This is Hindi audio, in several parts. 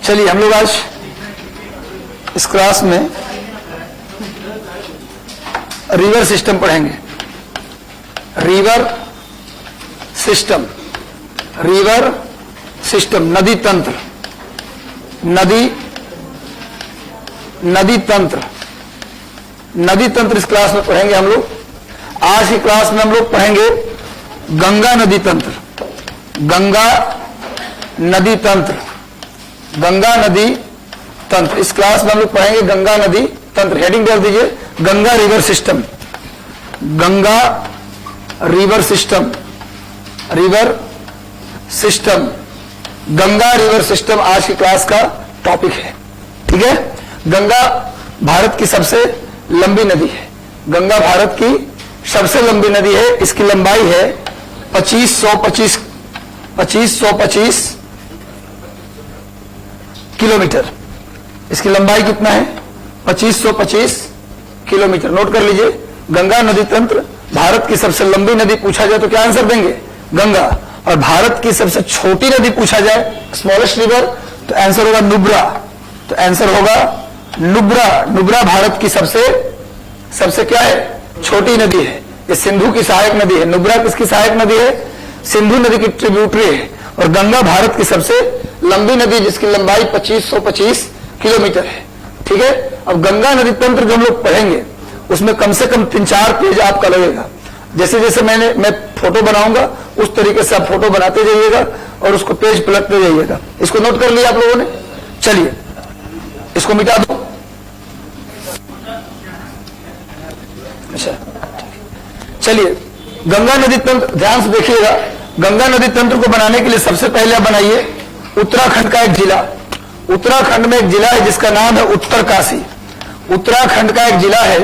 चलिए हम लोग आज इस क्लास में रिवर सिस्टम पढ़ेंगे। रिवर सिस्टम, रिवर सिस्टम, नदी तंत्र, नदी तंत्र, नदी तंत्र इस क्लास में पढ़ेंगे हम लोग। आज की क्लास में हम लोग पढ़ेंगे गंगा नदी तंत्र, गंगा नदी तंत्र, गंगा नदी तंत्र। इस क्लास में हम लोग पढ़ेंगे गंगा नदी तंत्र। हेडिंग डाल दीजिए Ganga river system, Ganga river system, river system, Ganga river system आज की क्लास का टॉपिक है। ठीक है। गंगा भारत की सबसे लंबी नदी है। गंगा भारत की सबसे लंबी नदी है। इसकी लंबाई है 2525 किलोमीटर। इसकी लंबाई कितना है? 2525 किलोमीटर। नोट कर लीजिए। गंगा नदी तंत्र, भारत की सबसे लंबी नदी पूछा जाए तो क्या आंसर देंगे? गंगा। और भारत की सबसे छोटी नदी पूछा जाए, स्मॉलेस्ट रिवर, तो आंसर होगा नुब्रा। तो आंसर होगा नुब्रा। नुब्रा भारत की सबसे क्या है? छोटी नदी है। ये सिंधु की सहायक नदी है। नुब्रा किसकी सहायक नदी है? सिंधु नदी की ट्रिब्यूटरी है। और गंगा भारत की सबसे लंबी नदी जिसकी लंबाई 2525 किलोमीटर है। ठीक है। अब गंगा नदी तंत्र जो हम लोग पढ़ेंगे उसमें कम से कम 3-4 पेज आपका लगेगा। जैसे जैसे मैं फोटो बनाऊंगा उस तरीके से आप फोटो बनाते जाइएगा और उसको पेज पलटते जाइएगा। इसको नोट कर लिया आप लोगों ने? चलिए इसको मिटा दो। अच्छा चलिए, गंगा नदी तंत्र ध्यान से देखिएगा। गंगा नदी तंत्र को बनाने के लिए सबसे पहले आप बनाइए उत्तराखंड का एक जिला। उत्तराखंड में एक जिला है जिसका नाम है उत्तरकाशी। उत्तराखंड का एक जिला है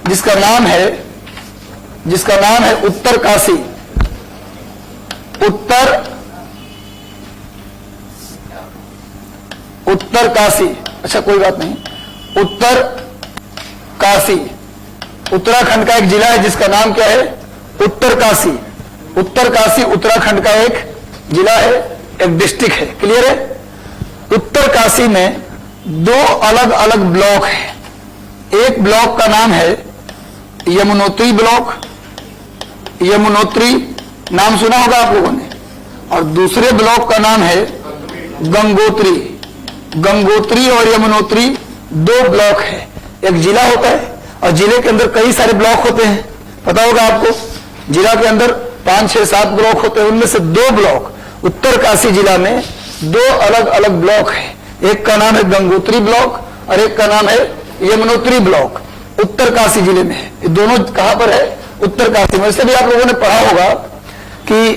जिसका नाम है उत्तरकाशी। उत्तरकाशी। अच्छा कोई बात नहीं, उत्तरकाशी। उत्तराखंड का एक जिला है जिसका नाम क्या है? उत्तरकाशी। उत्तरकाशी उत्तराखंड का एक जिला है, एक डिस्ट्रिक्ट है। क्लियर है? उत्तरकाशी में 2 अलग अलग ब्लॉक हैं। एक ब्लॉक का नाम है यमुनोत्री ब्लॉक, यमुनोत्री नाम सुना होगा आप लोगों ने। और दूसरे ब्लॉक का नाम है गंगोत्री। गंगोत्री और यमुनोत्री 2 ब्लॉक है। एक जिला होता है और जिले के अंदर कई सारे ब्लॉक होते हैं। पता होगा आपको, जिला के अंदर 5, 6, 7 ब्लॉक होते हैं। उनमें से 2 ब्लॉक उत्तरकाशी जिला में 2 अलग अलग ब्लॉक है। एक का नाम है गंगोत्री ब्लॉक और एक का नाम है यमुनोत्री ब्लॉक। उत्तरकाशी जिले में है। ये दोनों कहां पर है? उत्तरकाशी में। वैसे भी आप लोगों ने पढ़ा होगा कि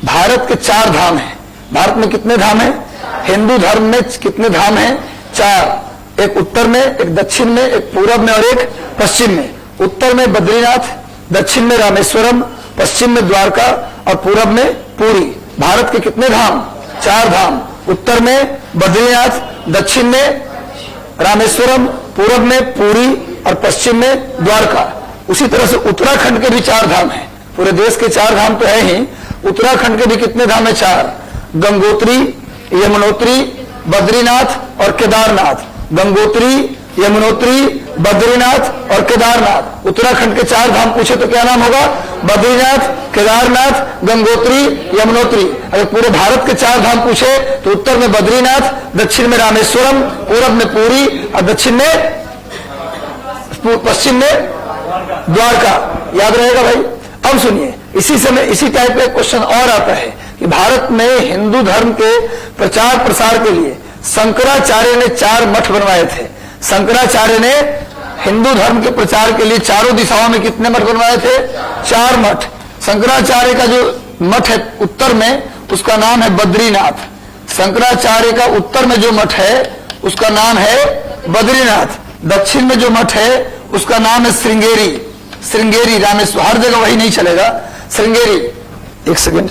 भारत के 4 धाम हैं। भारत में कितने धाम हैं? हिंदू धर्म में कितने धाम हैं? 4। एक उत्तर में, एक दक्षिण में, एक पूरब में और एक पश्चिम में। उत्तर में बद्रीनाथ, दक्षिण में रामेश्वरम, पश्चिम में द्वारका और पूरब में पुरी। भारत के कितने धाम? 4 धाम। उत्तर में बद्रीनाथ, दक्षिण में रामेश्वरम, पूरब में पुरी और पश्चिम में द्वारका। उसी तरह से उत्तराखंड के भी 4 धाम हैं। पूरे देश के 4 धाम तो है ही, उत्तराखंड के भी कितने धाम है? 4। गंगोत्री, यमुनोत्री, बद्रीनाथ और केदारनाथ। गंगोत्री, यमुनोत्री, बद्रीनाथ और केदारनाथ। उत्तराखंड के 4 धाम पूछे तो क्या नाम होगा? बद्रीनाथ, केदारनाथ, गंगोत्री, यमुनोत्री। अगर पूरे भारत के 4 धाम पूछे तो उत्तर में बद्रीनाथ, दक्षिण में रामेश्वरम, पूरब में पुरी और पश्चिम में द्वारका। याद रहेगा भाई? अब सुनिए, इसी टाइप का क्वेश्चन और आता है कि भारत में हिंदू धर्म के प्रचार प्रसार के लिए शंकराचार्य ने 4 मठ बनवाए थे। शंकराचार्य ने हिंदू धर्म के प्रचार के लिए चारों दिशाओं में कितने मठ बनवाए थे? 4 मठ। शंकराचार्य का जो मठ है उत्तर में उसका नाम है बद्रीनाथ। शंकराचार्य का उत्तर में जो मठ है उसका नाम है बद्रीनाथ। दक्षिण में जो मठ है उसका नाम है श्रृंगेरी। श्रृंगेरी, रामेश्वर, हर जगह वही नहीं चलेगा। श्रृंगेरी, एक सेकेंड,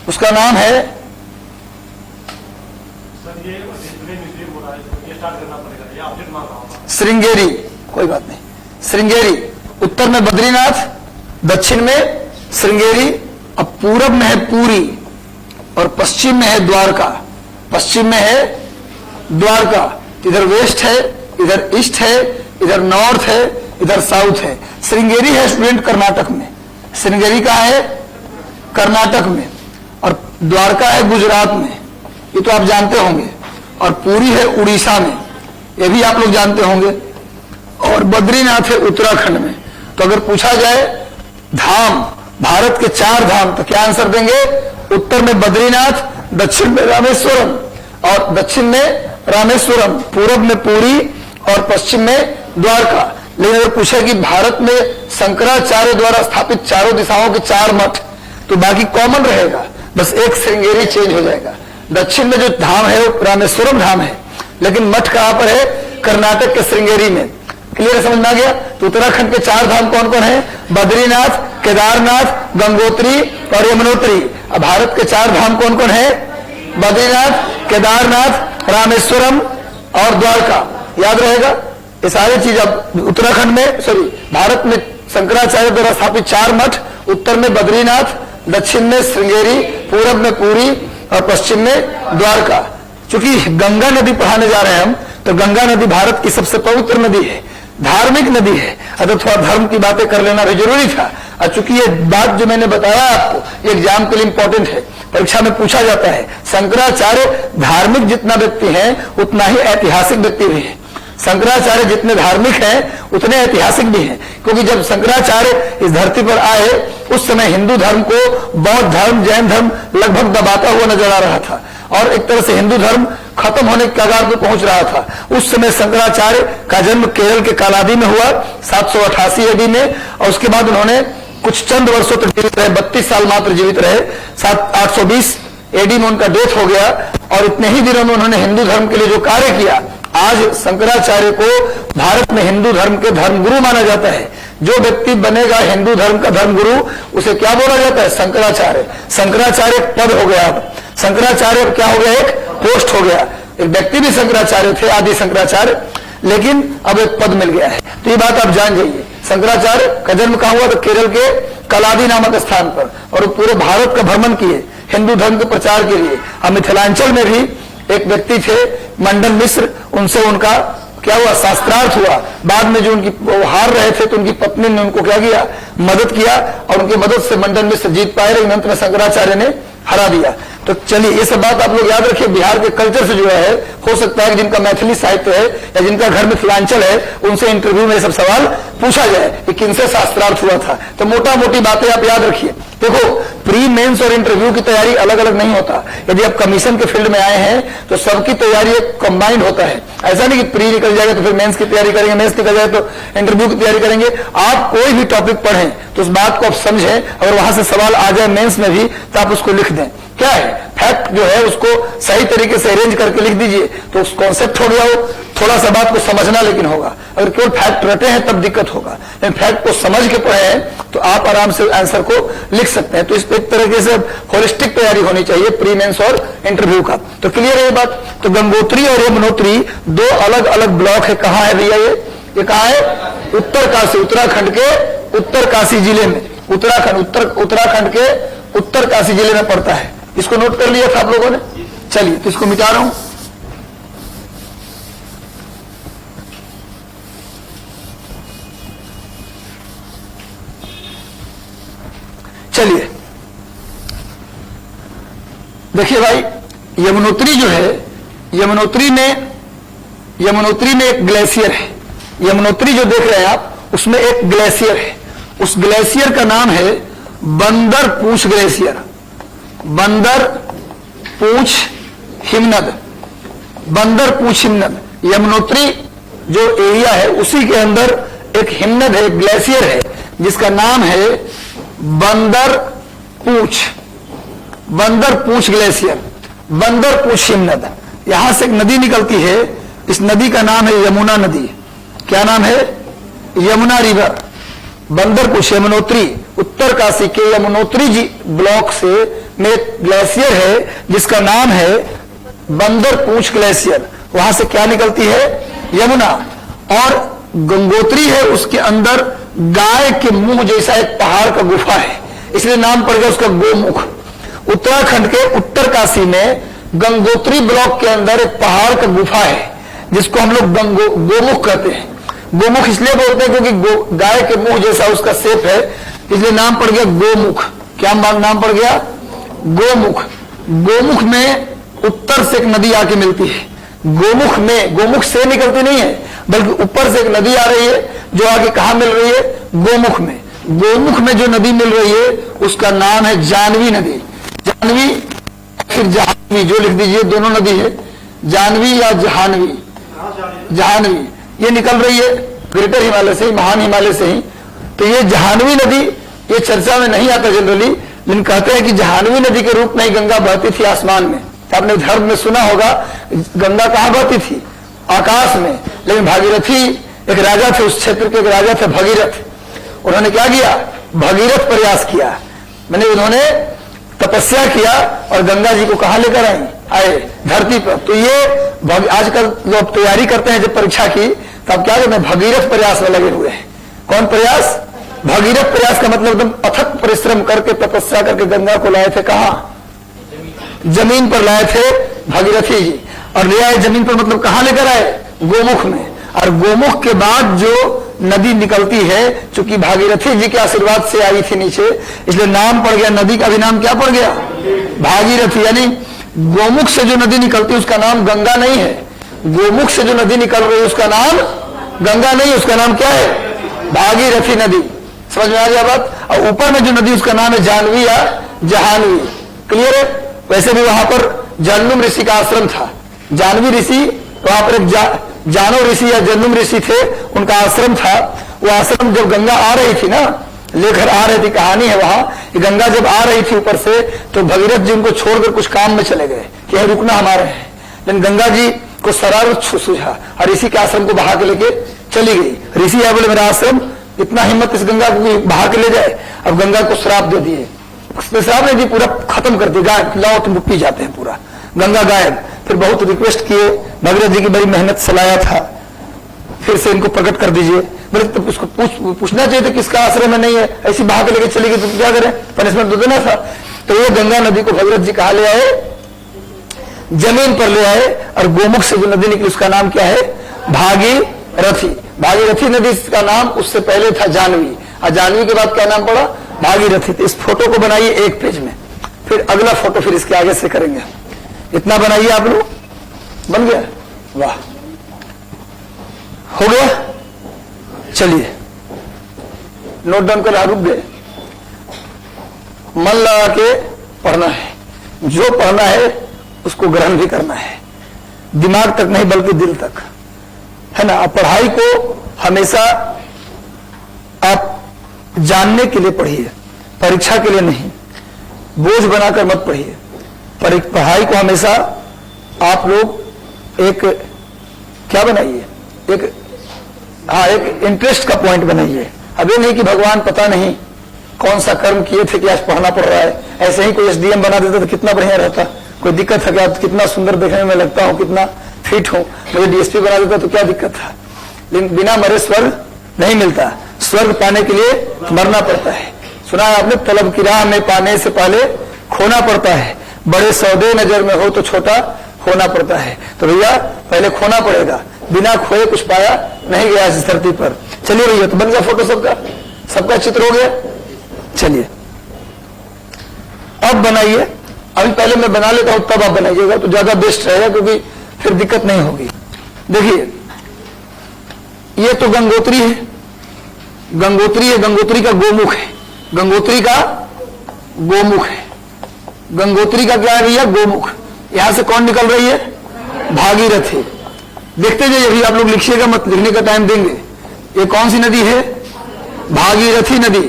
उसका नाम है श्रृंगेरी। कोई बात नहीं, श्रृंगेरी। उत्तर में बद्रीनाथ, दक्षिण में श्रृंगेरी, अब पूरब में है पुरी और पश्चिम में है द्वारका। पश्चिम में है द्वारका, इधर वेस्ट है, इधर ईस्ट है, इधर नॉर्थ है, इधर साउथ है। श्रृंगेरी है स्टूडेंट कर्नाटक में, श्रृंगेरी कहाँ है? कर्नाटक में। और द्वारका है गुजरात में, ये तो आप जानते होंगे। और पुरी है उड़ीसा में, ये भी आप लोग जानते होंगे। और बद्रीनाथ है उत्तराखंड में। तो अगर पूछा जाए धाम, भारत के 4 धाम, तो क्या आंसर देंगे? उत्तर में बद्रीनाथ, दक्षिण में रामेश्वरम और दक्षिण में रामेश्वरम, पूरब में पुरी और पश्चिम में द्वारका। लेकिन अगर पूछा कि भारत में शंकराचार्य द्वारा स्थापित चारों दिशाओं के 4 मठ, तो बाकी कॉमन रहेगा, बस एक श्रृंगेरी चेंज हो जाएगा। दक्षिण में जो धाम है वो रामेश्वरम धाम है, लेकिन मठ कहां पर है? कर्नाटक के श्रृंगेरी में। क्लियर समझ में आ गया? तो उत्तराखंड के 4 धाम कौन कौन है? बद्रीनाथ, केदारनाथ, गंगोत्री और यमुनोत्री। अब भारत के 4 धाम कौन कौन है? बद्रीनाथ, केदारनाथ, रामेश्वरम और द्वारका। याद रहेगा ये सारी चीज। अब उत्तराखंड में, सॉरी, भारत में शंकराचार्य द्वारा स्थापित 4 मठ, उत्तर में बद्रीनाथ, दक्षिण में श्रृंगेरी, पूरब में पुरी और पश्चिम में द्वारका। चूंकि गंगा नदी पढ़ाने जा रहे हैं हम, तो गंगा नदी भारत की सबसे पवित्र नदी है, धार्मिक नदी है, अतः थोड़ा धर्म की बातें कर लेना भी जरूरी था। और चूंकि ये बात जो मैंने बताया आपको, ये एग्जाम के लिए इंपॉर्टेंट है, परीक्षा में पूछा जाता है। शंकराचार्य धार्मिक जितना व्यक्ति है उतना ही ऐतिहासिक व्यक्ति भी है। शंकराचार्य जितने धार्मिक हैं उतने ऐतिहासिक भी हैं, क्योंकि जब शंकराचार्य इस धरती पर आए उस समय हिंदू धर्म को बौद्ध धर्म, जैन धर्म लगभग दबाता हुआ नजर आ रहा था और एक तरह से हिंदू धर्म खत्म होने के कगार पर पहुंच रहा था। उस समय शंकराचार्य का जन्म केरल के कालादी में हुआ 788 एडी में, और उसके बाद उन्होंने कुछ चंद वर्षों तक जीवित रहे, 32 साल मात्र जीवित रहे। 820 एडी में उनका डेथ हो गया और इतने ही दिनों में उन्होंने हिंदू धर्म के लिए जो कार्य किया, आज शंकराचार्य को भारत में हिंदू धर्म के धर्मगुरु माना जाता है। जो व्यक्ति बनेगा हिंदू धर्म का धर्मगुरु, उसे क्या बोला जाता है? शंकराचार्य। शंकराचार्य एक पद हो गया, अब शंकराचार्य क्या हो गया? एक पोस्ट हो गया। एक व्यक्ति भी शंकराचार्य थे, आदि शंकराचार्य, लेकिन अब एक पद मिल गया है। तो ये बात आप जान जाइए। शंकराचार्य का जन्म कहां हुआ? तो केरल के कलादी नामक स्थान पर, और पूरे भारत का भ्रमण किए हिंदू धर्म के प्रचार के लिए। अब मिथिलांचल में भी एक व्यक्ति थे मंडन मिश्र, उनसे उनका क्या हुआ? शास्त्रार्थ हुआ। बाद में जो उनकी हार रहे थे तो उनकी पत्नी ने उनको क्या किया? मदद किया, और उनकी मदद से मंडन मिश्र जीत पाए, लेकिन अंत में शंकराचार्य ने हरा दिया। तो चलिए ये सब बात आप लोग याद रखिए। बिहार के कल्चर से जुड़ा है, हो सकता है कि जिनका मैथिली साहित्य है या जिनका घर मिथिलांचल है उनसे इंटरव्यू में सब सवाल पूछा जाए कि किनसे शास्त्रार्थ हुआ था। तो मोटा मोटी बातें आप याद रखिए। देखो, प्री मेंस और इंटरव्यू की तैयारी अलग अलग नहीं होता। यदि आप कमीशन के फील्ड में आए हैं तो सबकी तैयारी एक कंबाइंड होता है। ऐसा नहीं कि प्री निकल जाएगा तो फिर मेंस की तैयारी करेंगे, मेंस निकल जाए तो इंटरव्यू की तैयारी करेंगे। आप कोई भी टॉपिक पढ़ें तो उस बात को आप समझें, अगर वहां से सवाल आ जाए मेंस में भी तो आप उसको लिख दें। क्या है? फैक्ट जो है उसको सही तरीके से अरेंज करके लिख दीजिए, तो उस कॉन्सेप्ट हो गया हो। थोड़ा सा बात को समझना लेकिन होगा। अगर केवल फैक्ट रटे हैं तब दिक्कत होगा, लेकिन फैक्ट को समझ के पढ़े हैं तो आप आराम से आंसर को लिख सकते हैं। तो इस एक तरीके से होलिस्टिक तैयारी होनी चाहिए प्री मेंस और इंटरव्यू का। तो क्लियर है ये बात? तो गंगोत्री और यमुनोत्री 2 अलग अलग ब्लॉक है। कहाँ है भैया ये कहाँ है? उत्तरकाशी, उत्तराखंड के उत्तरकाशी जिले में। उत्तराखंड के उत्तरकाशी जिले में पड़ता है। इसको नोट कर लिया था आप लोगों ने? चलिए, तो इसको मिटा रहा हूं। चलिए देखिए भाई, यमुनोत्री जो है, यमुनोत्री में एक ग्लेशियर है। यमुनोत्री जो देख रहे हैं आप, उसमें एक ग्लेशियर है। उस ग्लेशियर का नाम है बंदर पूंछ ग्लेशियर। बंदर पूंछ हिमनद, बंदर पूंछ हिमनद। यमुनोत्री जो एरिया है उसी के अंदर एक हिमनद है, ग्लेशियर है, जिसका नाम है बंदर पूंछ ग्लेशियर, बंदर पूंछ हिमनद। यहां से एक नदी निकलती है, इस नदी का नाम है यमुना नदी। क्या नाम है? यमुना रिवर। बंदर पूंछ, यमुनोत्री, उत्तरकाशी के यमुनोत्री जी ब्लॉक से में एक ग्लेशियर है जिसका नाम है बंदर पूंछ ग्लेशियर। वहां से क्या निकलती है? यमुना। और गंगोत्री है, उसके अंदर गाय के मुंह जैसा एक पहाड़ का गुफा है, इसलिए नाम पड़ गया उसका गोमुख। उत्तराखंड के उत्तरकाशी में गंगोत्री ब्लॉक के अंदर एक पहाड़ का गुफा है जिसको हम लोग गोमुख कहते हैं। गोमुख इसलिए बोलते हैं क्योंकि गाय के मुंह जैसा उसका शेप है, इसलिए नाम पड़ गया गोमुख। क्या नाम पड़ गया? गोमुख। गोमुख में उत्तर से एक नदी आके मिलती है। गोमुख में, गोमुख से निकलती नहीं है बल्कि ऊपर से एक नदी आ रही है जो आगे कहां मिल रही है? गोमुख में। गोमुख में जो नदी मिल रही है उसका नाम है जानवी नदी। जानवी फिर जहानवी, जो लिख दीजिए, दोनों नदी है, जानवी या जहानवी। जहानवी ये निकल रही है ग्रेटर हिमालय से ही, महान हिमालय से ही। तो ये जहानवी नदी ये चर्चा में नहीं आता जनरली, लेकिन कहते हैं कि जहानवी नदी के रूप में ही गंगा बहती थी आसमान में। आपने धर्म में सुना होगा गंगा कहां बहती थी? आकाश में। लेकिन भागीरथी एक राजा थे, उस क्षेत्र के एक राजा थे भगीरथ। उन्होंने क्या किया? भगीरथ प्रयास किया, मैंने उन्होंने तपस्या किया और गंगा जी को कहां लेकर आए? धरती पर। तो ये आजकल जो तैयारी करते हैं जब परीक्षा की, तब क्या कहते हैं? भगीरथ प्रयास में लगे हुए हैं। कौन प्रयास? भगीरथ प्रयास का मतलब एकदम अथक परिश्रम करके तपस्या करके गंगा को लाए थे। कहां? जमीन पर लाए थे भागीरथी जी। और ले आए जमीन पर, मतलब कहां लेकर आए? गोमुख में। और गोमुख के बाद जो नदी निकलती है, चूंकि भागीरथी जी के आशीर्वाद से आई थी नीचे, इसलिए नाम पड़ गया, नदी का भी नाम क्या पड़ गया? भागीरथी। यानी गोमुख से जो नदी निकलती है उसका नाम गंगा नहीं है। गोमुख से जो नदी निकल रही है उसका नाम गंगा नहीं है, उसका नाम क्या है? भागीरथी नदी। समझ में आ गया बात? और ऊपर में जो नदी उसका नाम है जानवी या जहानवी। क्लियर है? वैसे भी वहां पर जन्नुम ऋषि का आश्रम था। जानवी ऋषि, वहां पर एक जानो ऋषि या जन्नुम ऋषि थे, उनका आश्रम था। वो आश्रम जब गंगा आ रही थी ना, लेकर आ रही थी, कहानी है वहां कि गंगा जब आ रही थी ऊपर से, तो भगीरथ जी उनको छोड़कर कुछ काम में चले गए कि यह रुकना हमारे है। लेकिन गंगा जी को शरारत सूझा और ऋषि के आश्रम को बहा के लेके चली गई। ऋषि या बोले मेरा आश्रम, इतना हिम्मत इस गंगा को बहा के ले जाए। अब गंगा को श्राप दे दिए, उसने श्राप नहीं दी, पूरा खत्म कर दिया, गायब, लाओ तुम पी जाते हैं, पूरा गंगा गायब। फिर बहुत रिक्वेस्ट किए, भगीरथ जी की बड़ी मेहनत से लाया था, फिर से इनको प्रकट कर दीजिए। बोले तो उसको पूछना चाहिए था किसका आश्रय में नहीं है, ऐसी बहा के लेके चली गई तो क्या करें, पनिशमेंट तो देना था। तो ये गंगा नदी को भगीरथ जी कहा ले आए? जमीन पर ले आए। और गोमुख से जो नदी निकली उसका नाम क्या है? भागीरथी। भागीरथी नदी का नाम उससे पहले था जानवी, और जानवी के बाद क्या नाम पड़ा? भागीरथी। तो इस फोटो को बनाइए एक पेज में, फिर अगला फोटो फिर इसके आगे से करेंगे। इतना बनाइए आप लोग, बन गया? वाह, हो गया। चलिए नोट डाउन कर, रुक गए। मन लगा के पढ़ना है, जो पढ़ना है उसको ग्रहण भी करना है, दिमाग तक नहीं बल्कि दिल तक, है ना। आप पढ़ाई को हमेशा आप जानने के लिए पढ़िए, परीक्षा के लिए नहीं। बोझ बनाकर मत पढ़िए। पढ़ाई को हमेशा आप लोग एक क्या बनाइए, एक इंटरेस्ट का पॉइंट बनाइए। अब ये नहीं कि भगवान पता नहीं कौन सा कर्म किए थे कि आज पढ़ना पड़ रहा है। ऐसे ही कोई एसडीएम बना देता तो कितना बढ़िया रहता, कोई दिक्कत है क्या? कितना सुंदर देखने में लगता हूं, कितना फिट हूं, मुझे डीएसपी बना देता तो क्या दिक्कत था। लेकिन बिना मरे स्वर्ग नहीं मिलता, स्वर्ग पाने के लिए मरना पड़ता है। सुना है आपने, तलब की राह में पाने से पहले खोना पड़ता है, बड़े सौदे नजर में हो तो छोटा होना पड़ता है। तो भैया पहले खोना पड़ेगा, बिना खोए कुछ पाया नहीं गया इस धरती पर। चलिए भैया, तो बन गया फोटो सबका चित्र हो गया। चलिए अब बनाइए, अभी पहले मैं बना लेता हूं तब आप बनाइएगा तो ज्यादा बेस्ट रहेगा, क्योंकि फिर दिक्कत नहीं होगी। देखिए ये तो गंगोत्री है, गंगोत्री का गोमुख है, गंगोत्री का गोमुख है। गंगोत्री का क्या है भैया? गोमुख। यहां से कौन निकल रही है? भागीरथी। देखते जाइए, अभी आप लोग लिखिएगा मत, लिखने का टाइम देंगे। ये कौन सी नदी है? भागीरथी नदी।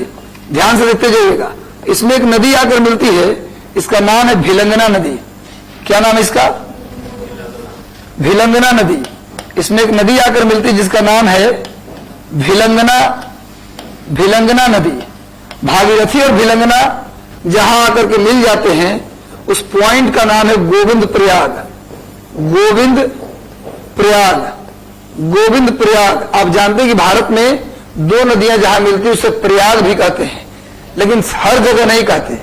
ध्यान से देखते जाइएगा। इसमें एक नदी आकर मिलती है, इसका नाम है भिलंगना नदी। क्या नाम है इसका? भिलंगना नदी। इसमें एक नदी आकर मिलती है जिसका नाम है भिलंगना नदी। भागीरथी और भिलंगना जहां आकर के मिल जाते हैं, उस पॉइंट का नाम है गोविंद प्रयाग। गोविंद प्रयाग। आप जानते हैं कि भारत में दो नदियां जहां मिलती है उसे प्रयाग भी कहते हैं, लेकिन हर जगह नहीं कहते,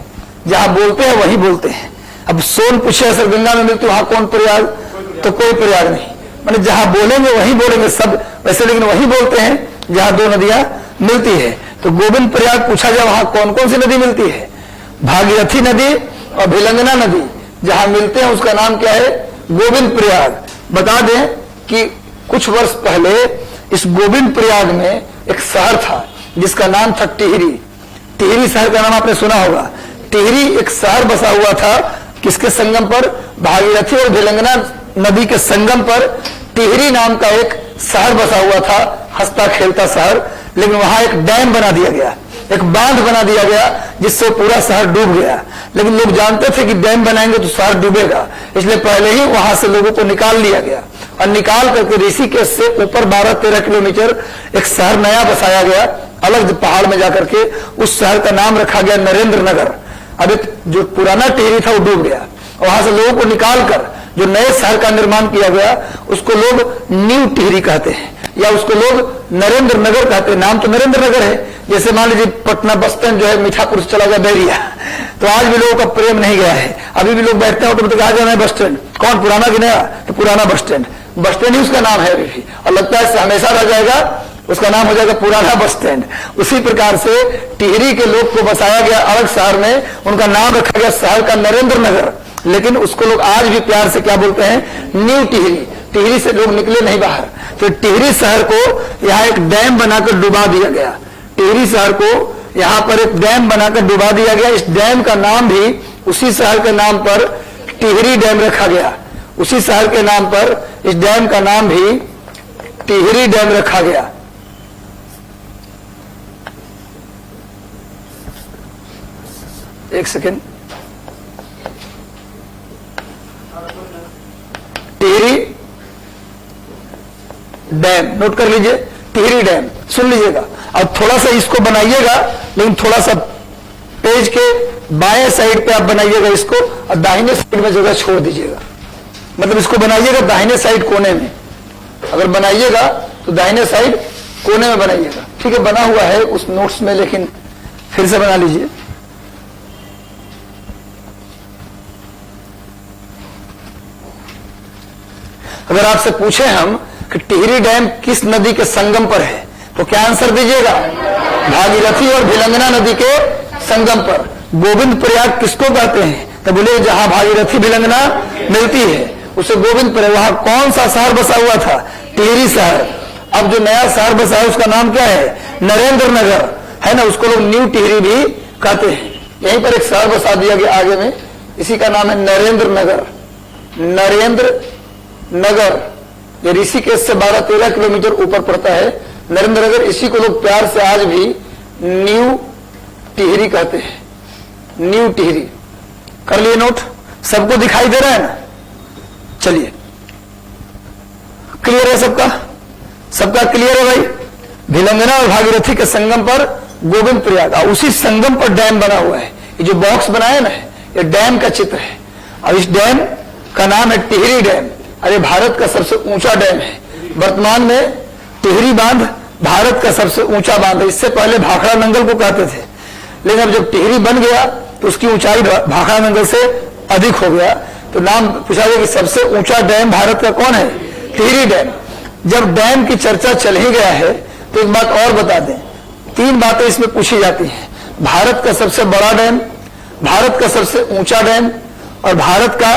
जहां बोलते हैं वही बोलते हैं। अब सोन पूछे अगर गंगा में मिलती वहां कौन प्रयाग, तो कोई प्रयाग नहीं, मतलब जहां बोलेंगे वही बोलेंगे सब वैसे, लेकिन वही बोलते हैं जहां दो नदियां मिलती है। तो गोविंद प्रयाग पूछा जाए वहां कौन कौन सी नदी मिलती है, भागीरथी नदी और भिलंगना नदी जहां मिलते हैं उसका नाम क्या है, गोविंद प्रयाग। बता दें कि कुछ वर्ष पहले इस गोविंद प्रयाग में एक शहर था जिसका नाम था टिहरी। टिहरी शहर का नाम आपने सुना होगा। टिहरी एक शहर बसा हुआ था किसके संगम पर, भागीरथी और भिलंगना नदी के संगम पर टिहरी नाम का एक शहर बसा हुआ था, हंसता खेलता शहर। लेकिन वहां एक डैम बना दिया गया, एक बांध बना दिया गया जिससे पूरा शहर डूब गया। लेकिन लोग जानते थे कि डैम बनाएंगे तो शहर डूबेगा, इसलिए पहले ही वहां से लोगों को निकाल लिया गया और निकाल करके ऋषिकेश से ऊपर 12-13 किलोमीटर एक शहर नया बसाया गया, अलग पहाड़ में जाकर के। उस शहर का नाम रखा गया नरेंद्र नगर। अब एक जो पुराना टिहरी था वो डूब गया, वहां से लोगों को निकाल कर जो नए शहर का निर्माण किया गया उसको लोग न्यू टिहरी कहते हैं, या उसको लोग नरेंद्र नगर कहते हैं। नाम तो नरेंद्र नगर है, जैसे मान लीजिए पटना बस स्टैंड जो है मीठापुर से चला गया बैरिया, तो आज भी लोगों का प्रेम नहीं गया है। अभी भी लोग बैठते हैं तो आ जाना है बस स्टैंड, कौन पुराना कि नया, तो पुराना बस स्टैंड, बस स्टैंड ही उसका नाम है अभी भी, और लगता है हमेशा रह जाएगा, उसका नाम हो जाएगा पुराना बस स्टैंड। उसी प्रकार से टिहरी के लोग को बसाया गया अलग शहर में, उनका नाम रखा गया शहर का नरेंद्र नगर, लेकिन उसको लोग आज भी प्यार से क्या बोलते हैं, न्यू टिहरी। टिहरी से लोग निकले नहीं बाहर। तो टिहरी शहर को यहाँ एक डैम बनाकर डुबा दिया गया। टिहरी शहर को यहाँ पर एक डैम बनाकर डुबा दिया गया। इस डैम का नाम भी उसी शहर के नाम पर टिहरी डैम रखा गया। उसी शहर के नाम पर इस डैम का नाम भी टिहरी डैम रखा गया। एक सेकेंड, टिहरी डैम नोट कर लीजिए, टिहरी डैम सुन लीजिएगा। अब थोड़ा सा इसको बनाइएगा, लेकिन थोड़ा सा पेज के बाएं साइड पे आप बनाइएगा इसको, और दाहिने साइड में जगह छोड़ दीजिएगा। मतलब इसको बनाइएगा दाहिने साइड कोने में, अगर बनाइएगा तो दाहिने साइड कोने में बनाइएगा। ठीक है, बना हुआ है उस नोट्स में, लेकिन फिर से बना लीजिए। अगर आपसे पूछे हम कि टिहरी डैम किस नदी के संगम पर है, तो क्या आंसर दीजिएगा, भागीरथी और भिलंगना नदी के संगम पर। गोविंद प्रयाग किसको कहते हैं, तो बोले जहां भागीरथी भिलंगना मिलती है उसे गोविंद प्रयाग। वहां कौन सा शहर बसा हुआ था, टिहरी शहर। अब जो नया शहर बसा है उसका नाम क्या है, नरेंद्र नगर है ना, उसको लोग न्यू टिहरी भी कहते हैं। यहीं पर एक शहर बसा दिया गया आगे में, इसी का नाम है नरेंद्र नगर। नरेंद्र नगर ये ऋषिकेश से 12-13 किलोमीटर ऊपर पड़ता है नरेंद्र नगर। इसी को लोग प्यार से आज भी न्यू टिहरी कहते हैं, न्यू टिहरी। कर लिए नोट, सबको दिखाई दे रहा है ना। चलिए, क्लियर है सबका, सबका क्लियर है भाई। भिलंगना और भागीरथी के संगम पर गोविंद प्रयाग, और उसी संगम पर डैम बना हुआ है। ये जो बॉक्स बनाया ना, ये डैम का चित्र है, और इस डैम का नाम है टिहरी डैम। अरे भारत का सबसे ऊंचा डैम है। वर्तमान में टिहरी बांध भारत का सबसे ऊंचा बांध है। इससे पहले भाखड़ा नंगल को कहते थे, लेकिन अब जब टिहरी बन गया तो उसकी ऊंचाई भाखड़ा नंगल से अधिक हो गया, तो नाम पूछा गया कि सबसे ऊंचा डैम भारत का कौन है, टिहरी डैम। जब डैम की चर्चा चल ही गया है तो एक बात और बता दें, 3 बातें इसमें पूछी जाती हैं। भारत का सबसे बड़ा डैम, भारत का सबसे ऊंचा डैम, और भारत का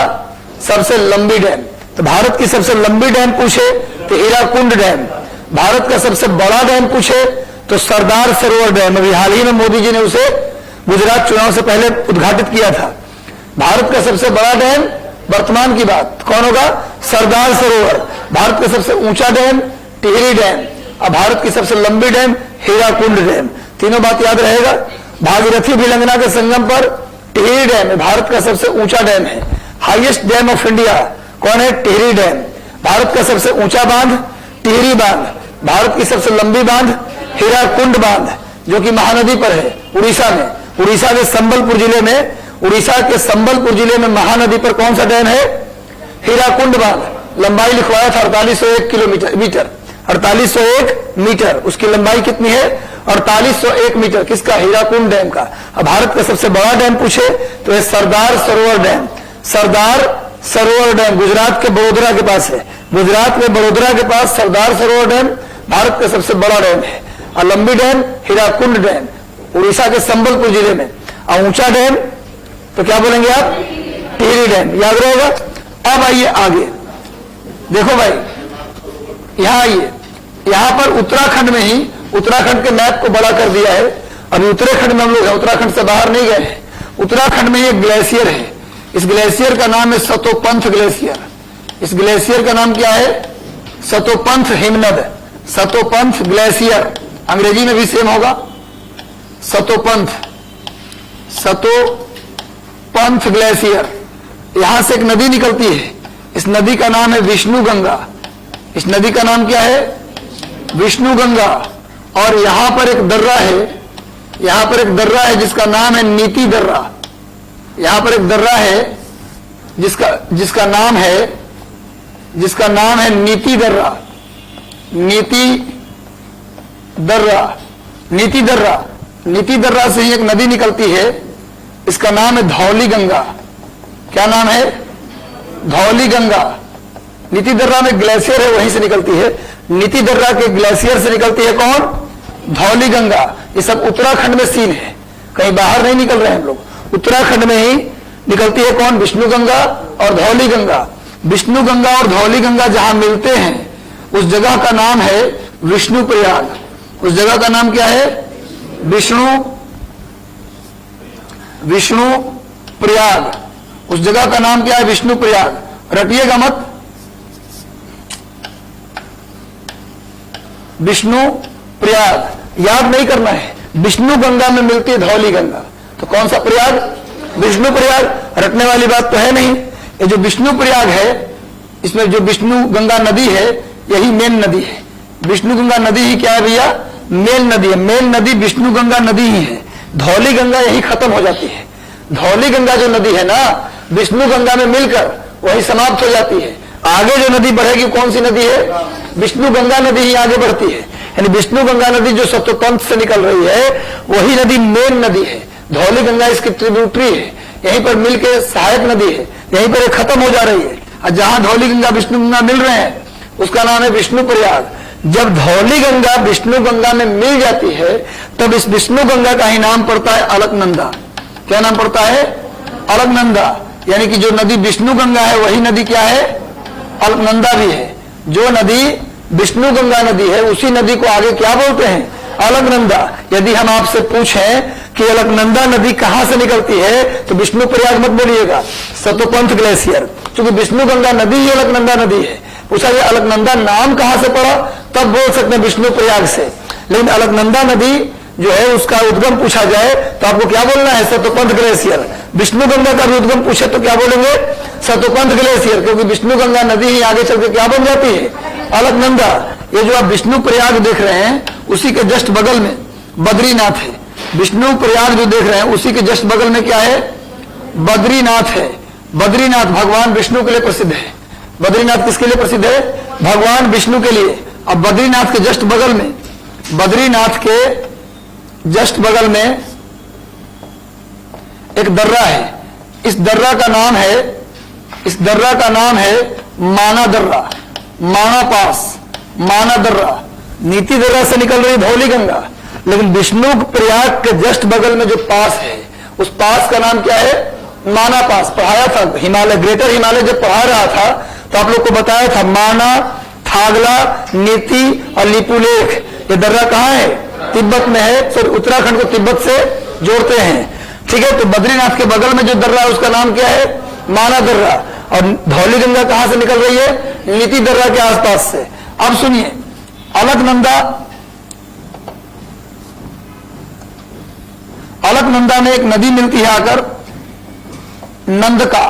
सबसे लंबी डैम। तो भारत की सबसे लंबी डैम पूछे तो हीराकुंड डैम, भारत का सबसे बड़ा डैम पूछे तो सरदार सरोवर डैम। अभी हाल ही में मोदी जी ने उसे गुजरात चुनाव से पहले उद्घाटित किया था। भारत का सबसे बड़ा डैम वर्तमान की बात कौन होगा, सरदार सरोवर। भारत का सबसे ऊंचा डैम टिहरी डैम, और भारत की सबसे लंबी डैम हीराकुंड डैम। तीनों बात याद रहेगा। भागीरथी भिलंगना के संगम पर टिहरी डैम भारत का सबसे ऊंचा डैम है। हाईएस्ट डैम ऑफ इंडिया कौन है, टिहरी डैम। भारत का सबसे ऊंचा बांध टिहरी बांध, भारत की सबसे लंबी बांध हीराकुंड बांध, जो कि महानदी पर है उड़ीसा में। उड़ीसा के संबलपुर जिले में, उड़ीसा के संबलपुर जिले में महानदी पर कौन सा डैम है, हीराकुंड बांध। लंबाई लिखवाया था 4801 किलोमीटर, 4801 मीटर। उसकी लंबाई कितनी है? 4801 मीटर। किसका? हीराकुंड डैम का। अब भारत का सबसे बड़ा डैम पूछे तो ये सरदार सरोवर डैम। सरदार सरोवर डैम गुजरात के बड़ोदरा के पास है। गुजरात में बड़ोदरा के पास सरदार सरोवर डैम भारत का सबसे बड़ा डैम है। और लंबी डैम हीराकुंड डैम उड़ीसा के संबलपुर जिले में। और ऊंचा डैम तो क्या बोलेंगे आप? टिहरी डैम। याद रहेगा। अब आइए आगे, देखो भाई यहां आइए, यहां पर उत्तराखंड में ही, उत्तराखंड के मैप को बड़ा कर दिया है। अभी उत्तराखंड में हम लोग हैं, उत्तराखंड से बाहर नहीं गए हैं। उत्तराखंड में एक ग्लेशियर है। इस ग्लेशियर का नाम है सतोपंथ ग्लेशियर। इस ग्लेशियर का नाम क्या है? सतोपंथ हिमनद। सतोपंथ ग्लेशियर अंग्रेजी में भी सेम होगा, सतोपंथ, सतोपंथ ग्लेशियर। यहां से एक नदी निकलती है। इस नदी का नाम है विष्णु गंगा। इस नदी का नाम क्या है? विष्णु गंगा। और यहां पर एक दर्रा है, यहां पर एक दर्रा है जिसका नाम है नीति दर्रा। यहां पर एक दर्रा है जिसका नाम है नीति दर्रा। नीति दर्रा, नीति दर्रा, नीति दर्रा से ही एक नदी निकलती है। इसका नाम है धौली गंगा। क्या नाम है? धौली गंगा। नीति दर्रा में ग्लेशियर है, वहीं से निकलती है। नीति दर्रा के ग्लेशियर से निकलती है कौन? धौली गंगा। ये सब उत्तराखंड में सीन है, कहीं बाहर नहीं निकल रहे हैं हम लोग। उत्तराखंड में ही निकलती है कौन? विष्णु गंगा और धौली गंगा। विष्णु गंगा और धौली गंगा जहां मिलते हैं उस जगह का नाम है विष्णु प्रयाग। उस जगह का नाम क्या है? विष्णु प्रयाग। उस जगह का नाम क्या है? विष्णु प्रयाग। रटिएगा मत, विष्णु प्रयाग याद नहीं करना है। विष्णु गंगा में मिलती है धौली गंगा, तो कौन सा प्रयाग? विष्णु प्रयाग। रटने वाली बात तो है नहीं। ये जो विष्णु प्रयाग है, इसमें जो विष्णु गंगा नदी है यही मेन नदी है। विष्णु गंगा नदी ही क्या है भैया? मेन नदी है। मेन नदी विष्णु गंगा नदी ही है। धौली गंगा यही खत्म हो जाती है। धौली गंगा जो नदी है ना, विष्णु गंगा में मिलकर वही समाप्त हो जाती है। आगे जो नदी बढ़ेगी कौन सी नदी है? विष्णु गंगा नदी ही आगे बढ़ती है। यानी विष्णु गंगा नदी जो सतोपंथ से निकल रही है वही नदी मेन नदी है। धौली गंगा इसकी ट्रिब्यूटरी है, यहीं पर मिलकर सहायक नदी है, यहीं पर खत्म हो जा रही है। और जहां धौली गंगा विष्णु गंगा मिल रहे हैं उसका नाम है विष्णु प्रयाग। जब धौली गंगा विष्णु गंगा में मिल जाती है तब इस विष्णु गंगा का ही नाम पड़ता है अलकनंदा। क्या नाम पड़ता है? अलकनंदा। यानी कि जो नदी विष्णु गंगा है वही नदी क्या है? अलकनंदा भी है। जो नदी विष्णु गंगा नदी है उसी नदी को आगे क्या बोलते हैं? अलकनंदा। यदि हम आपसे पूछें कि अलकनंदा नदी कहां से निकलती है तो विष्णु प्रयाग मत बोलिएगा, सतोपंथ ग्लेशियर। क्योंकि विष्णु गंगा नदी ही अलकनंदा नदी है। पूछा गया अलकनंदा नाम कहां से पड़ा, तब बोल सकते हैं विष्णु प्रयाग से। लेकिन अलकनंदा नदी जो है उसका उद्गम पूछा जाए तो आपको क्या बोलना है? सतोपंथ ग्लेशियर। विष्णु गंगा का भी उद्गम पूछे तो क्या बोलेंगे? सतोपंथ ग्लेशियर। क्योंकि विष्णु गंगा नदी ही आगे चल के क्या बन जाती है? अलकनंदा। ये जो आप विष्णु प्रयाग देख रहे हैं उसी के जस्ट बगल में बद्रीनाथ है। विष्णु प्रयाग जो देख रहे हैं उसी के जस्ट बगल में क्या है? बद्रीनाथ है। बद्रीनाथ भगवान विष्णु के लिए प्रसिद्ध है। बद्रीनाथ किसके लिए प्रसिद्ध है? भगवान विष्णु के लिए। अब बद्रीनाथ के जस्ट बगल में, बद्रीनाथ के जस्ट बगल में एक दर्रा है। इस दर्रा का नाम है माना दर्रा, माना पास, माना दर्रा। नीति दर्रा से निकल रही धौली गंगा, लेकिन विष्णु प्रयाग के जस्ट बगल में जो पास है उस पास का नाम क्या है? माना पास। पढ़ाया था हिमालय, ग्रेटर हिमालय जब पढ़ा रहा था तो आप लोग को बताया था माना, थागला, नीति और लिपुलेख। ये दर्रा कहां है? तिब्बत में है। फिर उत्तराखंड को तिब्बत से जोड़ते हैं, ठीक है। तो बद्रीनाथ के बगल में जो दर्रा है उसका नाम क्या है? माना दर्रा। और धौली गंगा कहां से निकल रही है? नीति दर्रा के आसपास से। अब सुनिए, अलकनंदा, अलकनंदा में एक नदी मिलती है आकर, नंदका।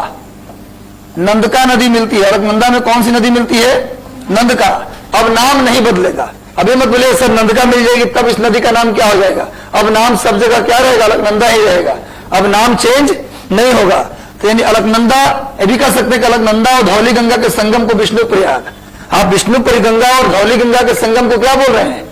नंदका नदी मिलती है। अलकनंदा में कौन सी नदी मिलती है? नंदका। अब नाम नहीं बदलेगा। अभी मत बोलिए सर नंदका मिल जाएगी तब इस नदी का नाम क्या हो जाएगा। अब नाम सब जगह क्या रहेगा? अलकनंदा ही रहेगा। अब नाम चेंज नहीं होगा। तो यानी अलकनंदा, ये भी कह सकते हैं कि अलकनंदा और धौली गंगा के संगम को विष्णु प्रयाग। आप विष्णुपुरी गंगा और धौली गंगा के संगम को क्या बोल रहे हैं?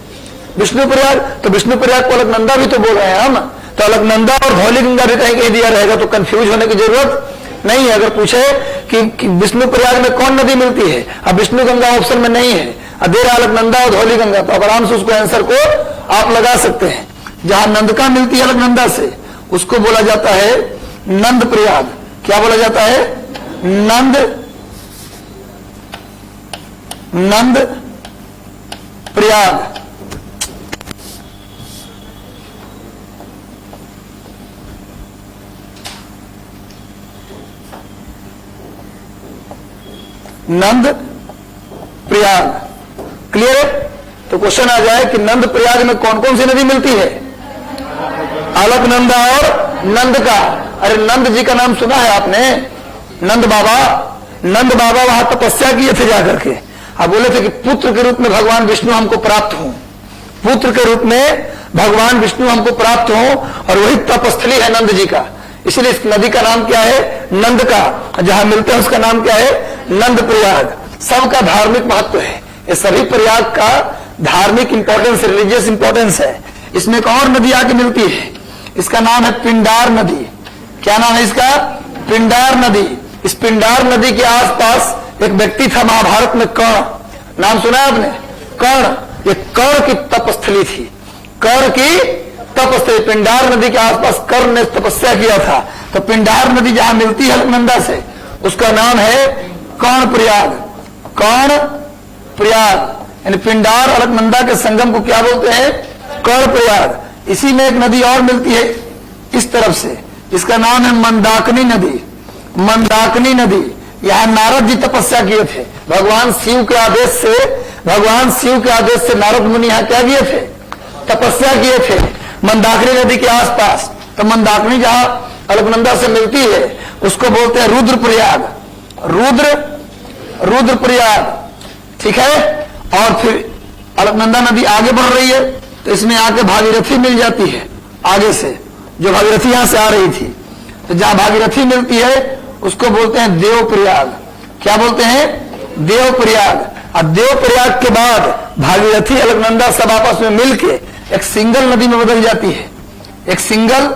विष्णु प्रयाग। तो विष्णु प्रयाग को अलकनंदा भी तो बोल रहे हैं हम। तो अलकनंदा और धौली गंगा भी कहीं कहीं दिया रहेगा, तो कंफ्यूज होने की जरूरत नहीं है। अगर पूछे कि विष्णु प्रयाग में कौन नदी मिलती है, अब विष्णु गंगा ऑप्शन में नहीं है, दे रहा अलकनंदा और धौली गंगा, तो आराम से उसको आंसर को आप लगा सकते हैं। जहां नंदका मिलती है अलकनंदा से, उसको बोला जाता है नंद प्रयाग। क्या बोला जाता है? नंद प्रयाग। नंद प्रयाग। क्लियर है? तो क्वेश्चन आ जाए कि नंद प्रयाग में कौन कौन सी नदी मिलती है? अलकनंदा और नंद का। अरे नंद जी का नाम सुना है आपने? नंद बाबा वहां तपस्या किए थे जाकर के। आप बोले थे कि पुत्र के रूप में भगवान विष्णु हमको प्राप्त हो, पुत्र के रूप में भगवान विष्णु हमको प्राप्त हो, और वही तपस्थली है नंद जी का। इसलिए इस नदी का नाम क्या है? नंद का। जहां मिलते हैं उसका नाम क्या है? नंद प्रयाग। सबका धार्मिक महत्व है, ये सभी प्रयाग का धार्मिक इंपॉर्टेंस, रिलीजियस इंपॉर्टेंस है। इसमें एक और नदी आके मिलती है, इसका नाम है पिंडार नदी। क्या नाम है इसका? पिंडार नदी। इस पिंडार नदी के आसपास एक व्यक्ति था महाभारत में, कर्ण। नाम सुना है आपने? कर्ण। ये कर्ण की तपस्थली थी, कर्ण की तपस्थली। पिंडार नदी के आसपास कर्ण ने तपस्या किया था। तो पिंडार नदी जहां मिलती है अलकनंदा से, उसका नाम है कर्ण प्रयाग। कर्ण प्रयाग यानी पिंडार अलकनंदा के संगम को क्या बोलते हैं? कर्ण प्रयाग। इसी में एक नदी और मिलती है इस तरफ से, इसका नाम है मंदाकिनी नदी। मंदाकिनी नदी, यहां नारद जी तपस्या किए थे। भगवान शिव के आदेश से नारद मुनि यहां क्या किए थे? तपस्या किए थे मंदाकिनी नदी के आसपास। तो मंदाकिनी जहां अलकनंदा से मिलती है उसको बोलते हैं रुद्र प्रयाग। रुद्र प्रयाग, ठीक है। और फिर अलकनंदा नदी आगे बढ़ रही है तो इसमें आके भागीरथी मिल जाती है आगे से, जो भागीरथी यहां से आ रही थी। तो जहां भागीरथी मिलती है उसको बोलते हैं देव प्रयाग। क्या बोलते हैं? देव प्रयाग। और देव प्रयाग के बाद भागीरथी अलकनंदा सब आपस में मिलके एक सिंगल नदी में बदल जाती है, एक सिंगल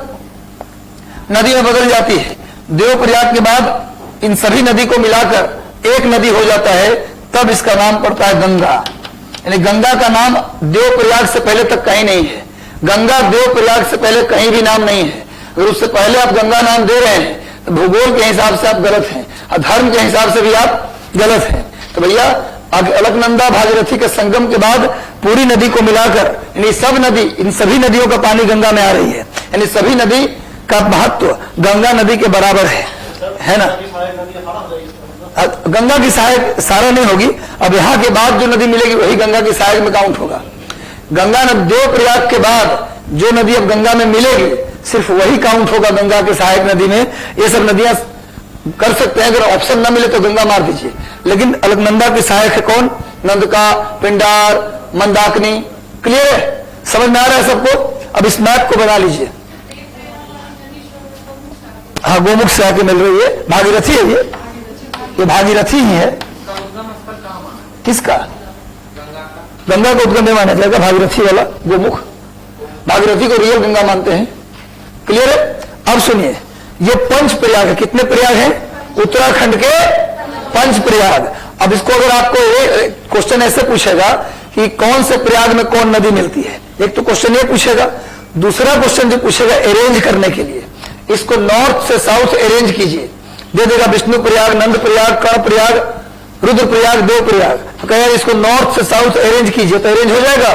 नदी में बदल जाती है। देव प्रयाग के बाद इन सभी नदी को मिलाकर एक नदी हो जाता है, तब इसका नाम पड़ता है गंगा। यानी गंगा का नाम देव प्रयाग से पहले तक कहीं नहीं है। गंगा देव प्रयाग से पहले कहीं भी नाम नहीं है। अगर उससे पहले आप गंगा नाम दे रहे हैं तो भूगोल के हिसाब से आप गलत हैं, और धर्म के हिसाब से भी आप गलत हैं। तो भैया अलकनंदा भागीरथी के संगम के बाद पूरी नदी को मिलाकर यानी सब नदी, इन सभी नदियों का पानी गंगा में आ रही है। यानी सभी नदी का महत्व गंगा नदी के बराबर है ना? गंगा की सहायक सारा नहीं होगी, अब यहाँ के बाद जो नदी मिलेगी वही गंगा की सहायक में काउंट होगा। गंगा नदी देव प्रयाग के बाद जो नदी अब गंगा में मिलेगी सिर्फ वही काउंट होगा गंगा के सहायक नदी में। ये सब नदियां कर सकते हैं, अगर ऑप्शन ना मिले तो गंगा मार दीजिए, लेकिन अलकनंदा की सहायक है कौन? नंदका, पिंडार, मंदाकिनी। क्लियर है? समझ में आ रहा है सबको? अब इस मैप को बना लीजिए। हाँ, गोमुख से आके मिल रही है, भागीरथी है ये भागीरथी ही है। किसका? गंगा को उद्गम माना जाएगा, भागीरथी वाला गोमुख। भागीरथी को रियल गंगा मानते हैं। क्लियर है? अब सुनिए, ये पंच प्रयाग है। कितने प्रयाग हैं? उत्तराखंड के पंच प्रयाग। अब इसको अगर आपको क्वेश्चन ऐसे पूछेगा कि कौन से प्रयाग में कौन नदी मिलती है, एक तो क्वेश्चन ये पूछेगा। दूसरा क्वेश्चन जो पूछेगा अरेंज करने के लिए, इसको नॉर्थ से साउथ अरेंज कीजिए। दे देगा विष्णु प्रयाग, नंद प्रयाग, कर्ण प्रयाग, रुद्र प्रयाग, देव प्रयाग। तो कहेगा इसको नॉर्थ से साउथ अरेंज कीजिए, तो अरेंज हो जाएगा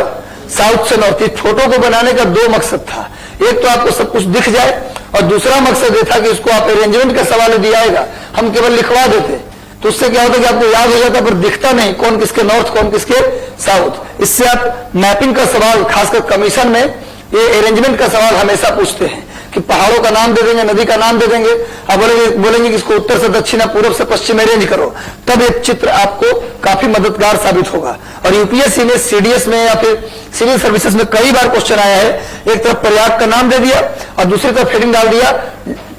साउथ से नॉर्थ। इस फोटो को बनाने का दो मकसद था, एक तो आपको सब कुछ दिख जाए, और दूसरा मकसद ये था कि इसको आप अरेंजमेंट का सवाल दिया आएगा, हम केवल लिखवा देते तो उससे क्या होता कि आपको याद हो जाता, पर दिखता नहीं कौन किसके नॉर्थ कौन किसके साउथ। इससे आप मैपिंग का सवाल, खासकर कमीशन में ये अरेंजमेंट का सवाल हमेशा पूछते हैं कि पहाड़ों का नाम दे देंगे, नदी का नाम दे देंगे, आप बोलेंगे कि इसको उत्तर से दक्षिण, पूर्व से पश्चिम अरेंज करो, तब एक चित्र आपको काफी मददगार साबित होगा। और यूपीएससी में, सीडीएस में या फिर सिविल सर्विसेज में कई बार क्वेश्चन आया है, एक तरफ प्रयाग का नाम दे दिया और दूसरी तरफ हेडिंग डाल दिया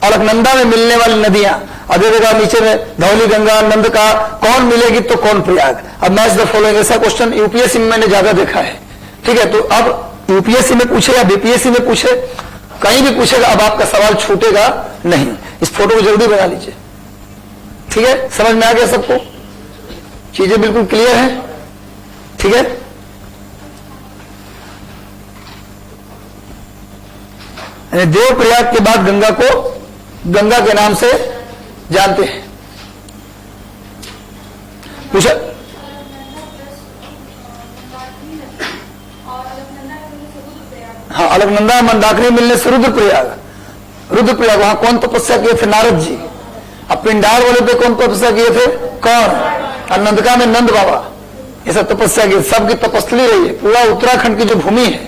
अलकनंदा में मिलने वाली नदियां। और दे देगा नीचे में धौली गंगा नंद का कौन मिलेगी तो कौन प्रयाग। अब मैच द फॉलोइंग, ऐसा क्वेश्चन यूपीएससी में मैंने ज्यादा देखा है। ठीक है, तो अब यूपीएससी में पूछे या बीपीएससी में पूछे, कहीं भी पूछेगा, अब आपका सवाल छूटेगा नहीं। इस फोटो को जल्दी बना लीजिए। ठीक है, समझ में आ गया सबको, चीजें बिल्कुल क्लियर है। ठीक है, देवप्रयाग के बाद गंगा को गंगा के नाम से जानते हैं। पूछा, हाँ, अलकनंदा मंदाकिनी मिलने से रुद्रप्रयाग, रुद्रप्रयाग वहां कौन तपस्या किए थे? नारद जी। अब पिंडार वाले पे कौन तपस्या किए थे? कौन? और नंदका में नंद बाबा, ये सब तपस्या की, सबकी तपस्थली रही है। पूरा उत्तराखंड की जो भूमि है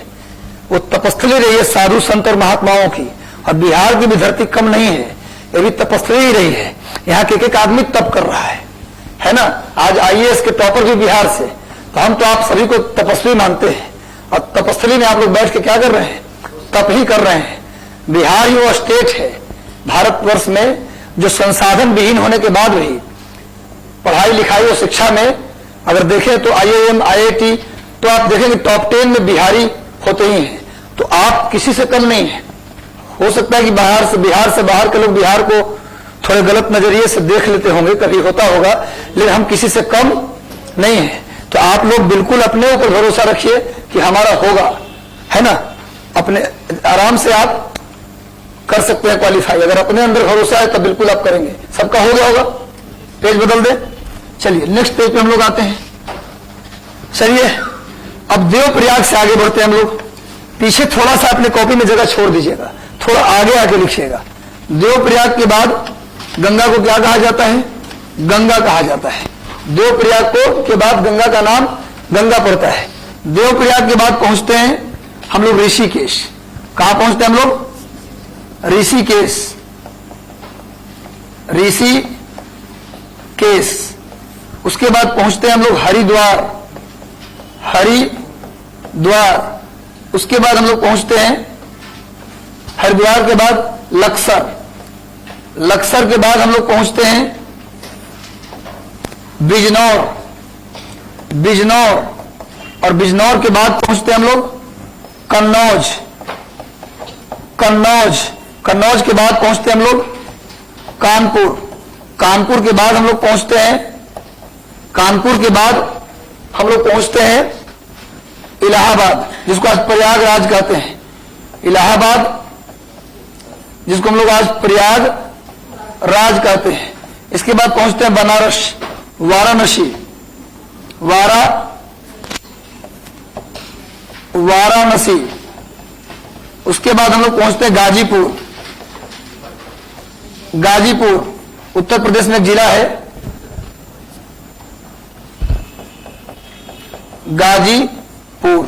वो तपस्थली रही है साधु संत और महात्माओं की। और बिहार की भी धरती कम नहीं है, ये भी तपस्थली ही रही है। यहाँ के एक आदमी तप कर रहा है ना। आज आईएएस के टॉपर भी बिहार से, तो हम तो आप सभी को तपस्वी मानते हैं। और तपस्थली में आप लोग बैठ के क्या कर रहे हैं? तप ही कर रहे हैं। बिहार ही वो स्टेट है भारतवर्ष में जो संसाधन विहीन होने के बाद भी पढ़ाई लिखाई और शिक्षा में अगर देखें तो आईआईएम आईआईटी तो आप देखेंगे टॉप 10 में बिहारी होते ही हैं। तो आप किसी से कम नहीं है। हो सकता है कि बिहार से बाहर के लोग बिहार को थोड़े गलत नजरिए से देख लेते होंगे, कभी होता होगा, लेकिन हम किसी से कम नहीं है। तो आप लोग बिल्कुल अपने ऊपर भरोसा रखिए कि हमारा होगा, है ना। अपने आराम से आप कर सकते हैं क्वालिफाई। अगर अपने अंदर भरोसा है तो बिल्कुल आप करेंगे। सबका हो गया होगा। पेज बदल दे। चलिए नेक्स्ट पेज पे हम लोग आते हैं। चलिए अब देवप्रयाग से आगे बढ़ते हैं हम लोग। पीछे थोड़ा सा अपने कॉपी में जगह छोड़ दीजिएगा, थोड़ा आगे आके लिखिएगा। देवप्रयाग के बाद गंगा को क्या कहा जाता है? गंगा कहा जाता है। देवप्रयाग को के बाद गंगा का नाम गंगा पड़ता है। देवप्रयाग के बाद पहुंचते हैं हम लोग ऋषिकेश। कहां पहुंचते हैं हम लोग? ऋषिकेश। ऋषिकेश। उसके बाद पहुंचते हैं हम लोग हरिद्वार। हरिद्वार। उसके बाद हम लोग पहुंचते हैं हरिद्वार के बाद लक्सर। लक्सर के बाद हम लोग पहुंचते हैं बिजनौर। बिजनौर। और बिजनौर के बाद पहुंचते हैं हम लोग कन्नौज। कन्नौज। कन्नौज के बाद पहुंचते हैं हम लोग कानपुर। कानपुर के बाद हम लोग पहुंचते हैं कानपुर के बाद हम लोग पहुंचते हैं इलाहाबाद, जिसको आज प्रयागराज कहते हैं। इलाहाबाद, जिसको हम लोग आज प्रयागराज कहते हैं। इसके बाद पहुंचते हैं बनारस, वाराणसी। वाराणसी। उसके बाद हम लोग पहुंचते हैं गाजीपुर। गाजीपुर उत्तर प्रदेश में एक जिला है, गाजीपुर।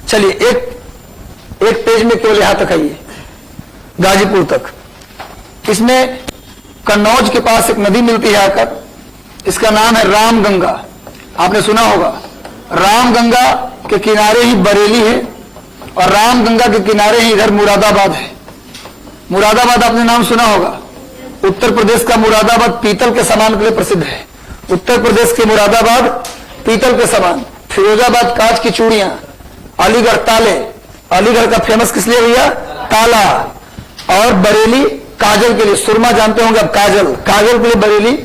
चलिए एक पेज में केवल यहां तक आइए, गाजीपुर तक। इसमें कन्नौज के पास एक नदी मिलती है आकर, इसका नाम है रामगंगा। आपने सुना होगा। रामगंगा के किनारे ही बरेली है और रामगंगा के किनारे ही इधर मुरादाबाद है। मुरादाबाद आपने नाम सुना होगा। उत्तर प्रदेश का मुरादाबाद पीतल के सामान के लिए प्रसिद्ध है। उत्तर प्रदेश के मुरादाबाद पीतल के सामान, फिरोजाबाद कांच की चूड़ियां, अलीगढ़ ताले। अलीगढ़ का फेमस किस लिए भैया? ताला। और बरेली काजल के लिए, सुरमा जानते होंगे आप, काजल। काजल के लिए बरेली,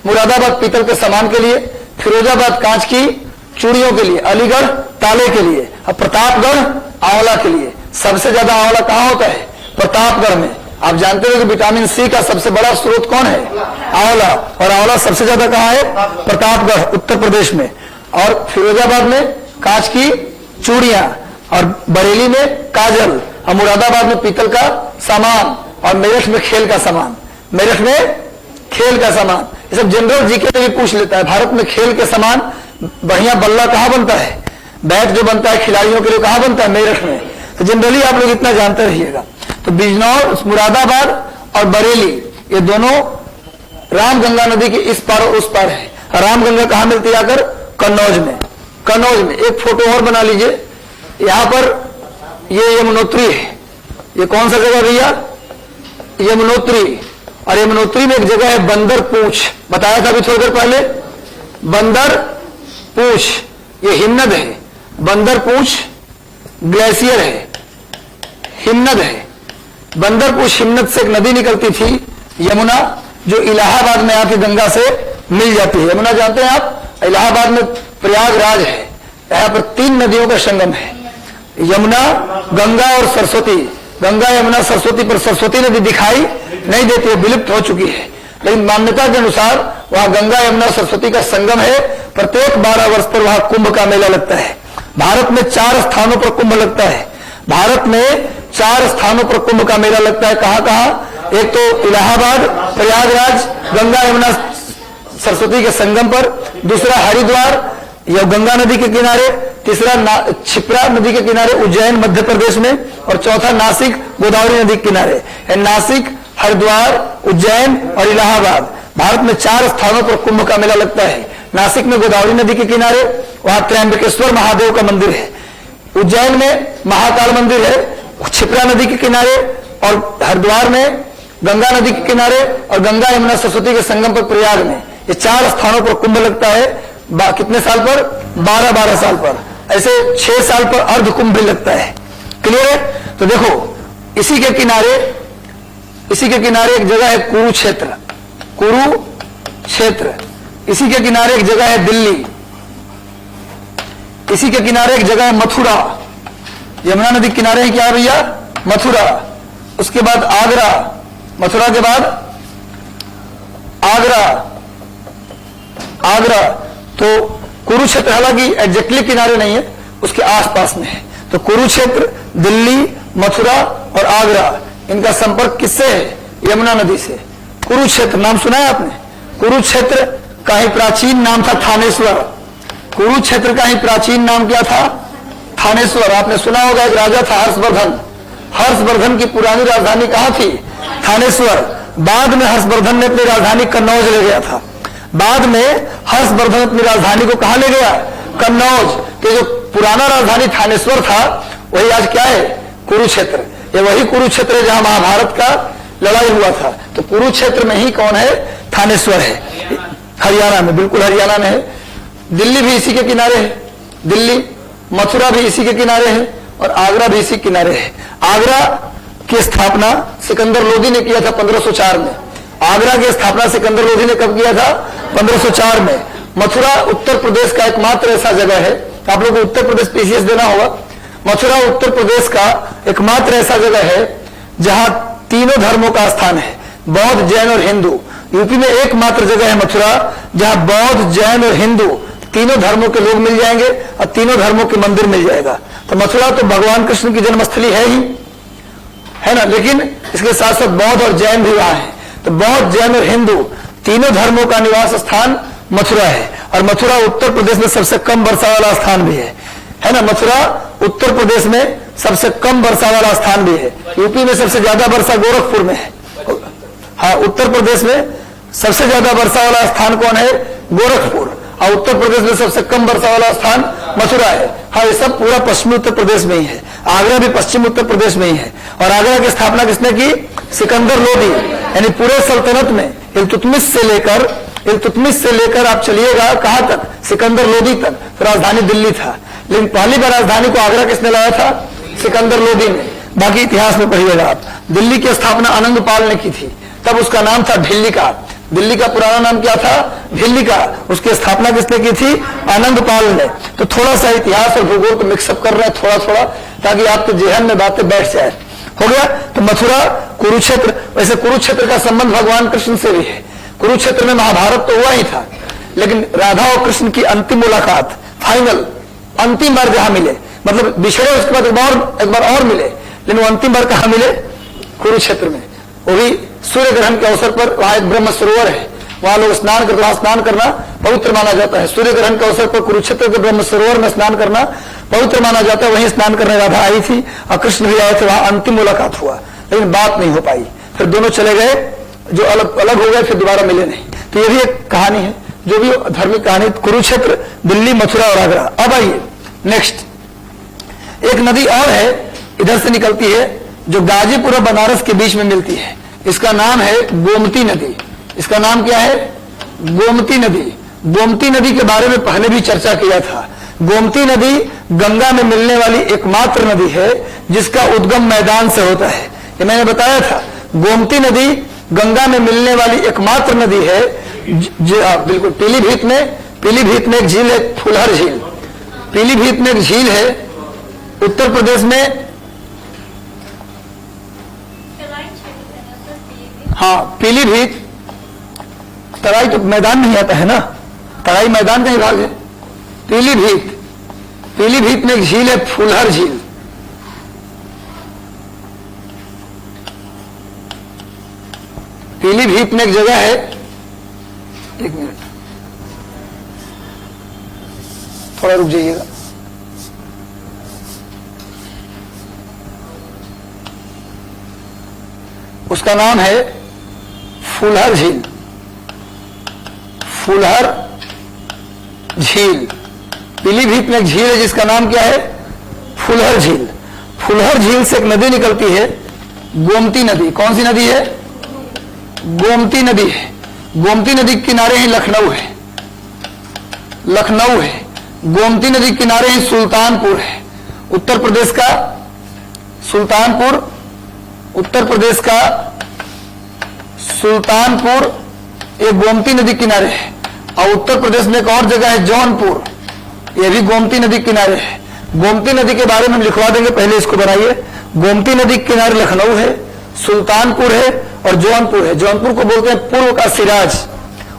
मुरादाबाद पीतल के सामान के लिए, फिरोजाबाद कांच की चूड़ियों के लिए, अलीगढ़ ताले के लिए, और प्रतापगढ़ आंवला के लिए। सबसे ज्यादा आंवला कहां होता है? प्रतापगढ़ में। आप जानते हो कि विटामिन सी का सबसे बड़ा स्रोत कौन है? आंवला। और आंवला सबसे ज्यादा कहां है? प्रतापगढ़ उत्तर प्रदेश में। और फिरोजाबाद में कांच की चूड़ियां, और बरेली में काजल, और मुरादाबाद में पीतल का सामान, और मेरठ में खेल का सामान। मेरठ में खेल का सामान। ये सब जनरल जीके में भी पूछ लेता है। भारत में खेल के सामान बढ़िया बल्ला कहां बनता है? बैट जो बनता है खिलाड़ियों के लिए कहां बनता है? मेरठ में। तो जनरली आप लोग इतना जानते रहिएगा। तो बिजनौर, मुरादाबाद और बरेली, ये दोनों रामगंगा नदी के इस पार और उस पार है। रामगंगा कहां मिलती है? आकर कन्नौज में। कन्नौज में एक फोटो और बना लीजिए। यहां पर ये यमुनोत्री है। ये कौन सा जगह भैया? यमुनोत्री। और यमुनोत्री में एक जगह है बंदर पूंछ, बताया था अभी थोड़ी देर पहले, बंदर पूंछ, ये हिमनद है। बंदर पूंछ ग्लेशियर है, हिमनद है। बंदर पूंछ हिमनद से एक नदी निकलती थी यमुना, जो इलाहाबाद में आके गंगा से मिल जाती है। यमुना जानते हैं आप, इलाहाबाद में प्रयागराज है, यहाँ पर 3 नदियों का संगम है, यमुना, गंगा और सरस्वती। गंगा यमुना सरस्वती पर सरस्वती नदी दिखाई नहीं देती है, विलुप्त हो चुकी है, लेकिन मान्यता के अनुसार वहां गंगा यमुना सरस्वती का संगम है। प्रत्येक 12 वर्ष पर वहां कुंभ का मेला लगता है। भारत में 4 स्थानों पर कुंभ लगता है। भारत में 4 स्थानों पर कुंभ का मेला लगता है। कहां कहां? एक तो इलाहाबाद, प्रयागराज, गंगा यमुना सरस्वती के संगम पर, दूसरा हरिद्वार या गंगा नदी के किनारे, तीसरा क्षिप्रा नदी के किनारे उज्जैन मध्य प्रदेश में, और चौथा नासिक गोदावरी नदी के किनारे। नासिक, हरिद्वार, उज्जैन और इलाहाबाद, भारत में 4 स्थानों पर कुंभ का मेला लगता है। नासिक में गोदावरी नदी के किनारे, वहां त्र्यंबकेश्वर महादेव का मंदिर है। उज्जैन में महाकाल मंदिर है। क्षिप्रा नदी के किनारे और हरिद्वार में गंगा नदी के किनारे, और गंगा यमुना सरस्वती के संगम पर प्रयाग में, ये 4 स्थानों पर कुंभ लगता है। कितने साल पर? 12-12 साल पर। ऐसे 6 साल पर अर्ध कुंभ भी लगता है। क्लियर है? तो देखो, इसी के किनारे एक जगह है कुरुक्षेत्र, कुरुक्षेत्र। इसी के किनारे एक जगह है दिल्ली, इसी के किनारे एक जगह है मथुरा। यमुना नदी किनारे है क्या भैया? मथुरा। उसके बाद आगरा, मथुरा के बाद आगरा, आगरा। तो कुरुक्षेत्र हालांकि एग्जैक्टली किनारे नहीं है, उसके आसपास में है। तो कुरुक्षेत्र, दिल्ली, मथुरा और आगरा, इनका संपर्क किससे है? यमुना नदी से। कुरुक्षेत्र नाम सुना है आपने? कुरुक्षेत्र का ही प्राचीन नाम था थानेश्वर। कुरुक्षेत्र का ही प्राचीन नाम क्या था? थानेश्वर। आपने सुना होगा, एक राजा था हर्षवर्धन। हर्षवर्धन की पुरानी राजधानी कहां थी? थानेश्वर। बाद में हर्षवर्धन ने अपनी राजधानी कन्नौज ले गया था। बाद में हर्षवर्धन अपनी राजधानी को कहां ले गया? कन्नौज। कि जो पुराना राजधानी थानेश्वर था, वही आज क्या है? कुरुक्षेत्र। ये वही कुरुक्षेत्र है जहां महाभारत का लड़ाई हुआ था। तो कुरुक्षेत्र में ही कौन है? थानेश्वर है, हरियाणा में, बिल्कुल हरियाणा में है। दिल्ली भी इसी के किनारे है, दिल्ली। मथुरा भी इसी के किनारे है, और आगरा भी इसी किनारे है। आगरा की स्थापना सिकंदर लोदी ने किया था 1504 में। आगरा की स्थापना सिकंदर लोदी ने कब किया था? 1504 में। मथुरा उत्तर प्रदेश का एकमात्र ऐसा जगह है, आप लोगों को उत्तर प्रदेश पीसीएस देना होगा। मथुरा उत्तर प्रदेश का एकमात्र ऐसा जगह है जहां तीनों धर्मों का स्थान है, बौद्ध, जैन और हिंदू। यूपी में एकमात्र जगह है मथुरा जहां बौद्ध, जैन और हिंदू तीनों धर्मों के लोग मिल जाएंगे और तीनों धर्मों के मंदिर मिल जाएगा। तो मथुरा तो भगवान कृष्ण की जन्मस्थली है ही, है ना, लेकिन इसके साथ साथ बौद्ध और जैन भी वहां है। तो बौद्ध, जैन और हिंदू तीनों धर्मों का निवास स्थान मथुरा है। और मथुरा उत्तर प्रदेश में सबसे कम वर्षा वाला स्थान भी है ना। मथुरा उत्तर प्रदेश में सबसे कम वर्षा वाला स्थान भी है। यूपी में सबसे ज्यादा वर्षा गोरखपुर में है। हाँ, उत्तर प्रदेश में सबसे ज्यादा वर्षा वाला स्थान कौन है? गोरखपुर। और उत्तर प्रदेश में सबसे कम वर्षा वाला स्थान मथुरा है। हाँ, ये सब पूरा पश्चिमी उत्तर प्रदेश में ही है। आगरा भी पश्चिम उत्तर प्रदेश में ही है। और आगरा की स्थापना किसने की? सिकंदर लोदी। यानी पूरे सल्तनत में इल्तुतमिश से लेकर आप चलिएगा कहां तक? सिकंदर लोदी तक। तो राजधानी दिल्ली था, लेकिन पहली बार राजधानी को आगरा किसने लाया था? सिकंदर लोदी ने। बाकी इतिहास में पढ़िएगा आप। दिल्ली की स्थापना अनंगपाल ने की थी, तब उसका नाम था भिल्लिका। दिल्ली का पुराना नाम क्या था? भिल्लिका। उसकी स्थापना किसने की थी? अनंगपाल ने। तो थोड़ा सा इतिहास और भूगोल को मिक्सअप कर रहे हैं थोड़ा थोड़ा, ताकि आपके जेहन में बातें बैठ जाए। हो गया? तो मथुरा, कुरुक्षेत्र। वैसे कुरुक्षेत्र का संबंध भगवान कृष्ण से भी है। कुरुक्षेत्र में महाभारत तो हुआ ही था, लेकिन राधा और कृष्ण की अंतिम मुलाकात, फाइनल, अंतिम बार जहां मिले, मतलब बिछड़े उसके बाद एक बार और मिले, लेकिन वो अंतिम बार कहां मिले? कुरुक्षेत्र में। वो भी सूर्य ग्रहण के अवसर पर। वहां एक ब्रह्म सरोवर है, वहां लोग स्नान करते, वहां स्नान करना पवित्र माना जाता है। सूर्य ग्रहण के अवसर पर कुरुक्षेत्र के ब्रह्म सरोवर में स्नान करना पवित्र माना जाता है। वहीं स्नान करने राधा आई थी और कृष्ण भी आए थे। वहां अंतिम मुलाकात हुआ, लेकिन बात नहीं हो पाई। फिर दोनों चले गए, जो अलग अलग हो गए, फिर दोबारा मिले नहीं। तो ये भी एक कहानी है, जो भी धार्मिक कहानी। कुरुक्षेत्र, दिल्ली, मथुरा और आगरा। अब आइए नेक्स्ट, एक नदी और है, इधर से निकलती है, जो गाजीपुर और बनारस के बीच में मिलती है। इसका नाम है गोमती नदी। इसका नाम क्या है? गोमती नदी। गोमती नदी के बारे में पहले भी चर्चा किया था। गोमती नदी गंगा में मिलने वाली एकमात्र नदी है जिसका उद्गम मैदान से होता है। ये मैंने बताया था, गोमती नदी गंगा में मिलने वाली एकमात्र नदी है। बिल्कुल पीलीभीत में एक झील है, फुलहर झील। पीलीभीत में एक झील है, उत्तर प्रदेश में। हाँ, पीलीभीत, तराई तो मैदान नहीं आता है ना, तराई मैदान का ही भाग है। पीलीभीत में एक झील है, फुलहर झील। पीलीभीत में एक जगह है, एक मिनट थोड़ा रुक जाइएगा। उसका नाम है फुलहर झील। फुलहर झील, पीलीभीत में एक झील है जिसका नाम क्या है? फुलहर झील। फुलहर झील से एक नदी निकलती है, गोमती नदी। कौन सी नदी है? गोमती नदी है। गोमती नदी के किनारे ही लखनऊ है। लखनऊ है। गोमती नदी के किनारे ही सुल्तानपुर है, उत्तर प्रदेश का। सुल्तानपुर, उत्तर प्रदेश का सुल्तानपुर, ये गोमती नदी किनारे है। और उत्तर प्रदेश में एक और जगह है जौनपुर, ये भी गोमती नदी किनारे है। गोमती नदी के बारे में हम लिखवा देंगे, पहले इसको बनाइए। गोमती नदी के किनारे लखनऊ है, सुल्तानपुर है और जौनपुर है। जौनपुर को बोलते हैं पूर्व का सिराज,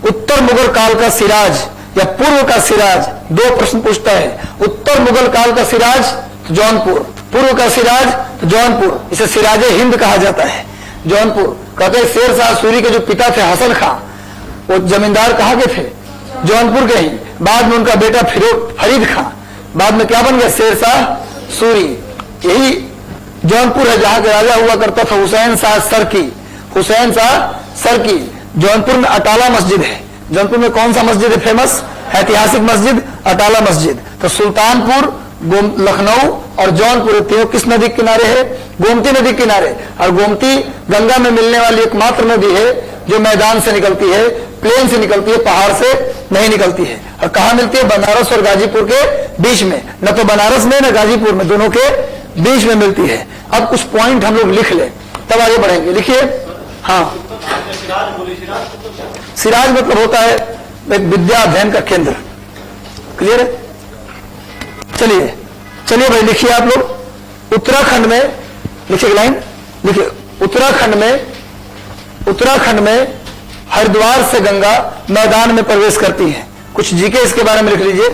उत्तर मुगल काल का सिराज या पूर्व का सिराज। दो प्रश्न पूछता है, उत्तर मुगल काल का सिराज तो जौनपुर, पूर्व का सिराज तो जौनपुर। इसे सिराज हिंद कहा जाता है, जौनपुर। कहते हैं शेर शाह सूरी के जो पिता थे हसन खां, वो जमींदार कहाँ के थे? जौनपुर के ही। बाद में उनका बेटा फरीद खां बाद में क्या बन गया? शेर शाह सूरी। यही जौनपुर है जहां के राजा हुआ करता था हुसैन शाह सरकी। हुसैन शाह सरकी। जौनपुर में अटाला मस्जिद है। जौनपुर में कौन सा मस्जिद है फेमस? ऐतिहासिक मस्जिद अटाला मस्जिद। तो सुल्तानपुर, लखनऊ और जौनपुर, तीनों किस नदी के किनारे है? गोमती नदी के किनारे। और गोमती गंगा में मिलने वाली एकमात्र नदी है जो मैदान से निकलती है, प्लेन से निकलती है, पहाड़ से नहीं निकलती है। और कहाँ मिलती है? बनारस और गाजीपुर के बीच में। न तो बनारस में न गाजीपुर में, दोनों के बीच में मिलती है। अब कुछ पॉइंट हम लोग लिख लें तब आगे बढ़ेंगे। लिखिए। हाँ, सिराज मतलब होता है एक विद्या अध्ययन का केंद्र। क्लियर है? चलिए भाई लिखिए आप लोग। उत्तराखंड में लिखिए, लाइन लिखिए। उत्तराखंड में हरिद्वार से गंगा मैदान में प्रवेश करती है। कुछ जीके इसके बारे में लिख लीजिए।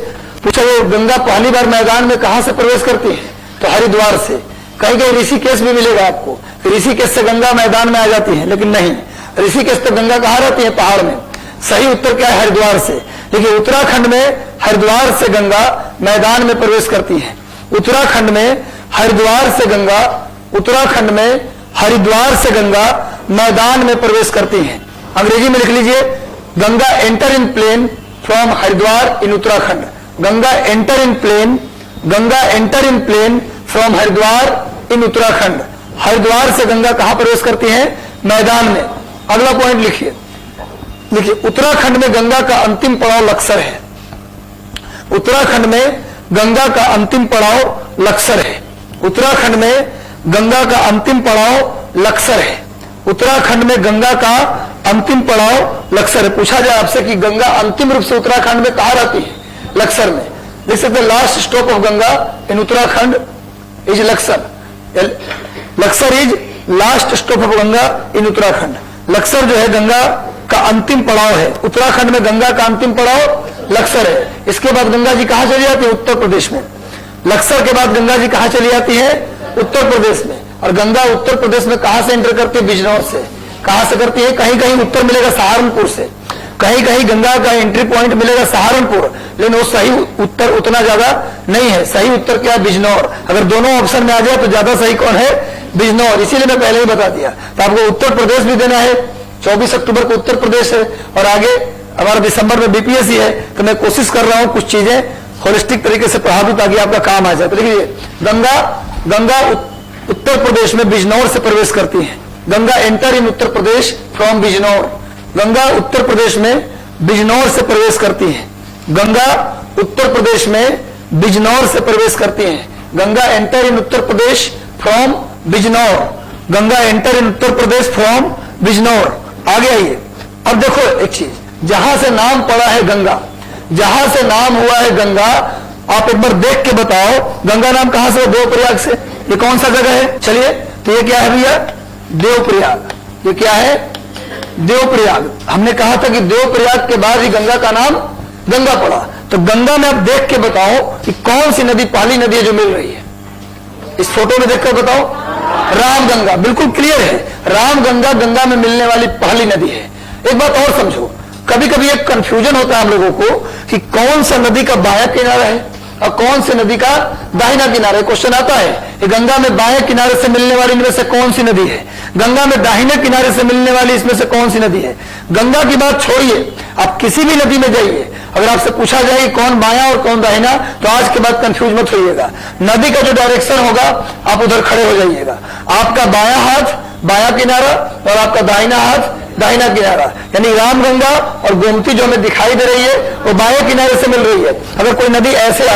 पूछा ये गंगा पहली बार मैदान में कहां से प्रवेश करती है? तो हरिद्वार से। कहीं कहीं ऋषिकेश भी मिलेगा आपको, ऋषिकेश से गंगा मैदान में आ जाती है, लेकिन नहीं, ऋषिकेश तो गंगा कहां रहती है? पहाड़ में। सही उत्तर क्या है? हरिद्वार से। देखिए, उत्तराखंड में हरिद्वार से गंगा मैदान में प्रवेश करती है। उत्तराखंड में हरिद्वार से गंगा मैदान में प्रवेश करती है। अंग्रेजी में लिख लीजिए, Ganga enter in plain from Haridwar in Uttarakhand. Ganga enter in plain from Haridwar in Uttarakhand. Haridwar से गंगा कहां प्रवेश करती है? मैदान में। अगला पॉइंट लिखिए। उत्तराखंड में गंगा का अंतिम पड़ाव लक्सर है। उत्तराखंड में गंगा का अंतिम पड़ाव लक्सर है। उत्तराखंड में गंगा का अंतिम पड़ाव लक्सर है। उत्तराखंड में गंगा का अंतिम पड़ाव लक्सर है। पूछा जाए आपसे कि गंगा अंतिम रूप से उत्तराखंड में कहां रहती है? लक्सर में। लिख सकते हैं, last stop of Ganga in Uttarakhand is Laksar. Laksar is last stop of Ganga in Uttarakhand. Laksar जो है गंगा का अंतिम पड़ाव है। उत्तराखंड में गंगा का अंतिम पड़ाव लक्सर है। इसके बाद गंगा जी कहां चली जाती है? उत्तर प्रदेश में। लक्सर के बाद गंगा जी कहां चली जाती है? उत्तर प्रदेश में। और गंगा उत्तर प्रदेश में कहां से एंटर करती है? बिजनौर से। कहां से करती है? कहीं कहीं उत्तर मिलेगा सहारनपुर से, कहीं कहीं गंगा का एंट्री पॉइंट मिलेगा सहारनपुर, लेकिन वो सही उत्तर उतना ज्यादा नहीं है। सही उत्तर क्या है? बिजनौर। अगर दोनों ऑप्शन में आ जाए तो ज्यादा सही कौन है? बिजनौर। इसीलिए मैं पहले ही बता दिया। तो आपको उत्तर प्रदेश भी देना है। 24 अक्टूबर को उत्तर प्रदेश है और आगे हमारा दिसंबर में बीपीएससी है। तो मैं कोशिश कर रहा हूं कुछ चीजें होलिस्टिक तरीके से पढ़ा दूं ताकि आपका काम आ जाए। तो देखिए, गंगा उत्तर प्रदेश में बिजनौर से प्रवेश करती है। Ganga enter in Uttar Pradesh from Bijnor. Ganga Uttar Pradesh में बिजनौर से प्रवेश करती है। गंगा उत्तर प्रदेश में बिजनौर से प्रवेश करती है। Ganga enter in Uttar Pradesh from Bijnor. Ganga enter in Uttar Pradesh from Bijnor. आगे आइए, अब देखो एक चीज, जहां से नाम पड़ा है गंगा, जहां से नाम हुआ है गंगा, आप एक बार देख के बताओ गंगा नाम कहां से? देवप्रयाग से। ये कौन सा जगह है? चलिए, तो ये क्या है भैया? देवप्रयाग। ये क्या है? देवप्रयाग। हमने कहा था कि देवप्रयाग के बाद ही गंगा का नाम गंगा पड़ा। तो गंगा में आप देख के बताओ कि कौन सी नदी पहली नदी है जो मिल रही है? इस फोटो में देखकर बताओ। रामगंगा, बिल्कुल क्लियर है। रामगंगा गंगा में मिलने वाली पहली नदी है। एक बात और समझो, कभी कभी एक कंफ्यूजन होता है हम लोगों को कि कौन सा नदी का बायां किनारा है और कौन से नदी का दाहिना किनारा है। क्वेश्चन आता है कि गंगा में बाएं किनारे से मिलने वाली इनमें से कौन सी नदी है? गंगा में दाहिने किनारे से मिलने वाली इसमें से कौन सी नदी है? गंगा की बात छोड़िए, आप किसी भी नदी में जाइए, अगर आपसे पूछा जाए कि कौन बायां और कौन दाहिना, तो आज के बाद कंफ्यूज मत होइएगा। नदी का जो डायरेक्शन होगा आप उधर खड़े हो जाइएगा। आपका बायां हाथ बायां किनारा और आपका दाहिना हाथ दाहिना किनारा, यानी रामगंगा और गोमती जो हमें दिखाई दे रही है वो बाएं किनारे से मिल रही है। अगर कोई नदी ऐसे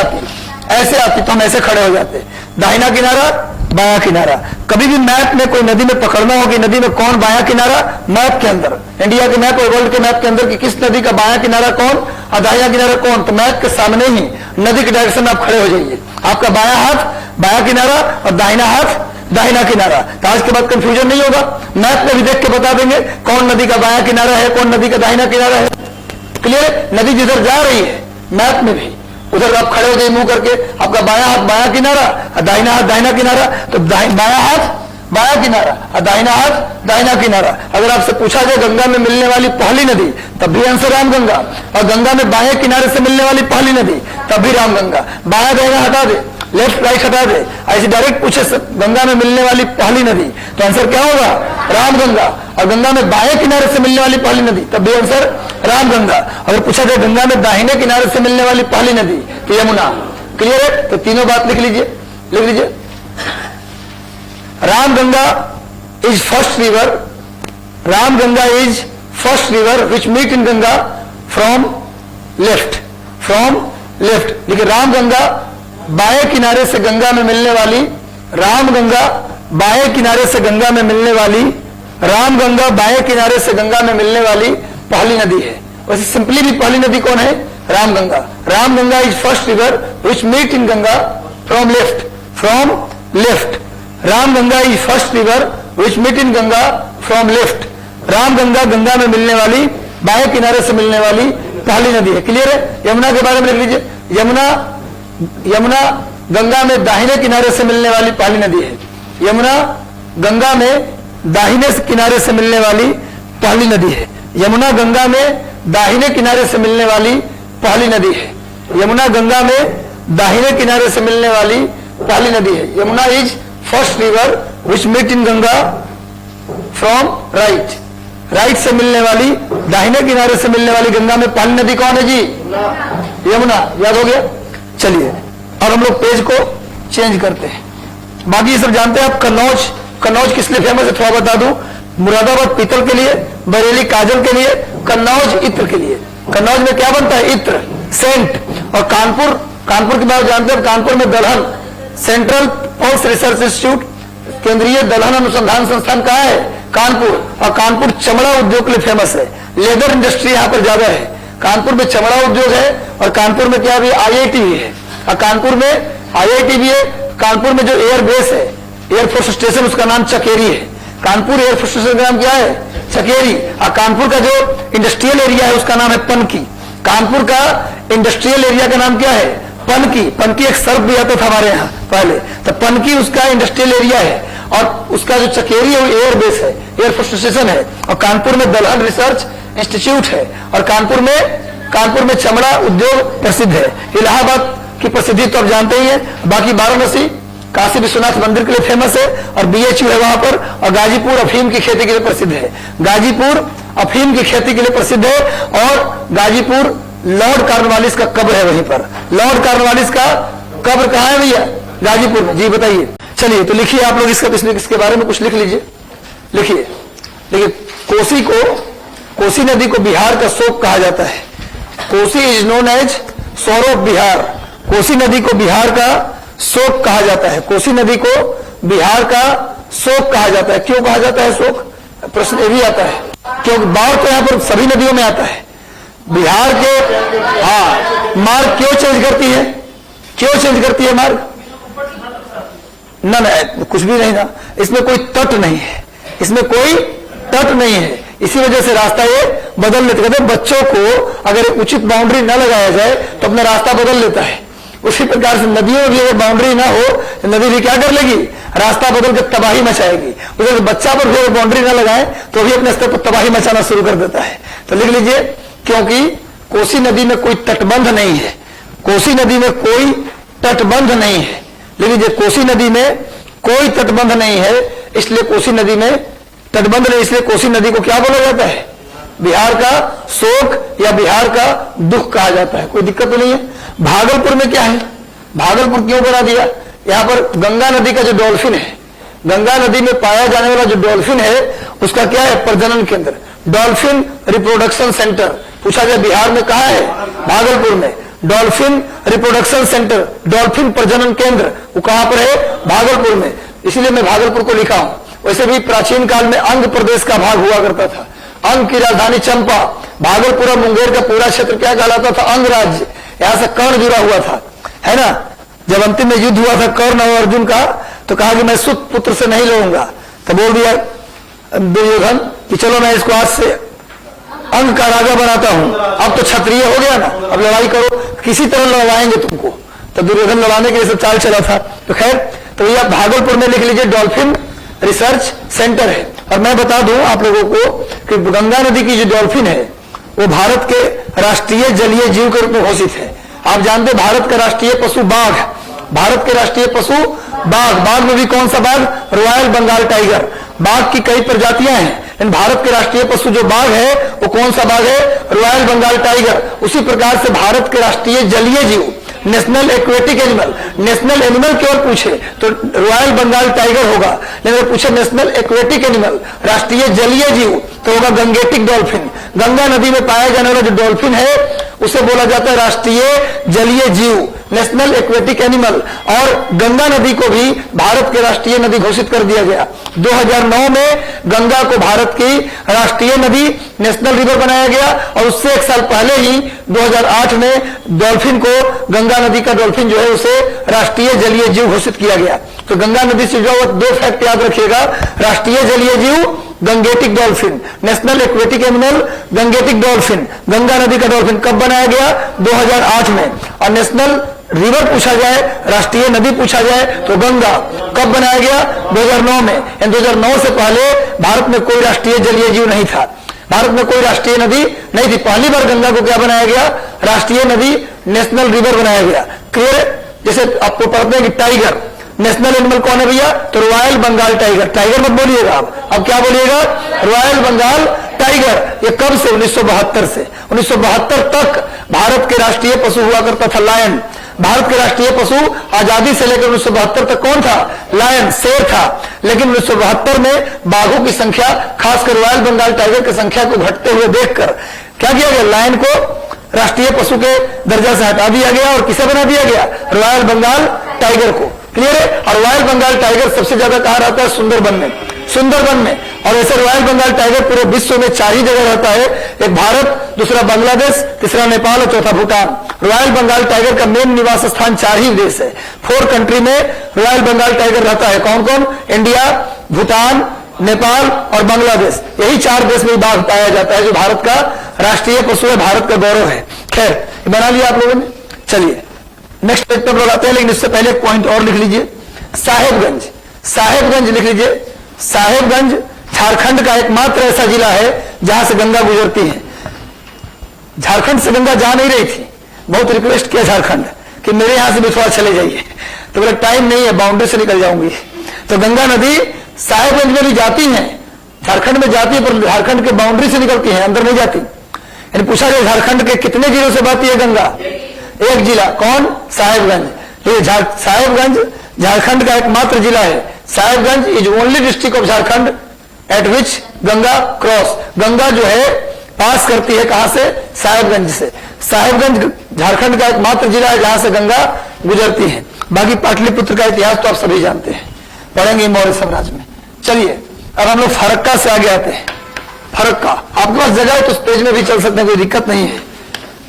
आती तो हम ऐसे खड़े हो जाते, दाहिना किनारा बायां किनारा। कभी भी मैप में कोई नदी में पकड़ना हो कि नदी में कौन बायां किनारा, मैप के अंदर, इंडिया के मैप और वर्ल्ड के मैप के अंदर कि किस नदी का बायां किनारा कौन और दाहिना किनारा कौन, तो मैप के सामने ही नदी के डायरेक्शन में आप खड़े हो जाइए। आपका बायां हाथ बायां किनारा और दाहिना हाथ दाहिना किनारा। तो आज के बाद कंफ्यूजन नहीं होगा, मैप में भी देख के बता देंगे कौन नदी का बायां किनारा है, कौन नदी का दाहिना किनारा है। क्लियर? नदी जिधर जा रही है मैप में भी उधर आप खड़े हो जाइए मुंह करके, आपका बायां हाथ बायां किनारा और दाहिना हाथ दाहिना किनारा, तो बायां हाथ बायां किनारा और दाहिना हाथ दाहिना किनारा। अगर आपसे पूछा जाए गंगा में मिलने वाली पहली नदी, तब भी आंसर रामगंगा। और गंगा में बाएं किनारे से मिलने वाली पहली नदी, तब भी रामगंगा। बायां दाहिना हटा दे, लेफ्ट राइट हटा दे, ऐसे डायरेक्ट पूछे गंगा में मिलने वाली पहली नदी, तो आंसर क्या होगा? रामगंगा। और गंगा में बाएं किनारे से मिलने वाली पहली नदी, तब भी आंसर रामगंगा। अगर पूछा जाए गंगा में दाहिने किनारे से मिलने वाली पहली नदी, तो यमुना। क्लियर है? तो तीनों बात लिख लीजिए। Ramganga is first river, Ramganga is first river which meet in Ganga from left. देखिए, रामगंगा बाएं किनारे से गंगा में मिलने वाली, रामगंगा बाएं किनारे से गंगा में मिलने वाली, रामगंगा बाएं किनारे से गंगा में मिलने वाली पहली नदी है। वैसे सिंपली भी पहली नदी कौन है? Ramganga. Ramganga is first river which meet in Ganga from left. Ramganga is first river which meet in Ganga from left. Ramganga Ganga में मिलने वाली बाएं किनारे से मिलने वाली पहली नदी है। क्लियर है? यमुना के बारे में लिख लीजिए। यमुना गंगा में दाहिने किनारे से मिलने वाली पहली नदी है। यमुना गंगा में दाहिने किनारे से मिलने वाली पहली नदी है। यमुना गंगा में दाहिने किनारे से मिलने वाली पहली नदी है। यमुना गंगा में दाहिने किनारे से मिलने वाली पहली नदी है। Yamuna is first river which meet in Ganga from right से मिलने वाली, दाहिने किनारे से मिलने वाली गंगा में पहली नदी कौन है जी? यमुना। याद हो गया? चलिए अब हम लोग पेज को चेंज करते हैं। बाकी ये सब जानते हैं आप। कन्नौज किस लिए फेमस है थोड़ा बता दूं। मुरादाबाद पीतल के लिए, बरेली काजल के लिए, कन्नौज इत्र के लिए। कन्नौज में क्या बनता है? इत्र, सेंट। और कानपुर के बारे में जानते हैं। कानपुर में दलहन, सेंट्रल पल्स रिसर्च इंस्टीट्यूट, केंद्रीय दलहन अनुसंधान संस्थान कहाँ है? कानपुर। और कानपुर चमड़ा उद्योग के लिए फेमस है। लेदर इंडस्ट्री यहाँ पर ज्यादा है। कानपुर में चमड़ा उद्योग है और कानपुर में क्या भी IIT भी है। और कानपुर में IIT भी है। कानपुर में जो एयर बेस है, एयरफोर्स स्टेशन, उसका नाम चकेरी है। कानपुर एयरफोर्स स्टेशन का नाम क्या है? चकेरी। और कानपुर का जो इंडस्ट्रियल एरिया है उसका नाम है पनकी। कानपुर का इंडस्ट्रियल एरिया का नाम क्या है? पनकी एक सर्फ भी आता था हमारे यहाँ पहले, तो पनकी उसका इंडस्ट्रियल एरिया है। और उसका जो चकेरी है वो एयर बेस है, एयरफोर्स स्टेशन है। और कानपुर में दलहन रिसर्च इंस्टीट्यूट है। और कानपुर में चमड़ा उद्योग प्रसिद्ध है। इलाहाबाद की प्रसिद्धि तो आप जानते ही हैं। बाकी वाराणसी काशी विश्वनाथ मंदिर के लिए फेमस है और BHU है वहां पर। और गाजीपुर अफीम की खेती के लिए प्रसिद्ध है। गाजीपुर अफीम की खेती के लिए प्रसिद्ध है। और गाजीपुर लॉर्ड कॉर्नवालिस का कब्र है वहीं पर। लॉर्ड कॉर्नवालिस का कब्र कहाँ है भैया? गाजीपुर में। जी बताइए। चलिए तो लिखिए आप लोग इसके बारे में कुछ लिख लीजिए। लिखिए देखिए, कोसी नदी को बिहार का शोक कहा जाता है। Kosi is known as sorrow Bihar. Kosi नदी को बिहार का शोक कहा जाता है। कोसी नदी को बिहार का शोक कहा जाता है। क्यों कहा जाता है शोक? प्रश्न ये भी आता है, क्योंकि बाढ़ तो यहां पर सभी नदियों में आता है। बिहार के मार्ग क्यों चेंज करती है? क्यों चेंज करती है मार्ग? ना कुछ भी नहीं ना, इसमें कोई तट नहीं है, इसमें कोई तट नहीं है, इसी वजह से रास्ता ये बदल लेते। कहते बच्चों को अगर उचित बाउंड्री न लगाया जाए तो अपना रास्ता बदल लेता है। उसी प्रकार से नदियों में भी अगर बाउंड्री ना हो तो नदी भी क्या कर लेगी? रास्ता बदल कर तबाही मचाएगी। उधर बच्चा पर भी अगर बाउंड्री ना लगाए तो भी अपने स्तर पर तबाही मचाना शुरू कर देता है। तो लिख लीजिए, क्योंकि कोसी नदी में कोई तटबंध नहीं है। कोसी नदी में कोई तटबंध नहीं है। लिख लीजिए, कोसी नदी में कोई तटबंध नहीं है, इसलिए कोसी नदी में तटबंध नहीं, इसलिए कोसी नदी को क्या बोला जाता है? बिहार का शोक या बिहार का दुख कहा जाता है। कोई दिक्कत तो नहीं है। भागलपुर में क्या है? भागलपुर क्यों बना दिया? यहां पर गंगा नदी का जो डॉल्फिन है, गंगा नदी में पाया जाने वाला जो डॉल्फिन है उसका क्या है? प्रजनन केंद्र, डॉल्फिन रिप्रोडक्शन सेंटर। पूछा गया बिहार में कहा है? भागलपुर में। डॉल्फिन रिप्रोडक्शन सेंटर, डॉल्फिन प्रजनन केंद्र, वो कहां पर है? भागलपुर में। इसलिए मैं भागलपुर को लिखा हूं। वैसे भी प्राचीन काल में अंग प्रदेश का भाग हुआ करता था। अंग की राजधानी चंपा, भागलपुर और मुंगेर का पूरा क्षेत्र क्या कहलाता था? अंग राज्य। यहां से कर्ण जुड़ा हुआ था, है ना। जब अंतिम में युद्ध हुआ था कर्ण और अर्जुन का, तो कहा कि मैं सुत पुत्र से नहीं लड़ूंगा, तो बोल दिया दुर्योधन कि चलो मैं इसको आज से अंग का राजा बनाता हूं। अब तो क्षत्रिय हो गया ना, अब लड़ाई करो, किसी तरह लड़वाएंगे तुमको। तो दुर्योधन लड़ाने के लिए सब चाल चला था। तो खैर, तो यह भागलपुर में लिख लीजिए डॉल्फिन रिसर्च सेंटर है। और मैं बता दूं आप लोगों को कि गंगा नदी की जो डॉल्फिन है वो भारत के राष्ट्रीय जलीय जीव के रूप में घोषित है। आप जानते भारत का राष्ट्रीय पशु बाघ, भारत के राष्ट्रीय पशु बाघ। बाघ में भी कौन सा बाघ? Royal Bengal tiger. बाघ की कई प्रजातियां हैं, लेकिन भारत के राष्ट्रीय पशु जो बाघ है वो कौन सा बाघ है? Royal Bengal tiger. उसी प्रकार से भारत के राष्ट्रीय जलीय जीव, national aquatic animal, national animal केवल पूछे तो रॉयल बंगाल टाइगर होगा, लेकिन पूछे नेशनल एक्वेटिक एनिमल, राष्ट्रीय जलीय जीव, तो होगा गंगेटिक डॉल्फिन। गंगा नदी में पाया जाने वाला जो डॉल्फिन है उसे बोला जाता है राष्ट्रीय जलीय जीव, नेशनल एक्वेटिक एनिमल। और गंगा नदी को भी भारत के राष्ट्रीय नदी घोषित कर दिया गया। 2009 में गंगा को भारत की राष्ट्रीय नदी, नेशनल रिवर बनाया गया। और उससे एक साल पहले ही 2008 में डॉल्फिन को, गंगा नदी का डॉल्फिन जो है उसे राष्ट्रीय जलीय जीव घोषित किया गया। तो गंगा नदी से जुड़ा हुआ 2 फैक्ट याद रखिएगा, राष्ट्रीय जलीय जीव Gangetic dolphin, national aquatic animal Gangetic dolphin. Ganga नदी का डॉल्फिन कब बनाया गया? 2008 में। और नेशनल रिवर पूछा जाए, राष्ट्रीय नदी पूछा जाए तो गंगा कब बनाया गया? 2009 में। 2009 से पहले भारत में कोई राष्ट्रीय जलीय जीव नहीं था, भारत में कोई राष्ट्रीय नदी नहीं थी। पहली बार गंगा को क्या बनाया गया? राष्ट्रीय नदी, नेशनल रिवर बनाया गया। क्लियर? जैसे आपको पढ़ते हैं कि टाइगर नेशनल एनिमल कौन है भैया? तो रॉयल बंगाल टाइगर। टाइगर मत बोलिएगा आप, अब क्या बोलिएगा? Royal Bengal tiger. ये कब से? 1972 से। 1972 तक भारत के राष्ट्रीय पशु हुआ करता था लायन। भारत के राष्ट्रीय पशु आजादी से लेकर 1972 तक कौन था? लायन, शेर था। लेकिन 1972 में बाघों की संख्या, खासकर रॉयल बंगाल टाइगर की संख्या को घटते हुए देखकर क्या किया गया? लायन को राष्ट्रीय पशु के दर्जा से हटा दिया गया और किसे बना दिया गया? रॉयल बंगाल टाइगर को। क्लियर है? और रॉयल बंगाल टाइगर सबसे ज्यादा कहां रहता है? सुंदरबन में, सुंदरबन में। और ऐसे रॉयल बंगाल टाइगर पूरे विश्व में 4 ही जगह रहता है, एक भारत, दूसरा बांग्लादेश, तीसरा नेपाल और चौथा भूटान। रॉयल बंगाल टाइगर का मेन निवास स्थान 4 ही देश है। 4 कंट्री में रॉयल बंगाल टाइगर रहता है। कौन कौन? इंडिया, भूटान, नेपाल और बांग्लादेश। यही 4 देश में बाघ पाया जाता है, जो भारत का राष्ट्रीय पशु है, भारत का गौरव है। खैर, बना लिया आप लोगों ने। चलिए नेक्स्ट पेज पर लगाते हैं, लेकिन इससे पहले एक पॉइंट और लिख लीजिए, साहेबगंज। साहेबगंज लिख लीजिए। साहेबगंज झारखंड का एकमात्र ऐसा जिला है जहां से गंगा गुजरती है। झारखंड से गंगा जा नहीं रही थी, बहुत रिक्वेस्ट किया झारखंड कि मेरे यहां से भी थोड़ा चले जाइए, तो बोले टाइम नहीं है, बाउंड्री से निकल जाऊंगी। तो गंगा नदी साहेबगंज में भी जाती है, झारखंड में जाती है, पर झारखंड के बाउंड्री से निकलती है, अंदर नहीं जाती। यानी पूछा जाए झारखंड के कितने जिलों से बहती है गंगा? एक जिला, कौन? साहेबगंज। ये साहेबगंज झारखंड का एकमात्र जिला है। Sahebganj is only district of Jharkhand eight which Ganga cross, Ganga जो है पास करती है कहां से, साहेबगंज से। साहेबगंज झारखंड का एकमात्र जिला है जहां से गंगा गुजरती है। बाकी पाटलिपुत्र का इतिहास तो आप सभी जानते हैं, पढ़ेंगे मौर्य साम्राज्य में। चलिए अब हम लोग फरक्का से आगे आते हैं। फरक्का आपके पास जगह है तो उस पेज में भी चल सकते हैं, कोई दिक्कत नहीं है।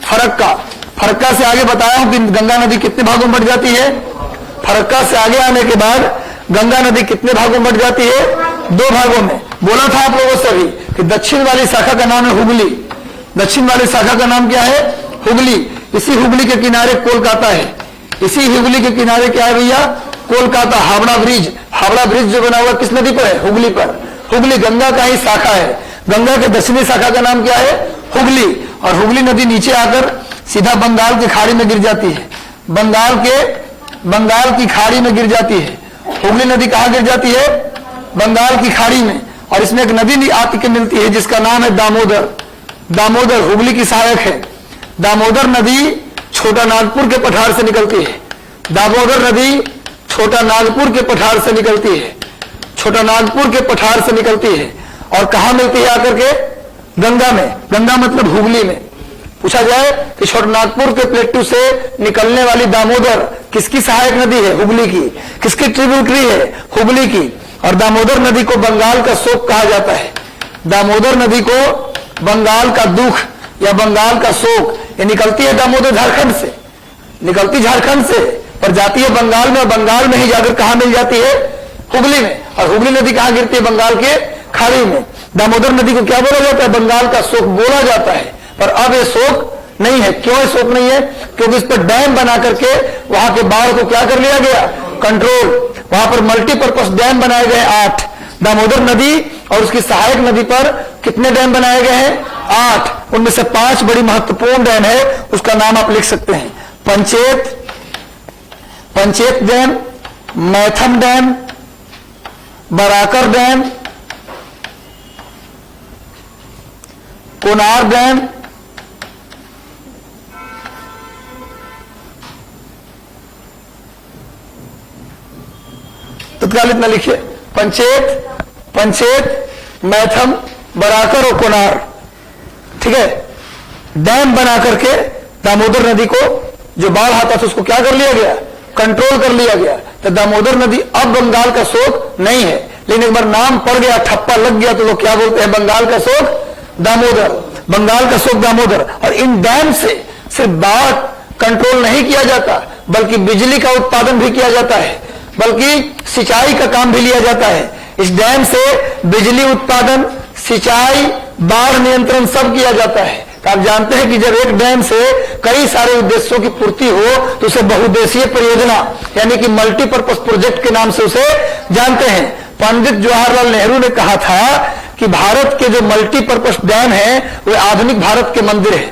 फरक्का से आगे बताया हूं कि गंगा नदी कितने भागों में बढ़ जाती है। फरक्का से आगे आने के बाद गंगा नदी कितने भागों में बढ़ जाती है, 2 भागों में। बोला था आप लोगों से भी कि दक्षिण वाली शाखा का नाम है हुगली। दक्षिण वाली शाखा का नाम क्या है, हुगली। इसी हुगली के किनारे कोलकाता है। इसी हुगली के किनारे क्या है भैया, कोलकाता। हावड़ा ब्रिज, हावड़ा ब्रिज जो बना हुआ किस नदी पर है, हुगली पर। हुगली गंगा का ही शाखा है। गंगा के दक्षिणी शाखा का नाम क्या है, हुगली। और हुगली नदी नीचे आकर सीधा बंगाल की खाड़ी में गिर जाती है। बंगाल की खाड़ी में गिर जाती है। हुगली नदी कहां गिर जाती है, बंगाल की खाड़ी में। और इसमें एक नदी आती के मिलती है जिसका नाम है दामोदर। दामोदर हुगली की सहायक है। दामोदर नदी छोटा नागपुर के पठार से निकलती है। दामोदर नदी छोटा नागपुर के पठार से निकलती है। छोटा नागपुर के पठार से निकलती है और कहां मिलती है आकर के, गंगा में। गंगा मतलब हुगली में। पूछा जाए कि छोटा नागपुर के प्लेटू से निकलने वाली दामोदर किसकी सहायक नदी है, हुगली की। किसकी ट्रिब्यूटरी है, हुगली की। और दामोदर नदी को बंगाल का शोक कहा जाता है। दामोदर नदी को बंगाल का दुख या बंगाल का शोक, ये निकलती है दामोदर झारखंड से, निकलती झारखंड से पर जाती है बंगाल में। बंगाल में ही जाकर कहां मिल जाती है, हुगली में। और हुगली नदी कहां गिरती है, बंगाल के खाड़ी में। दामोदर नदी को क्या बोला जाता है, बंगाल का शोक बोला जाता है। पर अब ये शोक नहीं है। क्यों ये शोक नहीं है, क्योंकि इस पर डैम बना करके वहां के बाढ़ को क्या कर लिया गया, कंट्रोल। वहां पर मल्टीपर्पज डैम बनाए गए 8। दामोदर नदी और उसकी सहायक नदी पर कितने डैम बनाए गए हैं, 8। उनमें से 5 बड़ी महत्वपूर्ण डैम है। उसका नाम आप लिख सकते हैं, Panchet dam, Maithon dam, Barakar dam, Konar dam, तत्काल इतना लिखिए, पंचेत, मैथम, बराकर और कोनार। ठीक है, डैम बना करके दामोदर नदी को जो बाढ़ आता था उसको क्या कर लिया गया, कंट्रोल कर लिया गया। तो दामोदर नदी अब बंगाल का शोक नहीं है। लेकिन एक बार नाम पड़ गया, ठप्पा लग गया, तो लोग क्या बोलते हैं, बंगाल का शोक दामोदर, बंगाल का शोक दामोदर। और इन डैम से सिर्फ बाढ़ कंट्रोल नहीं किया जाता, बल्कि बिजली का उत्पादन भी किया जाता है, बल्कि सिंचाई का काम भी लिया जाता है। इस डैम से बिजली उत्पादन, सिंचाई, बाढ़ नियंत्रण सब किया जाता है। तो आप जानते हैं कि जब एक डैम से कई सारे उद्देश्यों की पूर्ति हो तो उसे बहुउद्देशीय परियोजना यानी कि मल्टीपर्पज प्रोजेक्ट के नाम से उसे जानते हैं। पंडित जवाहरलाल नेहरू ने कहा था कि भारत के जो मल्टीपर्पज डैम है वे आधुनिक भारत के मंदिर है।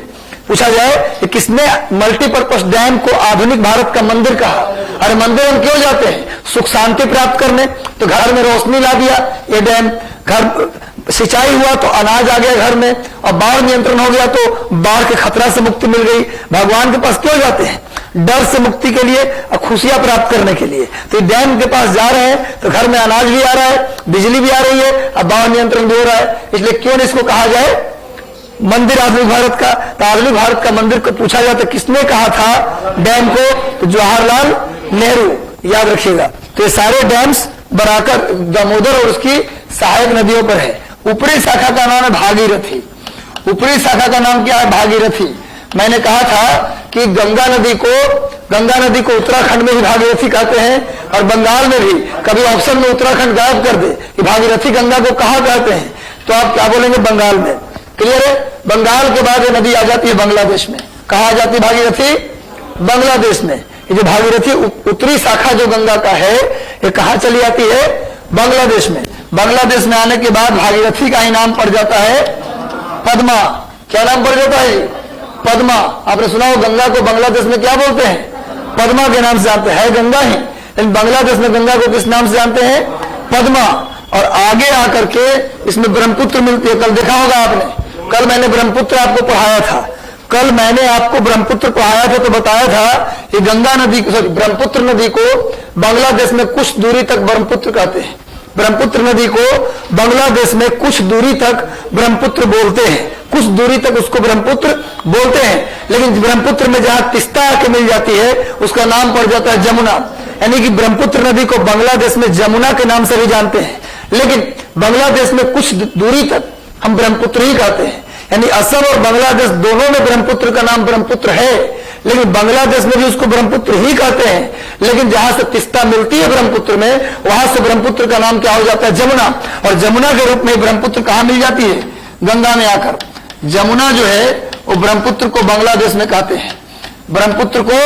पूछा जाए कि किसने मल्टीपर्पज डैम को आधुनिक भारत का मंदिर कहा। अरे मंदिर हम क्यों जाते हैं, सुख शांति प्राप्त करने, तो घर में रोशनी ला दिया ये डैम, घर सिंचाई हुआ तो अनाज आ गया घर में, और बाढ़ नियंत्रण हो गया तो बाढ़ के खतरा से मुक्ति मिल गई। भगवान के पास क्यों जाते हैं, डर से मुक्ति के लिए और खुशियां प्राप्त करने के लिए। तो डैम के पास जा रहे हैं तो घर में अनाज भी आ रहा है, बिजली भी आ रही है, और बाढ़ नियंत्रण भी हो रहा है। इसलिए क्यों नहीं इसको कहा जाए मंदिर आधुनिक भारत का। तो आधुनिक भारत का मंदिर को पूछा जाता किसने कहा था डैम को, तो जवाहरलाल नेहरू, याद रखिएगा। तो ये सारे डैम्स बनाकर दामोदर और उसकी सहायक नदियों पर है। ऊपरी शाखा का नाम है भागीरथी। ऊपरी शाखा का नाम क्या है, भागीरथी। मैंने कहा था कि गंगा नदी को उत्तराखंड में भी भागीरथी कहते हैं, और बंगाल में भी। कभी ऑप्शन में उत्तराखंड गायब कर दे कि भागीरथी गंगा को कहां कहते हैं, तो आप क्या बोलेंगे, बंगाल में। क्लियर है। बंगाल के बाद ये नदी आ जाती है बांग्लादेश में। कहा आ जाती है भागीरथी, बांग्लादेश में। ये जो भागीरथी उत्तरी शाखा जो गंगा का है, ये कहां चली जाती है, बांग्लादेश में। बांग्लादेश में आने के बाद भागीरथी का ही नाम पड़ जाता है पद्मा। क्या नाम पड़ जाता है, पद्मा। आपने सुना हो गंगा को बांग्लादेश में क्या बोलते हैं, पद्मा के नाम से जानते हैं, गंगा ही, लेकिन बांग्लादेश में गंगा को किस नाम से जानते हैं, पद्मा। और आगे आकर के इसमें ब्रह्मपुत्र मिलती है। कल देखा होगा आपने, कल मैंने ब्रह्मपुत्र आपको पढ़ाया था। कल मैंने आपको ब्रह्मपुत्र पढ़ाया था तो बताया था कि गंगा नदी, सॉरी ब्रह्मपुत्र नदी को बांग्लादेश में कुछ दूरी तक ब्रह्मपुत्र कहते हैं। ब्रह्मपुत्र नदी को बांग्लादेश में कुछ दूरी तक ब्रह्मपुत्र बोलते हैं, कुछ दूरी तक उसको ब्रह्मपुत्र बोलते हैं, लेकिन ब्रह्मपुत्र में जहां तिस्ता आके मिल जाती है उसका नाम पड़ जाता है जमुना। यानी कि ब्रह्मपुत्र नदी को बांग्लादेश में जमुना के नाम से भी जानते हैं, लेकिन बांग्लादेश में कुछ दूरी तक हम ब्रह्मपुत्र ही कहते हैं। यानी असम और बांग्लादेश दोनों में ब्रह्मपुत्र का नाम ब्रह्मपुत्र है, लेकिन बांग्लादेश में भी उसको ब्रह्मपुत्र ही कहते हैं, लेकिन जहां से तिस्ता मिलती है ब्रह्मपुत्र में, वहां से ब्रह्मपुत्र का नाम क्या हो जाता है? जमुना। और जमुना के रूप में ब्रह्मपुत्र कहां मिल जाती है? गंगा में आकर। जमुना जो है वो ब्रह्मपुत्र को बांग्लादेश में कहते हैं, ब्रह्मपुत्र को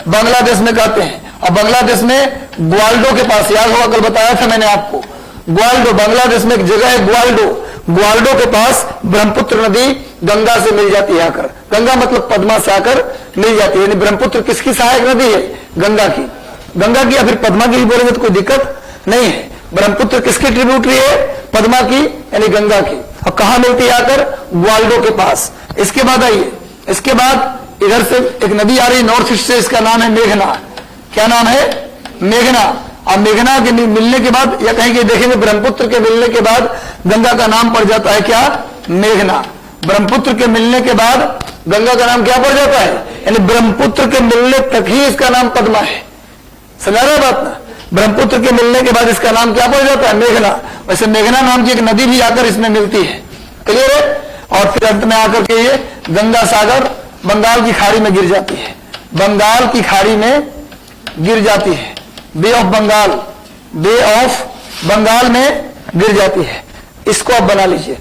बांग्लादेश में कहते हैं। और बांग्लादेश में ग्वाल्डो के पास, याद होगा कल बताया था मैंने आपको, ग्वाल्डो, बांग्लादेश में एक जगह है ग्वाल्डो, ग्वाल्डो के पास ब्रह्मपुत्र नदी गंगा से मिल जाती है आकर। गंगा मतलब पद्मा से आकर मिल जाती है। यानी ब्रह्मपुत्र किसकी सहायक नदी है? गंगा की। गंगा की या फिर पद्मा की भी बोलेंगे तो कोई दिक्कत नहीं है। ब्रह्मपुत्र किसकी ट्रिब्यूटरी है? पद्मा की, यानी गंगा की। और कहां मिलती है? आकर ग्वाल्डो के पास। इसके बाद आइए, इसके बाद इधर से एक नदी आ रही है नॉर्थ ईस्ट से, इसका नाम है मेघना। क्या नाम है? मेघना। और मेघना के मिलने के बाद, या कहीं देखेंगे ब्रह्मपुत्र के मिलने के बाद गंगा का नाम पड़ जाता है क्या? मेघना। ब्रह्मपुत्र के मिलने के बाद गंगा का नाम क्या पड़ जाता है? यानी ब्रह्मपुत्र के मिलने तक ही इसका नाम पद्मा है। समझा रहे बात ना? ब्रह्मपुत्र के मिलने के बाद इसका नाम क्या पड़ जाता है? मेघना। वैसे मेघना नाम की एक नदी भी आकर इसमें मिलती है। क्लियर है? और फिर अंत में आकर के ये गंगा सागर बंगाल की खाड़ी में गिर जाती है, बंगाल की खाड़ी में गिर जाती है, bay of Bengal, bay of Bengal में गिर जाती है। इसको आप बना लीजिए।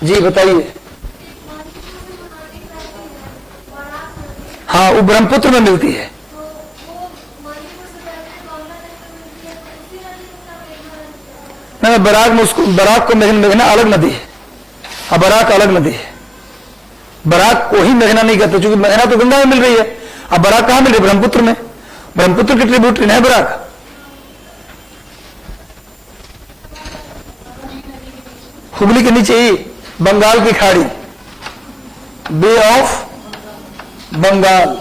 जी बताइए। हाँ, वो ब्रह्मपुत्र में मिलती है। नहीं, बराक में उसको, बराक को मेघना अलग नदी है। हाँ, बराक अलग नदी है। बराक को ही मेघना नहीं कहते, क्योंकि मेघना तो गंगा में मिल रही है। अब बराक कहां मिल रही है? ब्रह्मपुत्र में। ब्रह्मपुत्र की ट्रिब्यूटरी है बराक। हुगली के नीचे ही बंगाल की खाड़ी, बे ऑफ बंगाल।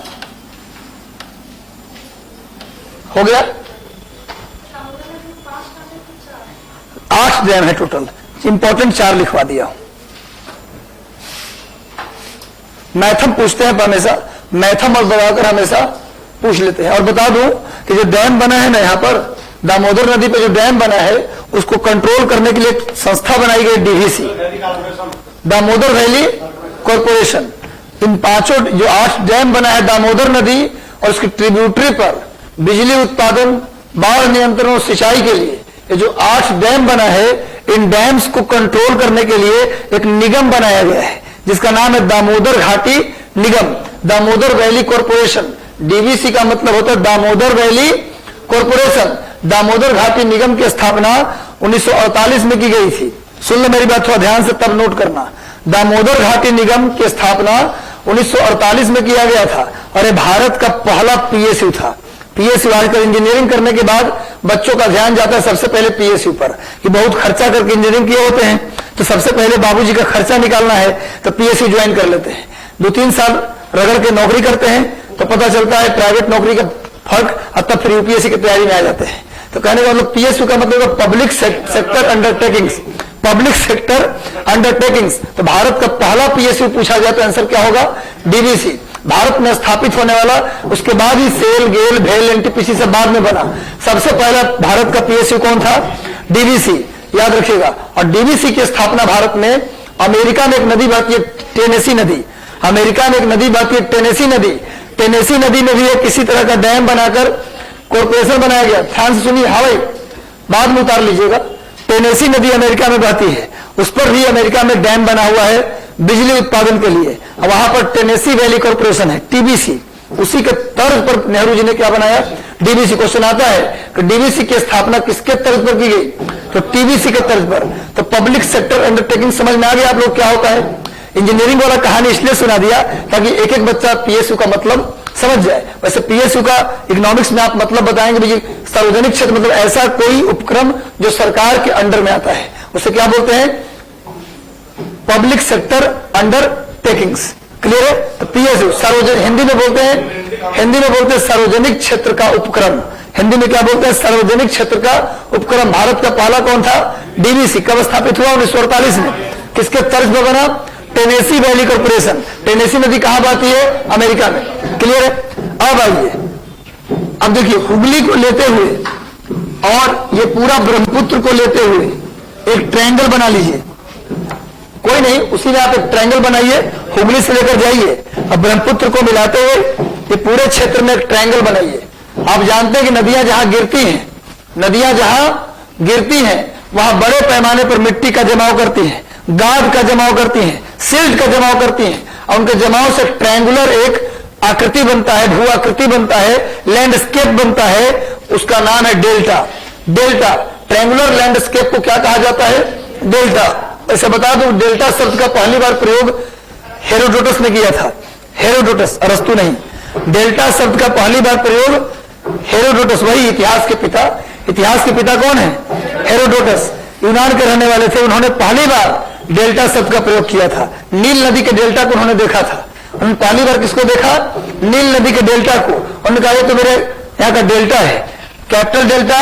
हो गया। 8 डैम है टोटल, इंपॉर्टेंट 4 लिखवा दिया। मैथम पूछते हैं हमेशा, मैथम और दबाकर हमेशा पूछ लेते हैं। और बता दूं कि जो डैम बना है ना यहाँ पर, दामोदर नदी पे जो डैम बना है उसको कंट्रोल करने के लिए एक संस्था बनाई गई, डीवीसी, दामोदर वैली कॉरपोरेशन। इन पांचों जो 8 डैम बना है दामोदर नदी और उसकी ट्रिब्यूटरी पर बिजली उत्पादन, बाढ़ नियंत्रण और सिंचाई के लिए, ये जो 8 डैम बना है, इन डैम्स को कंट्रोल करने के लिए एक निगम बनाया गया है जिसका नाम है दामोदर घाटी निगम, दामोदर वैली कॉरपोरेशन। डीवीसी का मतलब होता है दामोदर वैली कॉरपोरेशन। दामोदर घाटी निगम की स्थापना 1948 में की गई थी। सुन लो मेरी बात थोड़ा ध्यान से, तब नोट करना। दामोदर घाटी निगम की स्थापना 1948 में किया गया था और ये भारत का पहला पीएसयू था। पीएसयू, आजकल इंजीनियरिंग करने के बाद बच्चों का ध्यान जाता है सबसे पहले पीएसयू पर, कि बहुत खर्चा करके इंजीनियरिंग किए होते हैं, तो सबसे पहले बाबूजी का खर्चा निकालना है तो पीएसयू ज्वाइन कर लेते हैं। 2-3 साल रगड़ के नौकरी करते हैं तो पता चलता है प्राइवेट नौकरी का फर्क, और तब फिर यूपीएससी की तैयारी में आ जाते हैं। तो कहने का मतलब पीएसयू का मतलब public sector undertakings, public sector undertakings. तो भारत का पहला पीएसयू पूछा जाए तो आंसर क्या होगा? डीवीसी। भारत में स्थापित होने वाला, उसके बाद ही सेल, गेल, भेल, एनटीपीसी से बाद में बना। सबसे पहला भारत का पीएसयू कौन था? डीवीसी, याद रखिएगा। और डीवीसी की स्थापना भारत में, अमेरिका में एक नदी बहती है टेनेसी नदी, अमेरिका में एक नदी बहती है टेनेसी नदी, टेनेसी नदी में भी एक किसी तरह का डैम बनाकर कॉर्पोरेशन बनाया गया। ध्यान से सुनिए, हाँ भाई, बाद में उतार लीजिएगा। टेनेसी नदी अमेरिका में बहती है, उस पर भी अमेरिका में डैम बना हुआ है बिजली उत्पादन के लिए। वहां पर टेनेसी वैली कॉर्पोरेशन है, टीबीसी। उसी के तर्ज पर नेहरू जी ने क्या बनाया? डीवीसी। क्वेश्चन आता है कि डीवीसी की स्थापना किसके तर्ज पर की गई? तो टीबीसी के तर्ज पर। तो पब्लिक सेक्टर अंडरटेकिंग समझ में आ गया आप लोग क्या होता है? इंजीनियरिंग वाला कहानी इसलिए सुना दिया ताकि एक एक बच्चा पीएसयू का मतलब समझ जाए। वैसे पीएसयू का इकोनॉमिक्स में आप मतलब बताएंगे भाई, सार्वजनिक क्षेत्र मतलब ऐसा कोई उपक्रम जो सरकार के अंडर में आता है, उसे क्या बोलते हैं? Public sector undertakings. क्लियर है? तो पीएसयू सार्वजनिक, हिंदी में बोलते हैं सार्वजनिक क्षेत्र का उपक्रम, हिंदी में क्या बोलते हैं, सार्वजनिक क्षेत्र का उपक्रम। भारत का पहला कौन था, डीवीसी। कब स्थापित हुआ, 1948 में। किसके तर्ज पर बना, टेनेसी वैली कॉर्पोरेशन। टेनेसी नदी कहां बहती है, अमेरिका में। क्लियर है। अब आइए, अब देखिए, हुगली को लेते हुए और ये पूरा ब्रह्मपुत्र को लेते हुए एक ट्रायंगल बना लीजिए। कोई नहीं, उसी में आप एक ट्रायंगल बनाइए, हुगली से लेकर जाइए और ब्रह्मपुत्र को मिलाते हुए ये पूरे क्षेत्र में एक ट्रायंगल बनाइए। आप जानते हैं कि नदियां जहां गिरती हैं, नदियां जहां गिरती हैं वहां बड़े पैमाने पर मिट्टी का जमाव करती हैं, गाद का जमाव करती हैं, सिल्ट का जमाव करती हैं, और उनके जमाव से ट्रायंगुलर एक आकृति बनता है, भू आकृति बनता है, लैंडस्केप बनता है। उसका नाम है डेल्टा। डेल्टा, ट्रायंगुलर लैंडस्केप को क्या कहा जाता है, डेल्टा। ऐसे बता दूं, डेल्टा शब्द का पहली बार प्रयोग हेरोडोटस ने किया था। हेरोडोटस, अरस्तु नहीं। डेल्टा शब्द का पहली बार प्रयोग हेरोडोटस, वही इतिहास के पिता। इतिहास के पिता कौन है, हेरोडोटस, यूनान के रहने वाले थे। उन्होंने पहली बार डेल्टा शब्द का प्रयोग किया था। नील नदी के डेल्टा को उन्होंने देखा था। उन्होंने पहली बार किसको देखा, नील नदी के डेल्टा को। उन्होंने कहा ये तो मेरे यहाँ का डेल्टा है, कैपिटल डेल्टा,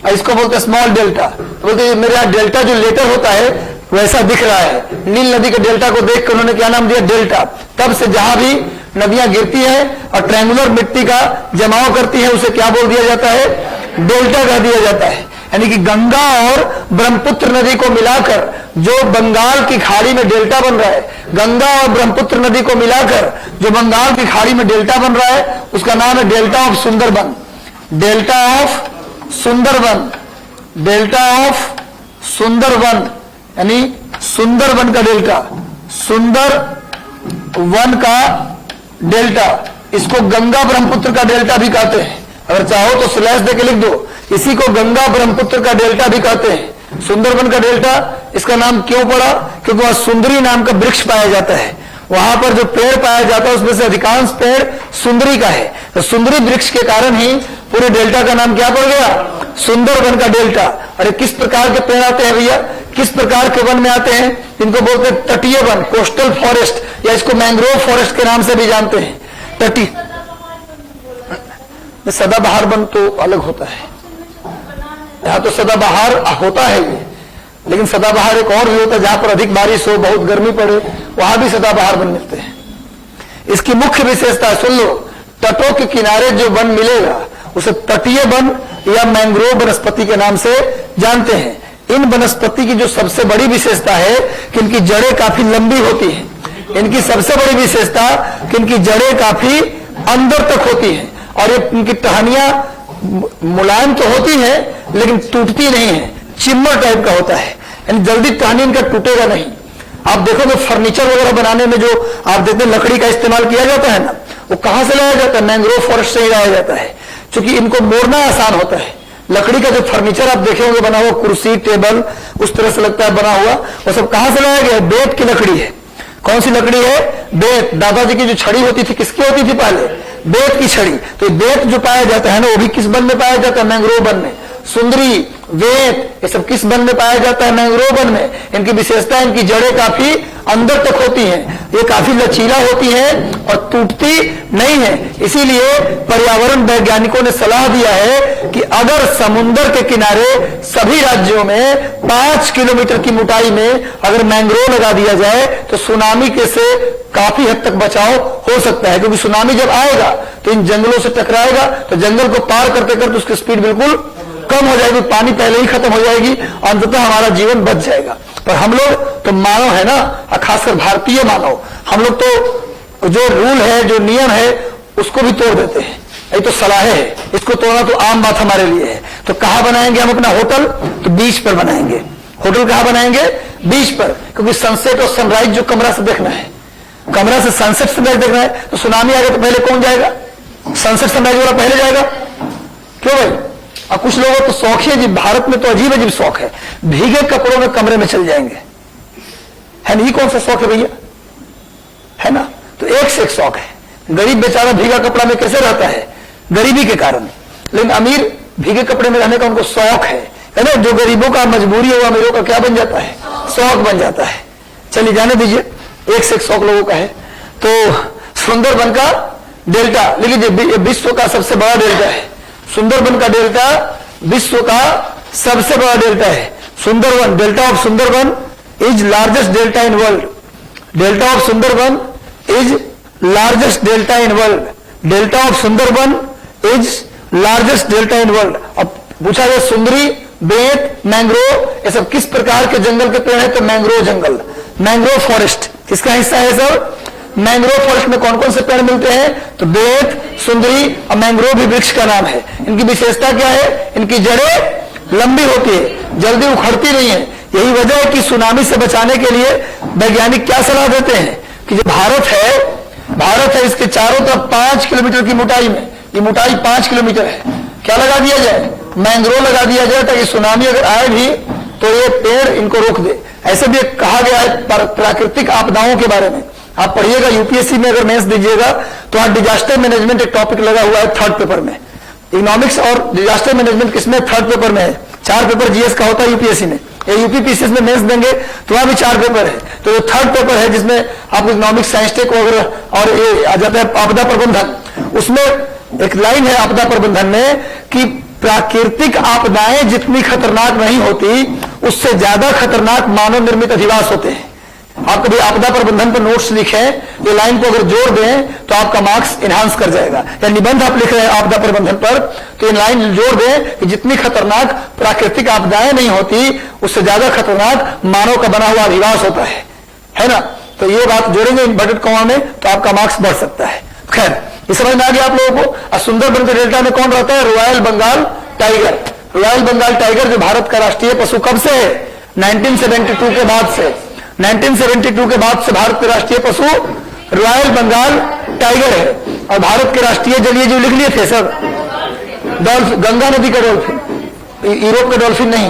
इसको बोलते हैं स्मॉल डेल्टा। तो बोलते मेरे यहाँ डेल्टा जो लेटर होता है वैसा दिख रहा है। नील नदी के डेल्टा को देख कर उन्होंने क्या नाम दिया, डेल्टा। तब से जहां भी नदियां गिरती हैं और ट्रायंगुलर मिट्टी का जमाव करती है उसे क्या बोल दिया जाता है, डेल्टा कह दिया जाता है। यानी कि गंगा और ब्रह्मपुत्र नदी को मिलाकर जो बंगाल की खाड़ी में डेल्टा बन रहा है, गंगा और ब्रह्मपुत्र नदी को मिलाकर जो बंगाल की खाड़ी में डेल्टा बन रहा है उसका नाम है delta of Sundarban. Delta of Sundarban, delta of Sundarban, यानी सुंदरबन का डेल्टा, सुंदर वन का डेल्टा। इसको गंगा ब्रह्मपुत्र का डेल्टा भी कहते हैं। अगर चाहो तो स्लैश देके लिख दो, इसी को गंगा ब्रह्मपुत्र का डेल्टा भी कहते हैं। सुंदरबन का डेल्टा, इसका नाम क्यों पड़ा, क्योंकि वहां सुंदरी नाम का वृक्ष पाया जाता है। वहां पर जो पेड़ पाया जाता है उसमें से अधिकांश पेड़ सुंदरी का है। तो सुंदरी वृक्ष के कारण ही पूरे डेल्टा का नाम क्या पड़ गया, सुंदरबन का डेल्टा। अरे किस प्रकार के पेड़ आते हैं भैया, किस प्रकार के वन में आते हैं, जिनको बोलते हैं तटीय वन, कोस्टल फॉरेस्ट, या इसको मैंग्रोव फॉरेस्ट के नाम से भी जानते हैं। तटी सदाबहार वन तो अलग होता है, यहाँ तो सदाबहार होता है ये, लेकिन सदाबहार एक और भी होता है जहां पर अधिक बारिश हो, बहुत गर्मी पड़े, वहां भी सदाबहार वन मिलते हैं। इसकी मुख्य विशेषता सुन लो, तटों के किनारे जो वन मिलेगा उसे तटीय वन या मैंग्रोव वनस्पति के नाम से जानते हैं। इन वनस्पति की जो सबसे बड़ी विशेषता है कि इनकी जड़ें काफी लंबी होती हैं। इनकी सबसे बड़ी विशेषता कि इनकी जड़ें काफी अंदर तक होती हैं, और ये इनकी टहनियां मुलायम तो होती है लेकिन टूटती नहीं है, चिम्मर टाइप का होता है, यानी जल्दी टहनी इनका टूटेगा नहीं। आप देखोगे फर्नीचर वगैरह बनाने में जो आप देखते हैं लकड़ी का इस्तेमाल किया जाता है ना, वो कहां से लाया जाता है, मैंग्रोव फॉरेस्ट से ही लाया जाता है, क्योंकि इनको मोड़ना आसान होता है। लकड़ी का जो फर्नीचर आप देखे होंगे बना हुआ, कुर्सी टेबल उस तरह से लगता है बना हुआ, वो सब कहां से लाया गया, बेत की लकड़ी है। कौन सी लकड़ी है, बेत। दादाजी की जो छड़ी होती थी किसकी होती थी पहले, बेत की छड़ी। तो बेत जो पाया जाता है ना वो भी किस वन में पाया जाता है, मैंग्रोव वन में। सुंदरी, वेत, ये सब किस वन में पाया जाता है, मैंग्रोव वन में। इनकी विशेषता, इनकी जड़ें काफी अंदर तक होती हैं, ये काफी लचीला होती हैं और टूटती नहीं है। इसीलिए पर्यावरण वैज्ञानिकों ने सलाह दिया है कि अगर समुद्र के किनारे सभी राज्यों में 5 किलोमीटर की मोटाई में अगर मैंग्रोव लगा दिया जाए तो सुनामी के से काफी हद तक बचाव हो सकता है, क्योंकि सुनामी जब आएगा तो इन जंगलों से टकराएगा तो जंगल को पार करते करते उसकी स्पीड बिल्कुल कम हो जाएगी, पानी पहले ही खत्म हो जाएगी, अंततः हमारा जीवन बच जाएगा। पर हम लोग तो मानव है ना, खासकर भारतीय मानव, हम लोग तो जो रूल है, जो नियम है उसको भी तोड़ देते हैं। ये तो सलाह है, इसको तोड़ना तो आम बात हमारे लिए है। तो कहां बनाएंगे हम अपना होटल, तो बीच पर बनाएंगे। होटल कहां बनाएंगे, बीच पर, क्योंकि सनसेट और सनराइज जो कमरा से देखना है, कमरा से सनसेट सनराइज देखना है, तो सुनामी आ गया तो पहले कौन जाएगा, सनसेट सनराइज वाला पहले जाएगा। क्यों भाई, अब कुछ लोगों को शौक है जी, भारत में तो अजीब अजीब शौक है, भीगे कपड़ों में कमरे में चल जाएंगे, है नहीं, कौन सा शौक है भैया, है ना। तो एक से एक शौक है। गरीब बेचारा भीगा कपड़ा में कैसे रहता है, गरीबी के कारण, लेकिन अमीर भीगे कपड़े में रहने का उनको शौक है ना। जो गरीबों का मजबूरी है वो अमीरों का क्या बन जाता है, शौक बन जाता है। चलिए जाने दीजिए, एक से एक शौक लोगों का है। तो सुंदरबन का डेल्टा लिख लीजिए, विश्व का सबसे बड़ा डेल्टा है सुंदरबन का डेल्टा विश्व का सबसे बड़ा डेल्टा है। Sundarban, delta of Sundarban is largest delta in world. Delta of Sundarban is largest delta in world. Delta of Sundarban is largest delta in world. अब पूछा गया सुंदरी, बेत, मैंग्रोव, ये सब किस प्रकार के जंगल के पेड़ है? तो मैंग्रोव जंगल, मैंग्रोव फॉरेस्ट किसका हिस्सा है सर? मैंग्रोव फॉरेस्ट में कौन कौन से पेड़ मिलते हैं? तो बेत, सुंदरी और मैंग्रोव भी वृक्ष का नाम है। इनकी विशेषता क्या है? इनकी जड़ें लंबी होती है, जल्दी उखड़ती नहीं है। यही वजह है कि सुनामी से बचाने के लिए वैज्ञानिक क्या सलाह देते हैं कि जो भारत है इसके चारों तरफ 5 किलोमीटर की मोटाई में, ये मोटाई 5 किलोमीटर है, क्या लगा दिया जाए? मैंग्रोव लगा दिया जाए, ताकि सुनामी अगर आए भी तो ये पेड़ इनको रोक दे। ऐसे भी कहा गया है प्राकृतिक आपदाओं के बारे में, आप पढ़िएगा यूपीएससी में, अगर मेंस दीजिएगा तो वहां डिजास्टर मैनेजमेंट एक टॉपिक लगा हुआ है 3rd पेपर में। इकोनॉमिक्स और डिजास्टर मैनेजमेंट किसमें? 3rd पेपर में है। 4 पेपर जीएस का होता है यूपीएससी में, ये यूपीपीसीएस में मेंस देंगे तो वहां भी 4 पेपर है। तो ये 3rd पेपर है जिसमें आपको इकोनॉमिक्स, साइंस टेक वगैरह और ये आ जाता है आपदा प्रबंधन। उसमें एक लाइन है आपदा प्रबंधन में कि प्राकृतिक आपदाएं जितनी खतरनाक नहीं होती, उससे ज्यादा खतरनाक मानव निर्मित अधिवास होते हैं। आप कभी आपदा प्रबंधन पर नोट्स लिखें, ये लाइन को अगर जोड़ दें तो आपका मार्क्स इनहांस कर जाएगा। या निबंध आप लिख रहे हैं आपदा प्रबंधन पर, तो ये लाइन जोड़ दें कि जितनी खतरनाक प्राकृतिक आपदाएं नहीं होती, उससे ज्यादा खतरनाक मानव का बना हुआ अधिवास होता है ना? तो ये बात जोड़ेंगे इन्वर्टेड कॉमा में तो आपका मार्क्स बढ़ सकता है। खैर, ये समझ में आ गया आप लोगों को। सुंदरबन के डेल्टा में कौन रहता है? Royal Bengal tiger. Royal Bengal tiger जो भारत का राष्ट्रीय पशु कब से है? 1972 के बाद से। 1972 के बाद से भारत के राष्ट्रीय पशु रॉयल बंगाल टाइगर है। और भारत के राष्ट्रीय जलीय जीव लिख लिए थे सर, डॉल्फिन, गंगा नदी का डॉल्फिन, यूरोप का डॉल्फिन नहीं,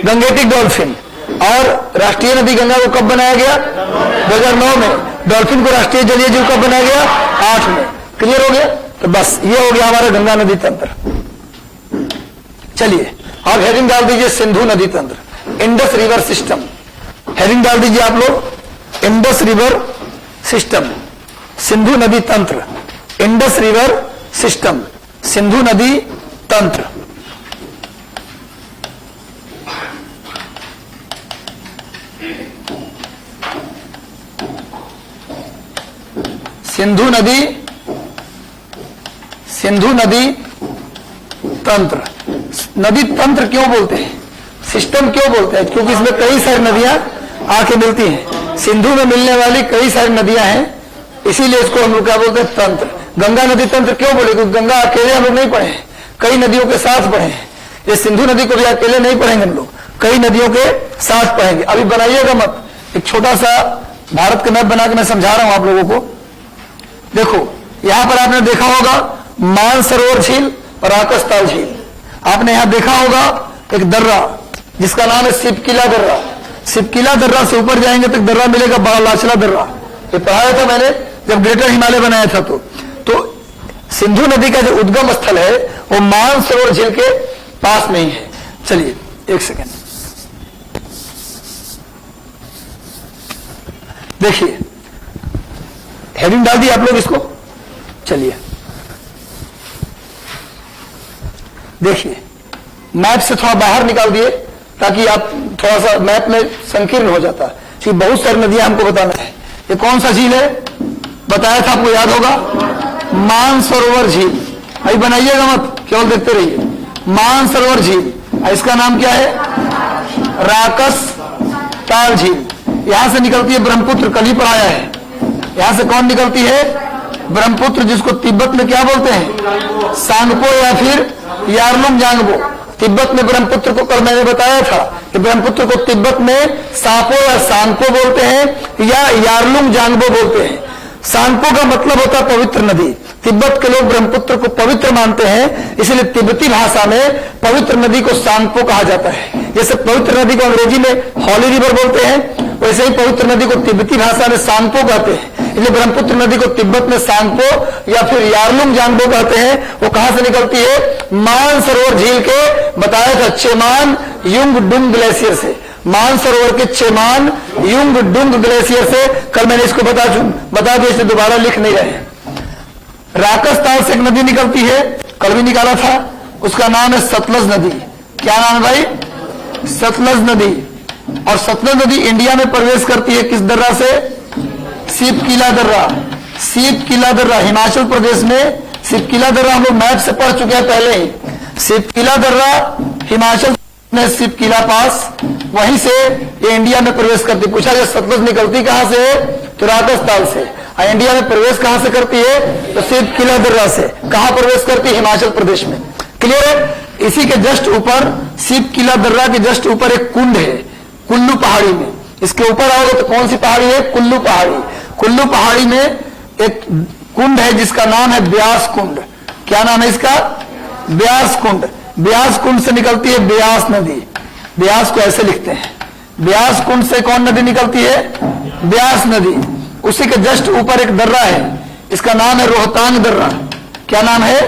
गंगेटिक डॉल्फिन। और राष्ट्रीय नदी गंगा को कब बनाया गया? 2009 में। डॉल्फिन को राष्ट्रीय जलीय जीव कब बनाया गया? 8 में। क्लियर हो गया? तो बस ये हो गया हमारा गंगा नदी तंत्र। चलिए आप हेडिंग डाल दीजिए सिंधु नदी तंत्र, इंडस रिवर सिस्टम। हेडिंग डाल दीजिए आप लोग, इंडस रिवर सिस्टम, सिंधु नदी तंत्र, इंडस रिवर सिस्टम, सिंधु नदी तंत्र। सिंधु नदी तंत्र। नदी तंत्र क्यों बोलते हैं, सिस्टम क्यों बोलते हैं? क्योंकि इसमें कई सारी नदियां आके मिलती हैं। सिंधु में मिलने वाली कई सारी नदियां हैं, इसीलिए इसको हम लोग क्या बोलते हैं? तंत्र। गंगा नदी तंत्र क्यों बोले? क्योंकि गंगा अकेले हम लोग नहीं पढ़े हैं, कई नदियों के साथ पढ़े हैं। ये सिंधु नदी को भी अकेले नहीं पढ़ेंगे हम लोग, कई नदियों के साथ पढ़ेंगे। अभी बनाइएगा मत, एक छोटा सा भारत का मैप बना के मैं समझा रहा हूं आप लोगों को। देखो यहां पर आपने देखा होगा मानसरोवर झील और आकसताल झील। आपने यहां देखा होगा एक दर्रा जिसका नाम है सिपकिला दर्रा। सिपकिला दर्रा से ऊपर जाएंगे तो एक दर्रा मिलेगा बड़ा लाचला दर्रा, ये पढ़ाया था मैंने जब ग्रेटर हिमालय बनाया था। तो सिंधु नदी का जो उद्गम स्थल है वो मानसरोवर झील के पास में ही है। चलिए एक सेकेंड देखिए, हेडिंग डाल दी आप लोग इसको। चलिए देखिए, मैप से थोड़ा बाहर निकाल दिए ताकि आप थोड़ा सा मैप में संकीर्ण हो जाता है कि बहुत सारी नदियां हमको बताना है। ये कौन सा झील है बताया था आपको, याद होगा? मानसरोवर झील। अभी बनाइएगा मत, केवल देखते रहिए। मानसरोवर झील, इसका नाम क्या है? राकसताल झील। यहां से निकलती है ब्रह्मपुत्र, कल ही पढ़ाया है। यहां से कौन निकलती है? ब्रह्मपुत्र, जिसको तिब्बत में क्या बोलते हैं? सांगपो या फिर यारलुंग जांगबो। तिब्बत में ब्रह्मपुत्र को कल मैंने बताया था कि ब्रह्मपुत्र को तिब्बत में सापो या सांगपो बोलते हैं या यारलुंग जांगबो बोलते हैं। सांगपो का मतलब होता है पवित्र नदी। तिब्बत के लोग ब्रह्मपुत्र को पवित्र मानते हैं, इसलिए तिब्बती भाषा में पवित्र नदी को सांगपो कहा जाता है। जैसे पवित्र नदी को अंग्रेजी में हॉली रिवर बोलते हैं, वैसे ही पवित्र नदी को तिब्बती भाषा में सांगपो कहते हैं। इसलिए ब्रह्मपुत्र नदी को तिब्बत में सांगपो या फिर यारलुंग जांगबो कहते हैं। वो कहां से निकलती है? मानसरोवर झील के बताया था चेमान युंग डुंग ग्लेशियर से। मानसरोवर के चेमान युंग डुंग ग्लेशियर से, कल मैंने इसको बता दिया, इसलिए दोबारा लिख नहीं रहे। राकसताल से एक नदी निकलती है, कल भी निकाला था, उसका नाम है सतलज नदी। क्या नाम है भाई? सतलज नदी। और सतलज नदी इंडिया में प्रवेश करती है किस दर्रा से? सिपकिला दर्रा। सिपकिला दर्रा हिमाचल प्रदेश में, सिपकिला दर्रा हम लोग मैप से पढ़ चुके हैं पहले ही। सिपकिला दर्रा हिमाचल में, सिपकिला पास, वहीं से ये इंडिया में प्रवेश करती। पूछा जाए सतलज निकलती कहां से? तो राजस्थान से। और इंडिया में प्रवेश कहां से करती है? तो सिपकिला दर्रा से। कहां प्रवेश करती है? हिमाचल प्रदेश में। क्लियर है? इसी के जस्ट ऊपर, सिपकिला दर्रा के जस्ट ऊपर एक कुंड है, कुल्लू पहाड़ी में। इसके ऊपर आओगे तो कौन सी पहाड़ी है? कुल्लू पहाड़ी। कुल्लू पहाड़ी में एक कुंड है जिसका नाम है ब्यास कुंड। क्या नाम है इसका? ब्यास कुंड। ब्यास कुंड से निकलती है ब्यास नदी। ब्यास को ऐसे लिखते हैं, ब्यास कुंड से कौन नदी निकलती है? ब्यास नदी। उसी के जस्ट ऊपर एक दर्रा है, इसका नाम है रोहतांग दर्रा। क्या नाम है?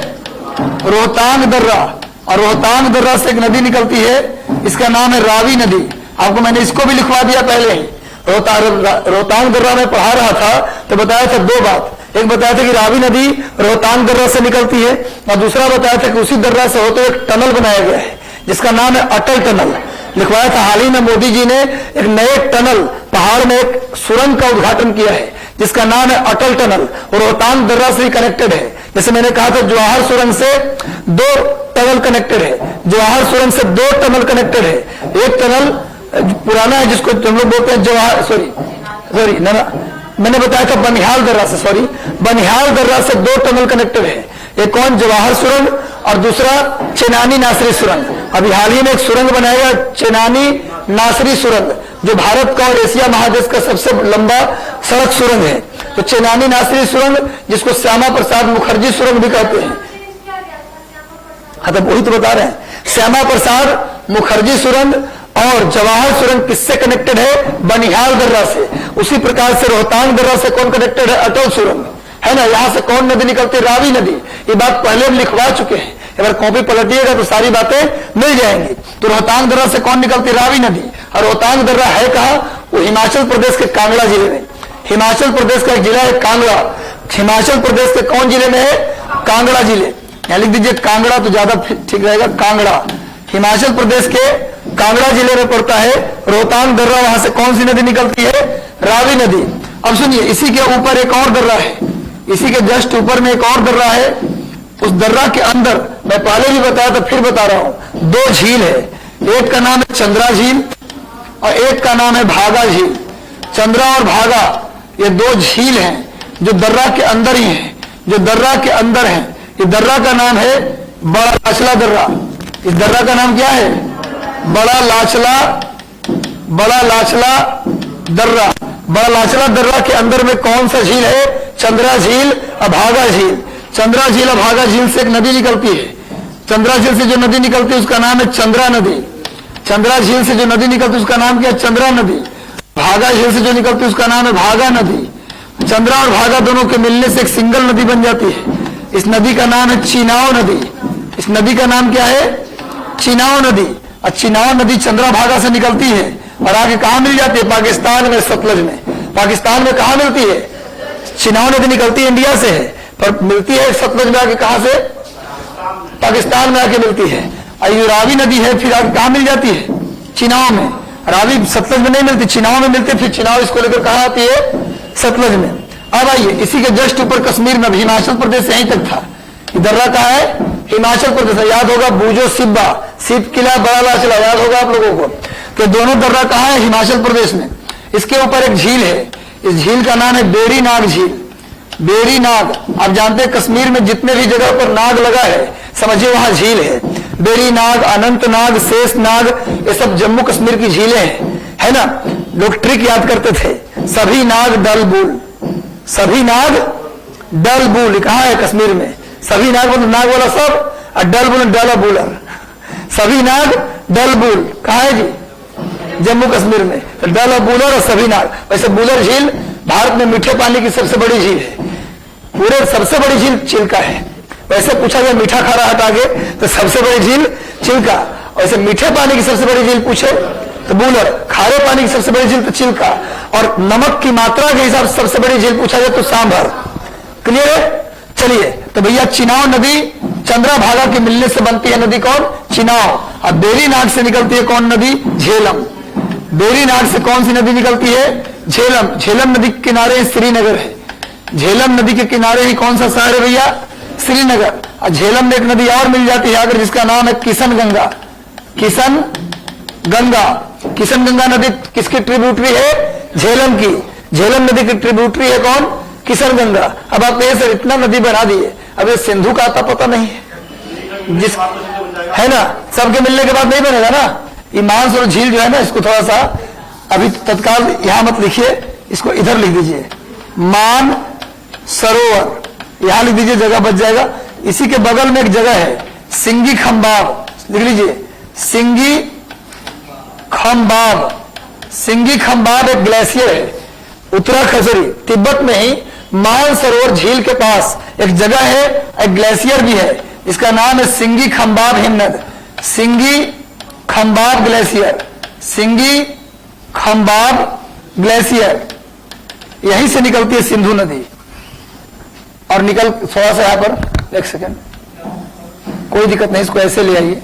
रोहतांग दर्रा। और रोहतांग दर्रा से एक नदी निकलती है, इसका नाम है रावी नदी। आपको मैंने इसको भी लिखवा दिया पहले ही। रोहतांग दर्रा में पढ़ा रहा था तो बताया था दो बात। एक बताया था कि रावी नदी रोहतांग दर्रा से निकलती है, और दूसरा बताया था कि उसी दर्रा से होते एक टनल बनाया गया है जिसका नाम है अटल टनल। लिखवाया था हाल ही में मोदी जी ने एक नए टनल, पहाड़ में एक सुरंग का उद्घाटन किया है जिसका नाम है अटल टनल, और रोहतांग दर्रा से ही कनेक्टेड है। जैसे मैंने कहा था जवाहर सुरंग से 2 टनल कनेक्टेड है, जवाहर सुरंग से 2 टनल कनेक्टेड है। एक टनल पुराना है जिसको हम लोग बोलते हैं जवाहर, सॉरी ना, मैंने बताया था बनिहाल दर्रा से, सॉरी बनिहाल दर्रा से 2 टनल कनेक्टेड है। एक कौन? जवाहर सुरंग, और दूसरा चेनानी नासरी सुरंग। अभी हाल ही में एक सुरंग बनाया चेनानी नासरी सुरंग, जो भारत का और एशिया महादेश का सबसे लंबा सड़क सुरंग है। तो चेनानी नासरी सुरंग, जिसको श्यामा प्रसाद मुखर्जी सुरंग भी कहते हैं। हाँ तो वही तो बता रहे हैं, श्यामा प्रसाद मुखर्जी सुरंग और जवाहर सुरंग किससे कनेक्टेड है? बनिहाल दर्रा से। उसी प्रकार से रोहतांग दर्रा से कौन कनेक्टेड है? अटल सुरंग, है ना। यहां से कौन नदी निकलती है? रावी नदी। ये बात पहले हम लिखवा चुके हैं, अगर कॉपी पलटिएगा तो सारी बातें मिल जाएंगी। तो रोहतांग दर्रा से कौन निकलती है? रावी नदी। और रोहतांग दर्रा है कहां? वो हिमाचल प्रदेश के कांगड़ा जिले में। हिमाचल प्रदेश का एक जिला है कांगड़ा। हिमाचल प्रदेश के कौन जिले में है? कांगड़ा जिले। यहां लिख दीजिए कांगड़ा तो ज्यादा ठीक रहेगा, कांगड़ा। हिमाचल प्रदेश के कांगड़ा जिले में पड़ता है रोहतांग दर्रा। वहां से कौन सी नदी निकलती है? रावी नदी। अब सुनिए, इसी के ऊपर एक और दर्रा है, इसी के जस्ट ऊपर में एक और दर्रा है। उस दर्रा के अंदर, मैं पहले भी बताया था फिर बता रहा हूं, 2 झील है। एक का नाम है चंद्रा झील और एक का नाम है भागा झील। चंद्रा और भागा ये 2 झील हैं जो दर्रा के अंदर ही हैं, जो दर्रा के अंदर हैं। इस दर्रा का नाम है बड़ा लाचला दर्रा। इस दर्रा का नाम क्या है? बड़ा लाचला दर्रा। बड़ा लाचला दर्रा के अंदर में कौन सा झील है? चंद्रा झील और भागा झील। चंद्रा झील और भागा झील से एक नदी निकलती है। चंद्रा झील से जो नदी निकलती है उसका नाम है चंद्रा नदी। चंद्रा झील से जो नदी निकलती है उसका नाम क्या है? चंद्रा नदी। भागा झील से जो निकलती है उसका नाम है भागा नदी। चंद्रा और भागा दोनों के मिलने से एक सिंगल नदी बन जाती है। इस नदी का नाम है चिनाव नदी। इस नदी का नाम क्या है? चिनाव नदी। और चिनाव नदी चंद्रा भागा से निकलती है और आगे कहां मिल जाती है? पाकिस्तान में, सतलज में। पाकिस्तान में कहां मिलती है? चिनाव नदी निकलती है इंडिया से है, पर मिलती है सतलज में आके कहां से? पाकिस्तान में आके मिलती है। और ये रावी नदी है, फिर आगे कहां मिल जाती है? चिनाव में। रावी सतलज में नहीं मिलती, चिनाव में मिलती है। फिर चिनाव इसको लेकर कहां आती है? सतलज में। अब आइए, इसी के जस्ट ऊपर कश्मीर में, हिमाचल प्रदेश से यहीं तक था। दर्रा कहां है? हिमाचल प्रदेश। याद होगा बूजो सिब्बा, सिपकिला, बड़ा लाचला, याद होगा आप लोगों को। तो दोनों दर्रा कहां है? हिमाचल प्रदेश में। इसके ऊपर एक झील है, इस झील का नाम है बेड़ी नाग झील। बेड़ी नाग, आप जानते हैं कश्मीर में जितने भी जगह पर नाग लगा है समझिए वहां झील है। बेड़ी नाग, अनंत नाग, शेष नाग, ये सब जम्मू कश्मीर की झीलें हैं, है ना। लोग ट्रिक याद करते थे, सभी नाग डल बुल, सभी नाग डल बुल कहां है? कश्मीर में। सभी नाग मतलब नाग वाला सब, और डल बुल डल बुलर। सभी नाग डल बुल कहां है जी? जम्मू कश्मीर में। डल और बुलर और सभी नाग। वैसे बुलर झील भारत में मीठे पानी की सबसे बड़ी झील है। पूरे सबसे बड़ी झील चिल्का है। वैसे पूछा जाए मीठा खा रहा है आगे तो सबसे बड़ी झील चिल्का। वैसे मीठे पानी की सबसे बड़ी झील पूछे तो बुलर, खारे पानी की सबसे बड़ी झील तो चिल्का, और नमक की मात्रा के हिसाब से सबसे बड़ी झील पूछा जाए तो सांभर। क्लियर है? चलिए, तो भैया चिनाव नदी चंद्रभागा के मिलने से बनती है नदी कौन? चिनाव। और बेरीनाग से निकलती है कौन नदी? झेलम। बेरीनाग से कौन सी नदी निकलती है? झेलम। झेलम नदी के किनारे श्रीनगर है। झेलम नदी के किनारे ही कौन सा शहर है भैया? श्रीनगर। और झेलम में एक नदी और मिल जाती है अगर, जिसका नाम है किशन गंगा। किशन गंगा। किशन गंगा नदी किसकी ट्रिब्यूटरी है? झेलम की। झेलम नदी की ट्रिब्यूटरी है कौन? किशन गंगा। अब आप ये सर इतना नदी बना दिए, अब ये सिंधु का आता पता नहीं है, जिस है ना, सबके मिलने के बाद नहीं बनेगा ना। ये मानसरोवर झील जो है ना, इसको थोड़ा सा अभी तत्काल यहां मत लिखिए, इसको इधर लिख दीजिए, मान सरोवर यहां लिख दीजिए, जगह बच जाएगा। इसी के बगल में एक जगह है सिंगी खंबाब, लिख लीजिए सिंगी खंबाब। सिंगी खंबाब एक ग्लेशियर है उत्तराखजरी, तिब्बत में ही मानसरोवर झील के पास एक जगह है, एक ग्लेशियर भी है, इसका नाम है सिंगी खंबाब हिमनद। सिंगी खंबाब ग्लेशियर, सिंगी खंबाब ग्लेशियर, यहीं से निकलती है सिंधु नदी। और निकल थोड़ा सा यहां पर एक सेकेंड, कोई दिक्कत नहीं, इसको ऐसे ले आइए।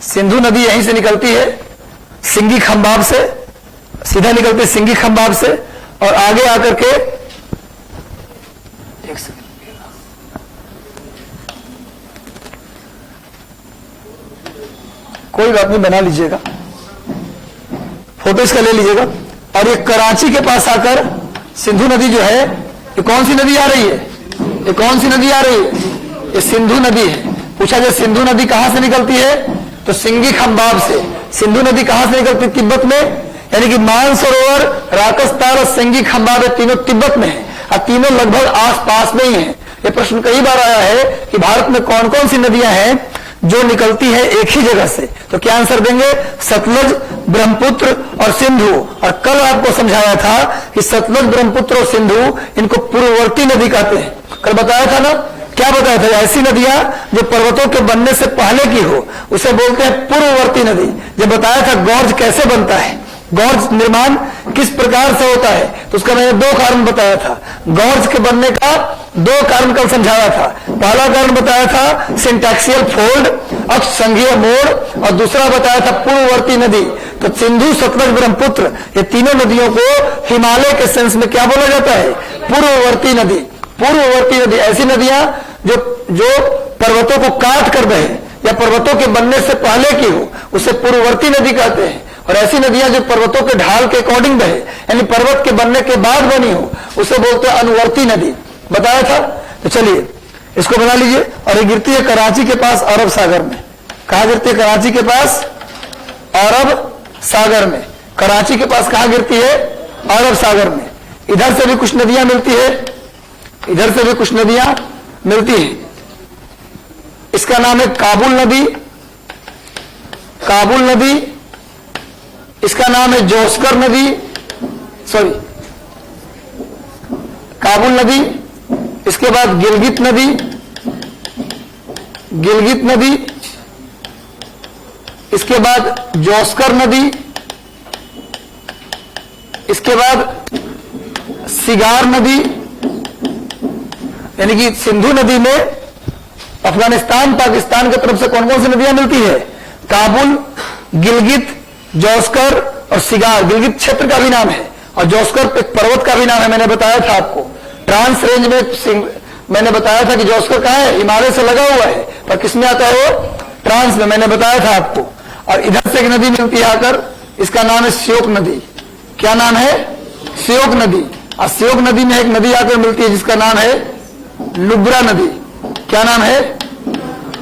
सिंधु नदी यहीं से निकलती है सिंगी खंबाब से, सीधा निकलती है सिंगी खंबाब से, और आगे आकर के एक सेकेंड, कोई बात नहीं, बना लीजिएगा, फोटो इसका ले लीजिएगा। और ये कराची के पास आकर सिंधु नदी जो है, ये कौन सी नदी आ रही है? ये कौन सी नदी आ रही है? ये सिंधु नदी है। पूछा जाए सिंधु नदी कहां से निकलती है, तो सिंगी खंबाब से। सिंधु नदी कहां से निकलती है? तिब्बत में, यानी कि मानसरोवर, राकसताल और सिंगी खंबाब तीनों तिब्बत में है, और तीनों लगभग आसपास में ही है। ये प्रश्न कई बार आया है कि भारत में कौन कौन सी नदियां हैं जो निकलती है एक ही जगह से, तो क्या आंसर देंगे? सतलज, ब्रह्मपुत्र और सिंधु। और कल आपको समझाया था कि सतलज, ब्रह्मपुत्र और सिंधु इनको पूर्ववर्ती नदी कहते हैं, कल बताया था ना। क्या बताया था? ऐसी नदियां जो पर्वतों के बनने से पहले की हो उसे बोलते हैं पूर्ववर्ती नदी। जब बताया था गॉर्ज कैसे बनता है, गॉर्ज निर्माण किस प्रकार से होता है, तो उसका मैंने दो कारण बताया था। गॉर्ज के बनने का दो कारण कल समझाया था। पहला कारण बताया था सिंटैक्सियल फोल्ड, अक्ष संघीय मोड़, और दूसरा बताया था पूर्ववर्ती नदी। तो सिंधु, सतलज, ब्रह्मपुत्र ये तीनों नदियों को हिमालय के सेंस में क्या बोला जाता है? पूर्ववर्ती नदी। पूर्ववर्ती नदी ऐसी नदियां जो पर्वतों को काट कर बहे या पर्वतों के बनने से पहले की हो उसे पूर्ववर्ती नदी कहते हैं। और ऐसी नदियां जो पर्वतों के ढाल के अकॉर्डिंग बहे, यानी पर्वत के बनने के बाद बनी हो, उसे बोलते हैं अनुवर्ती नदी। बताया था। तो चलिए इसको बना लीजिए। और ये गिरती है कराची के पास अरब सागर में। कहां गिरती है? कराची के पास अरब सागर में। कराची के पास कहां गिरती है? अरब सागर में। इधर से भी कुछ नदियां मिलती है, इधर से भी कुछ नदियां मिलती है। इसका नाम है काबुल नदी। काबुल नदी, इसका नाम है जोस्कर नदी, सॉरी काबुल नदी। इसके बाद गिलगित नदी, गिलगित नदी। इसके बाद जोस्कर नदी। इसके बाद सिगार नदी, यानी कि सिंधु नदी में अफगानिस्तान, पाकिस्तान की तरफ से कौन कौन सी नदियां मिलती है? काबुल, गिलगित, जोस्कर और सिगार। गिलगित क्षेत्र का भी नाम है और जोस्कर एक पर्वत का भी नाम है, मैंने बताया था आपको। ट्रांस रेंज में मैंने बताया था कि जोस्कर कहां है? हिमालय से लगा हुआ है, पर किसमें आता है वो? ट्रांस में, मैंने बताया था आपको। और इधर से एक नदी मिलती है आकर, इसका नाम है श्योक नदी। क्या नाम है? श्योक नदी। और श्योक नदी में एक नदी आकर मिलती है जिसका नाम है नुब्रा नदी। क्या नाम है?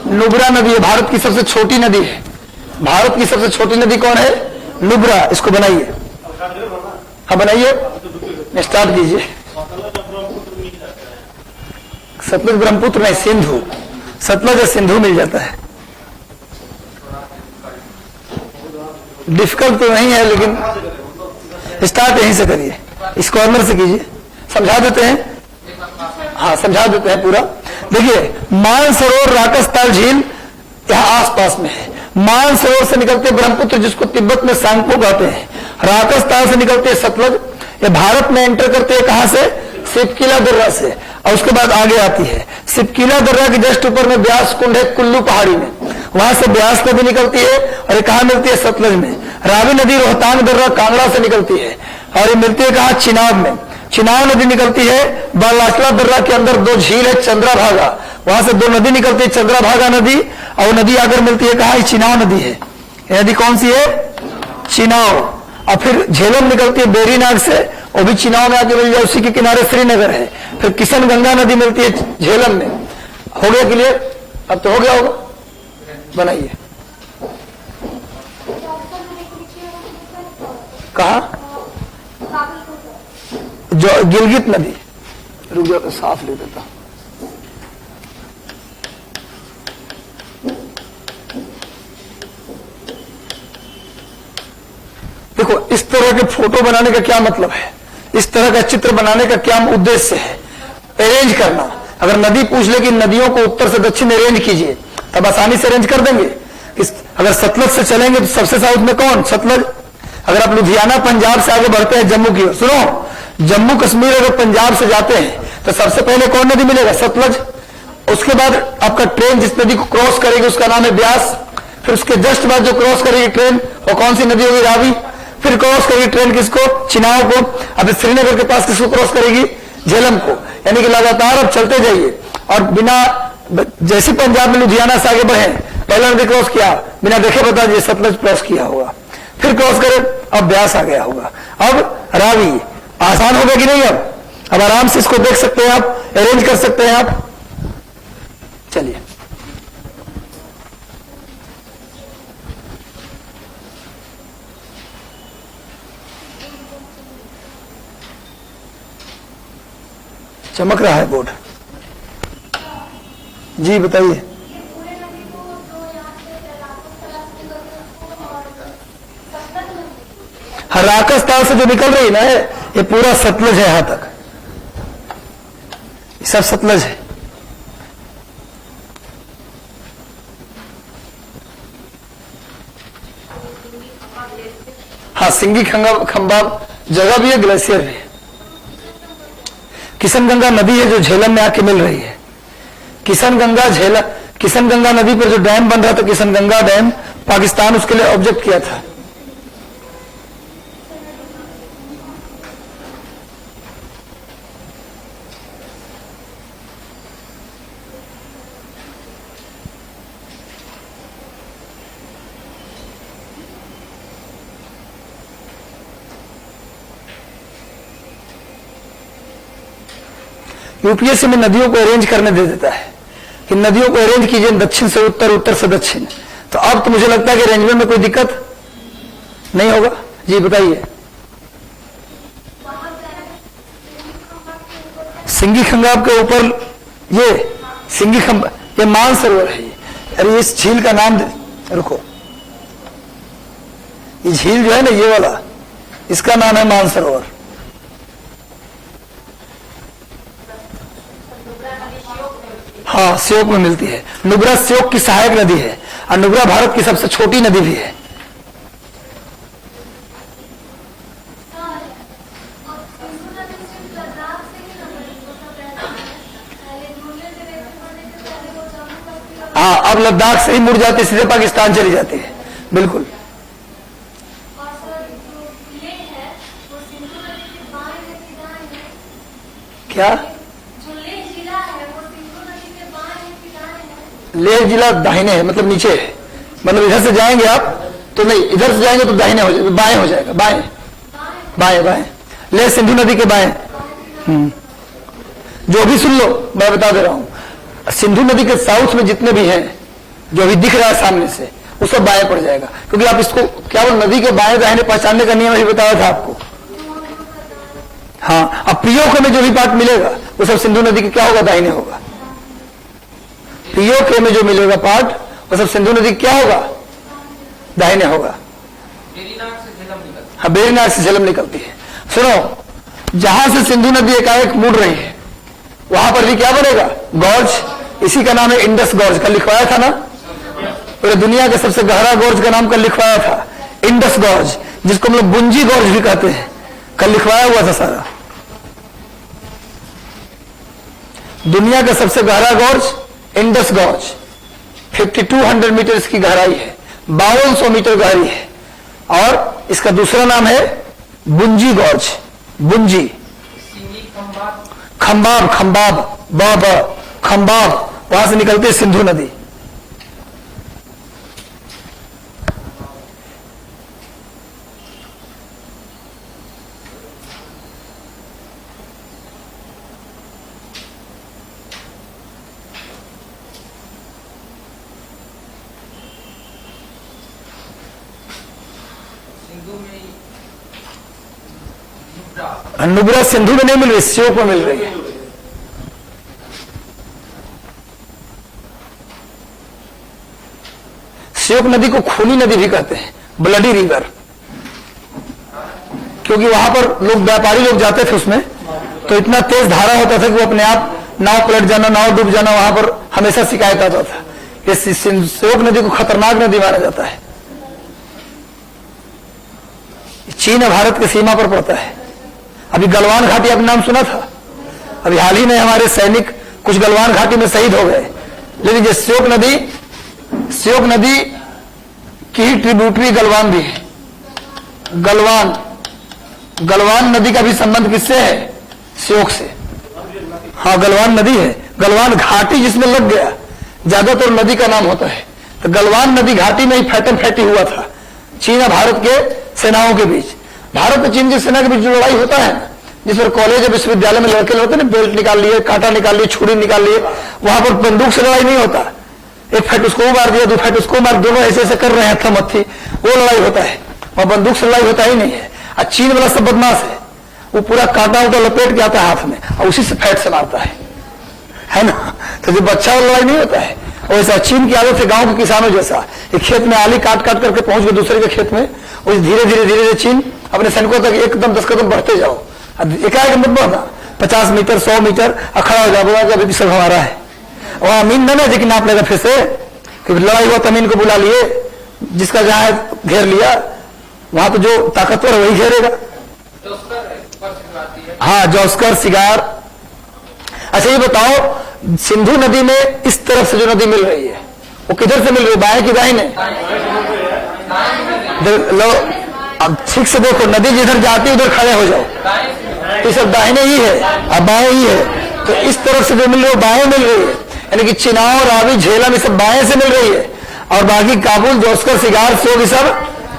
नुब्रा नदी है। भारत की सबसे छोटी नदी है। भारत की सबसे छोटी नदी कौन है? नुब्रा। इसको बनाइए, हाँ बनाइए, स्टार्ट कीजिए। सतलज, ब्रह्मपुत्र नहीं, सिंधु। सतलज और सिंधु मिल जाता है। डिफिकल्ट तो नहीं है, लेकिन स्टार्ट यहीं से करिए, इस कॉर्नर से कीजिए। समझा देते हैं, हाँ समझा देते हैं पूरा। देखिए मानसरोवर, राकसताल झील यहां आसपास में है। मानसरोवर से निकलते ब्रह्मपुत्र, जिसको तिब्बत में सांगपो कहते हैं। राकसताल से निकलते सतलज, ये भारत में एंटर करते हैं कहां से? सिपकिला दर्रा से। और उसके बाद आगे आती है सिपकीला दर्रा के जस्ट ऊपर में ब्यास कुंड है, कुल्लू पहाड़ी में, वहां से ब्यास नदी निकलती है और ये कहां मिलती है? सतलज में। रावी नदी रोहतांग दर्रा कांगड़ा से निकलती है और ये मिलती है कहां? चिनाब में। चिनाब नदी निकलती है बालासला दर्रा के अंदर, दो झील है चंद्राभागा, वहां से दो नदी निकलती है, चंद्राभागा नदी, और नदी आकर मिलती है कहां? चिनाब नदी है। नदी कौन सी है? चिनाब। और फिर झेलम निकलती है बेरीनाग से, वो भी चिनाब में आके मिल जाए, उसी के किनारे श्रीनगर है। फिर किशन गंगा नदी मिलती है झेलम में। हो गया क्लियर? अब तो हो गया होगा, बनाइए। कहा? जो गिलगित नदी, रुक जाओ साफ लिख देता। देखो इस तरह के फोटो बनाने का क्या मतलब है, इस तरह का चित्र बनाने का क्या उद्देश्य है? अरेंज करना। अगर नदी पूछ ले कि नदियों को उत्तर से दक्षिण अरेंज कीजिए, तब आसानी से अरेंज कर देंगे। अगर सतलज से चलेंगे तो सबसे साउथ में कौन? सतलज। अगर आप लुधियाना पंजाब से आगे बढ़ते हैं जम्मू की ओर, सुनो, जम्मू कश्मीर अगर पंजाब से जाते हैं तो सबसे पहले कौन नदी मिलेगा? सतलज। उसके बाद आपका ट्रेन जिस नदी को क्रॉस करेगी उसका नाम है ब्यास। फिर उसके जस्ट बाद जो क्रॉस करेगी ट्रेन, वो कौन सी नदी होगी? रावी। फिर क्रॉस करेगी ट्रेन किसको? चिनाव को। अब श्रीनगर के पास किसको क्रॉस करेगी? झेलम को। यानी कि लगातार अब चलते जाइए और बिना, जैसे पंजाब में लुधियाना से आगे बढ़े, पहला नदी क्रॉस किया, बिना देखे बता दीजिए सतलज क्रॉस किया होगा, फिर क्रॉस करे, अब ब्यास आ गया होगा, अब रावी। आसान होगा कि नहीं? अब आराम से इसको देख सकते हैं आप, अरेंज कर सकते हैं आप। चलिए चमक रहा है बोर्ड। जी बताइए। हाँ, राकस्थान से जो निकल रही ना है, ये पूरा सतलज है, यहां तक ये सब सतलज है। हाँ, सिंगी खंबा जगह भी है, ग्लेशियर भी है। किशन गंगा नदी है जो झेलम में आके मिल रही है। किशन गंगा नदी पर जो डैम बन रहा था, किशन गंगा डैम, पाकिस्तान उसके लिए ऑब्जेक्ट किया था। यूपीएससी में नदियों को अरेंज करने दे देता है कि नदियों को अरेंज कीजिए दक्षिण से उत्तर, उत्तर से दक्षिण। तो अब तो मुझे लगता है कि अरेंजमेंट में कोई दिक्कत नहीं होगा। जी बताइए। सिंगी खंगाब के ऊपर ये सिंगी खंबा, ये मानसरोवर है। अरे इस झील का नाम रुको, ये झील जो है ना, ये वाला, इसका नाम है मानसरोवर। हाँ, श्योक में मिलती है। नुब्रा श्योक की सहायक नदी है और नुब्रा भारत की सबसे छोटी नदी भी है। हाँ, अब लद्दाख से ही मुड़ जाती, सीधे पाकिस्तान चली जाती है। बिल्कुल। क्या? लेह जिला दाहिने है, मतलब नीचे है। मतलब इधर से जाएंगे आप तो नहीं, इधर से जाएंगे तो दाहिने हो जाएगा, बाएं हो जाएगा, बाएं बाएं बाएं। लेह सिंधु नदी के बाएं। जो भी सुन लो, मैं बता दे रहा हूं, सिंधु नदी के साउथ में जितने भी हैं, जो अभी दिख रहा है सामने से, वो सब बाएं पड़ जाएगा। क्योंकि आप इसको क्या, वो नदी के बाएं दाहिने पहचानने का नियम अभी बताया था आपको। हाँ, अब पीओके में जो भी पार्ट मिलेगा वो सब सिंधु नदी के क्या होगा? दाहिने होगा। पीओके में जो मिलेगा पार्ट वो सब सिंधु नदी क्या होगा? दाहिने होगा। हाँ, बेरीनाग से झेलम निकलती है। सुनो, जहां से सिंधु नदी एकाएक मुड़ रही है, वहां पर भी क्या बनेगा? गॉर्ज। इसी का नाम है इंडस गॉर्ज। कल लिखवाया था ना, पूरे दुनिया के सबसे गहरा गॉर्ज का नाम कल लिखवाया था, इंडस गॉर्ज, जिसको हम लोग बुंजी गॉर्ज भी कहते हैं। कल लिखवाया हुआ था सारा। दुनिया का सबसे गहरा गॉर्ज इंडस गॉर्ज 5200 मीटर इसकी गहराई है, 5200 मीटर गहरी है। और इसका दूसरा नाम है बुंजी गॉर्ज, बुंजी। खंबाब, खंबाब, खंबाब, वहां से निकलती है सिंधु नदी। नुब्रा सिंधु में नहीं मिल रही, श्योक में मिल रही है। श्योक नदी को खूनी नदी भी कहते हैं, ब्लडी रिवर, क्योंकि वहां पर लोग, व्यापारी लोग जाते थे उसमें, तो इतना तेज धारा होता था कि वो अपने आप नाव पलट जाना, नाव डूब जाना, वहां पर हमेशा शिकायत आता था। इस श्योक नदी को खतरनाक नदी माना जाता है। चीन और भारत की सीमा पर पड़ता है। अभी गलवान घाटी आपने नाम सुना था? अभी हाल ही में हमारे सैनिक कुछ गलवान घाटी में शहीद हो गए। लेकिन ये श्योक नदी की ही ट्रिब्यूटरी गलवान भी है। गलवान नदी का भी संबंध किससे है? श्योक से। हाँ, गलवान नदी है। गलवान घाटी जिसमें लग गया, ज्यादातर नदी का नाम होता है। तो गलवान नदी घाटी में ही फैटम फैटी हुआ था चीन और भारत के सेनाओं के बीच। भारत और चीन की सेना के बीच जो लड़ाई होता है, जिस पर कॉलेज और विश्वविद्यालय में लड़के लड़ते ना, बेल्ट निकाल लिए, कांटा निकाल लिए, छुरी निकाल लिए, वहां पर बंदूक से लड़ाई नहीं होता। एक फैट उसको मार दिया, दो फैट उसको मार, दोनों ऐसे ऐसे कर रहे हैं हत्थी, वो लड़ाई होता है। वहां बंदूक से लड़ाई होता ही नहीं है। और चीन वाला सब बदमाश है, वो पूरा कांटा उटा लपेट के आता है हाथ में और उसी से फैट से मारता है ना। तो जो बच्चा वाला लड़ाई नहीं होता है, वैसा चीन की आदत है गांव के किसानों जैसा। एक खेत में आली काट काट करके पहुंच गए दूसरे के खेत में, और धीरे धीरे चीन अपने सैनिकों तक एकदम 10 कदम बढ़ते जाओ, एकाएक मत बढ़ना, 50 मीटर 100 मीटर खड़ा हो जाओ, बोला अभी भी सब हमारा है। वहां अमीन न लेकिन नाप लेगा फिर से कि लड़ाई हुआ तो अमीन को बुला लिए, जिसका जहां घेर लिया वहां तो जो ताकतवर वही घेरेगा। हाँ, जौस्कर, सिगार। अच्छा ये बताओ, सिंधु नदी में इस तरफ से जो नदी मिल रही है वो किधर से मिल रही है, बाएं की दाहिने? लो अब ठीक से देखो, नदी जिधर जाती है उधर खड़े हो जाओ, तो सब दाहिने ही है अब बाएं ही है। तो इस तरफ से जो मिल रही है बाएं मिल रही है, यानी कि चिनाव, रावी, झेलम ये सब बाएं से मिल रही है, और बाकी काबुल, जौस्कर, सिगार, सोग ये सब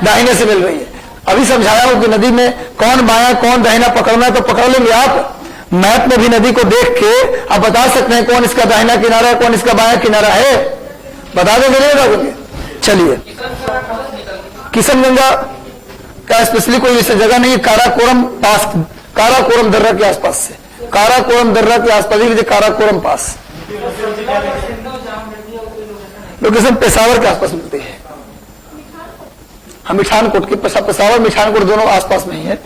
दाहिने से मिल रही है। अभी समझाया हूं कि नदी में कौन बायां कौन दाहिना पकड़ना है, तो पकड़ लेंगे आप। मैप में भी नदी को देख के आप बता सकते हैं कौन इसका दाहिना किनारा है, कौन इसका बायां किनारा है, बता देंगे नहीं बता देंगे? चलिए, किशनगंगा का स्पेशली कोई ऐसी जगह नहीं है, काराकोरम पास, काराकोरम दर्रा के आसपास से, काराकोरम दर्रा के आसपास ही काराकोरम पास लोकेशन पेशावर के आसपास मिलती है। हम मिठानकोट के, पेशावर मिठानकोट दोनों आसपास में ही है।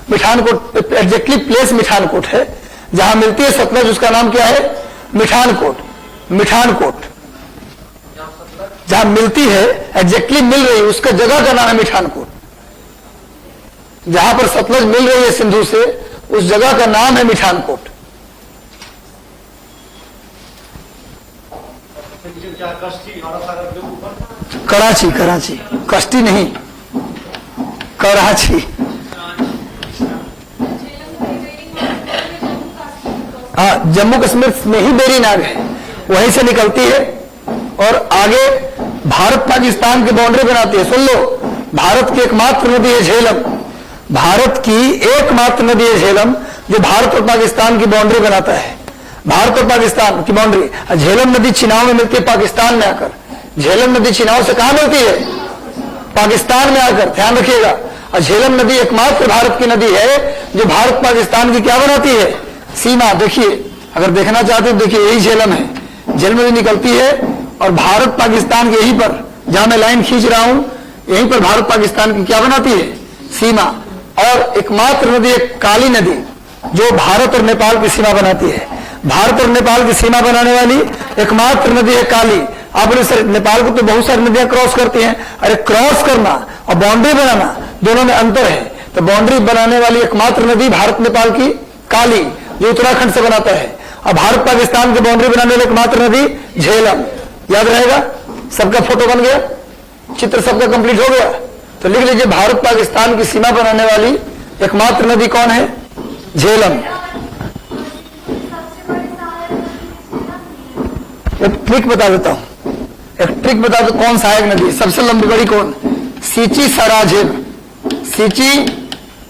मिठानकोट एग्जैक्टली प्लेस मिठानकोट है जहां मिलती है सतलज, उसका नाम क्या है? मिठानकोट। मिठानकोट जहां मिलती है, एग्जैक्टली मिल रही है, उसका जगह का नाम है मिठानकोट। जहां पर सतलज मिल रही है सिंधु से, उस जगह का नाम है मिठानकोट। कराची, कराची, कश्ती नहीं, कराची। हाँ, जम्मू कश्मीर में ही बेरी नाग है, वहीं से निकलती है और आगे भारत पाकिस्तान की बाउंड्री बनाती है। सुन लो, भारत की एकमात्र नदी है झेलम, भारत की एकमात्र नदी है झेलम, जो भारत और पाकिस्तान की बाउंड्री बनाता है। भारत और पाकिस्तान की बाउंड्री। झेलम नदी चिनाव में मिलती है पाकिस्तान में आकर। झेलम नदी चिनाव से कहां मिलती है? पाकिस्तान में आकर, ध्यान रखिएगा। और झेलम नदी एकमात्र भारत की नदी है जो भारत पाकिस्तान की क्या बनाती है? सीमा। देखिए, अगर देखना चाहते हो देखिए, यही झेलम है, झेलम नदी निकलती है और भारत पाकिस्तान के यहीं पर, जहां मैं लाइन खींच रहा हूं, यहीं पर भारत पाकिस्तान की क्या बनाती है? सीमा। और एकमात्र नदी एक काली नदी जो भारत और नेपाल की सीमा बनाती है। भारत और नेपाल की सीमा बनाने वाली एकमात्र नदी है काली। आपने सर, नेपाल को तो बहुत सारी नदियां क्रॉस करती हैं, अरे क्रॉस करना और बाउंड्री बनाना दोनों में अंतर है। तो बाउंड्री बनाने वाली एकमात्र नदी भारत नेपाल की काली, जो उत्तराखंड से बनाता है, और भारत पाकिस्तान की बाउंड्री बनाने वाली एकमात्र नदी झेलम। याद रहेगा? सबका फोटो बन गया, चित्र सबका कंप्लीट हो गया। तो लिख लीजिए, भारत पाकिस्तान की सीमा बनाने वाली एकमात्र नदी कौन है? झेलम। एक ट्रिक बता देता हूं, एक ट्रिक बता दो, कौन सहायक नदी सबसे लंबी बड़ी कौन? सींची सराजेब। सींची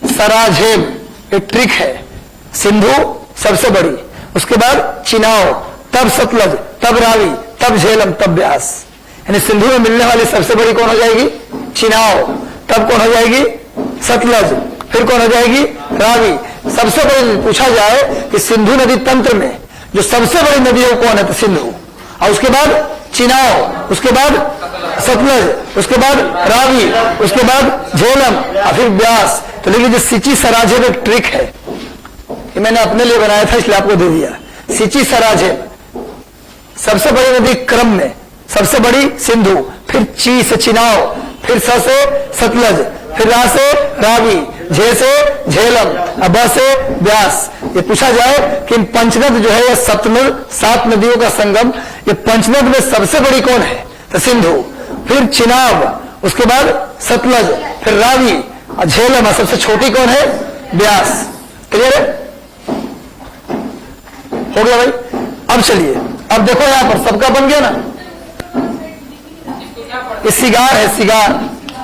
सराजेब एक ट्रिक है। सिंधु सबसे बड़ी, उसके बाद चिनाव, तब सतलज, तब रावी, तब झेलम, तब ब्यास। यानी सिंधु में मिलने वाली सबसे बड़ी कौन हो जाएगी? चिनाव। तब कौन हो जाएगी? सतलज। फिर कौन हो जाएगी? रावी। सबसे बड़ी पूछा जाए कि सिंधु नदी तंत्र में जो सबसे बड़ी नदी है वो कौन है? तो सिंधु। और उसके बाद चिनाव, उसके बाद सतलज, उसके बाद रावी, उसके बाद झेलम और फिर ब्यास। तो लिख लीजिए, सींची सराजेब एक ट्रिक है, ये मैंने अपने लिए बनाया था इसलिए आपको दे दिया। सींची सराजेब सबसे बड़ी नदी क्रम में, सबसे बड़ी सिंधु, फिर ची से चिनाव, फिर स से सतलज, फिर रा से रावी, झे से झेलम, ब से ब्यास। ये पूछा जाए कि पंचनद जो है ये सतलज, 7 नदियों का संगम, ये पंचनद में सबसे बड़ी कौन है? तो सिंधु, फिर चिनाब, उसके बाद सतलज, फिर रावी और झेलम, सबसे छोटी कौन है? ब्यास। क्लियर है? हो गया भाई? अब चलिए, अब देखो यहां पर सबका बन गया ना। ये सिगार है, सिगार।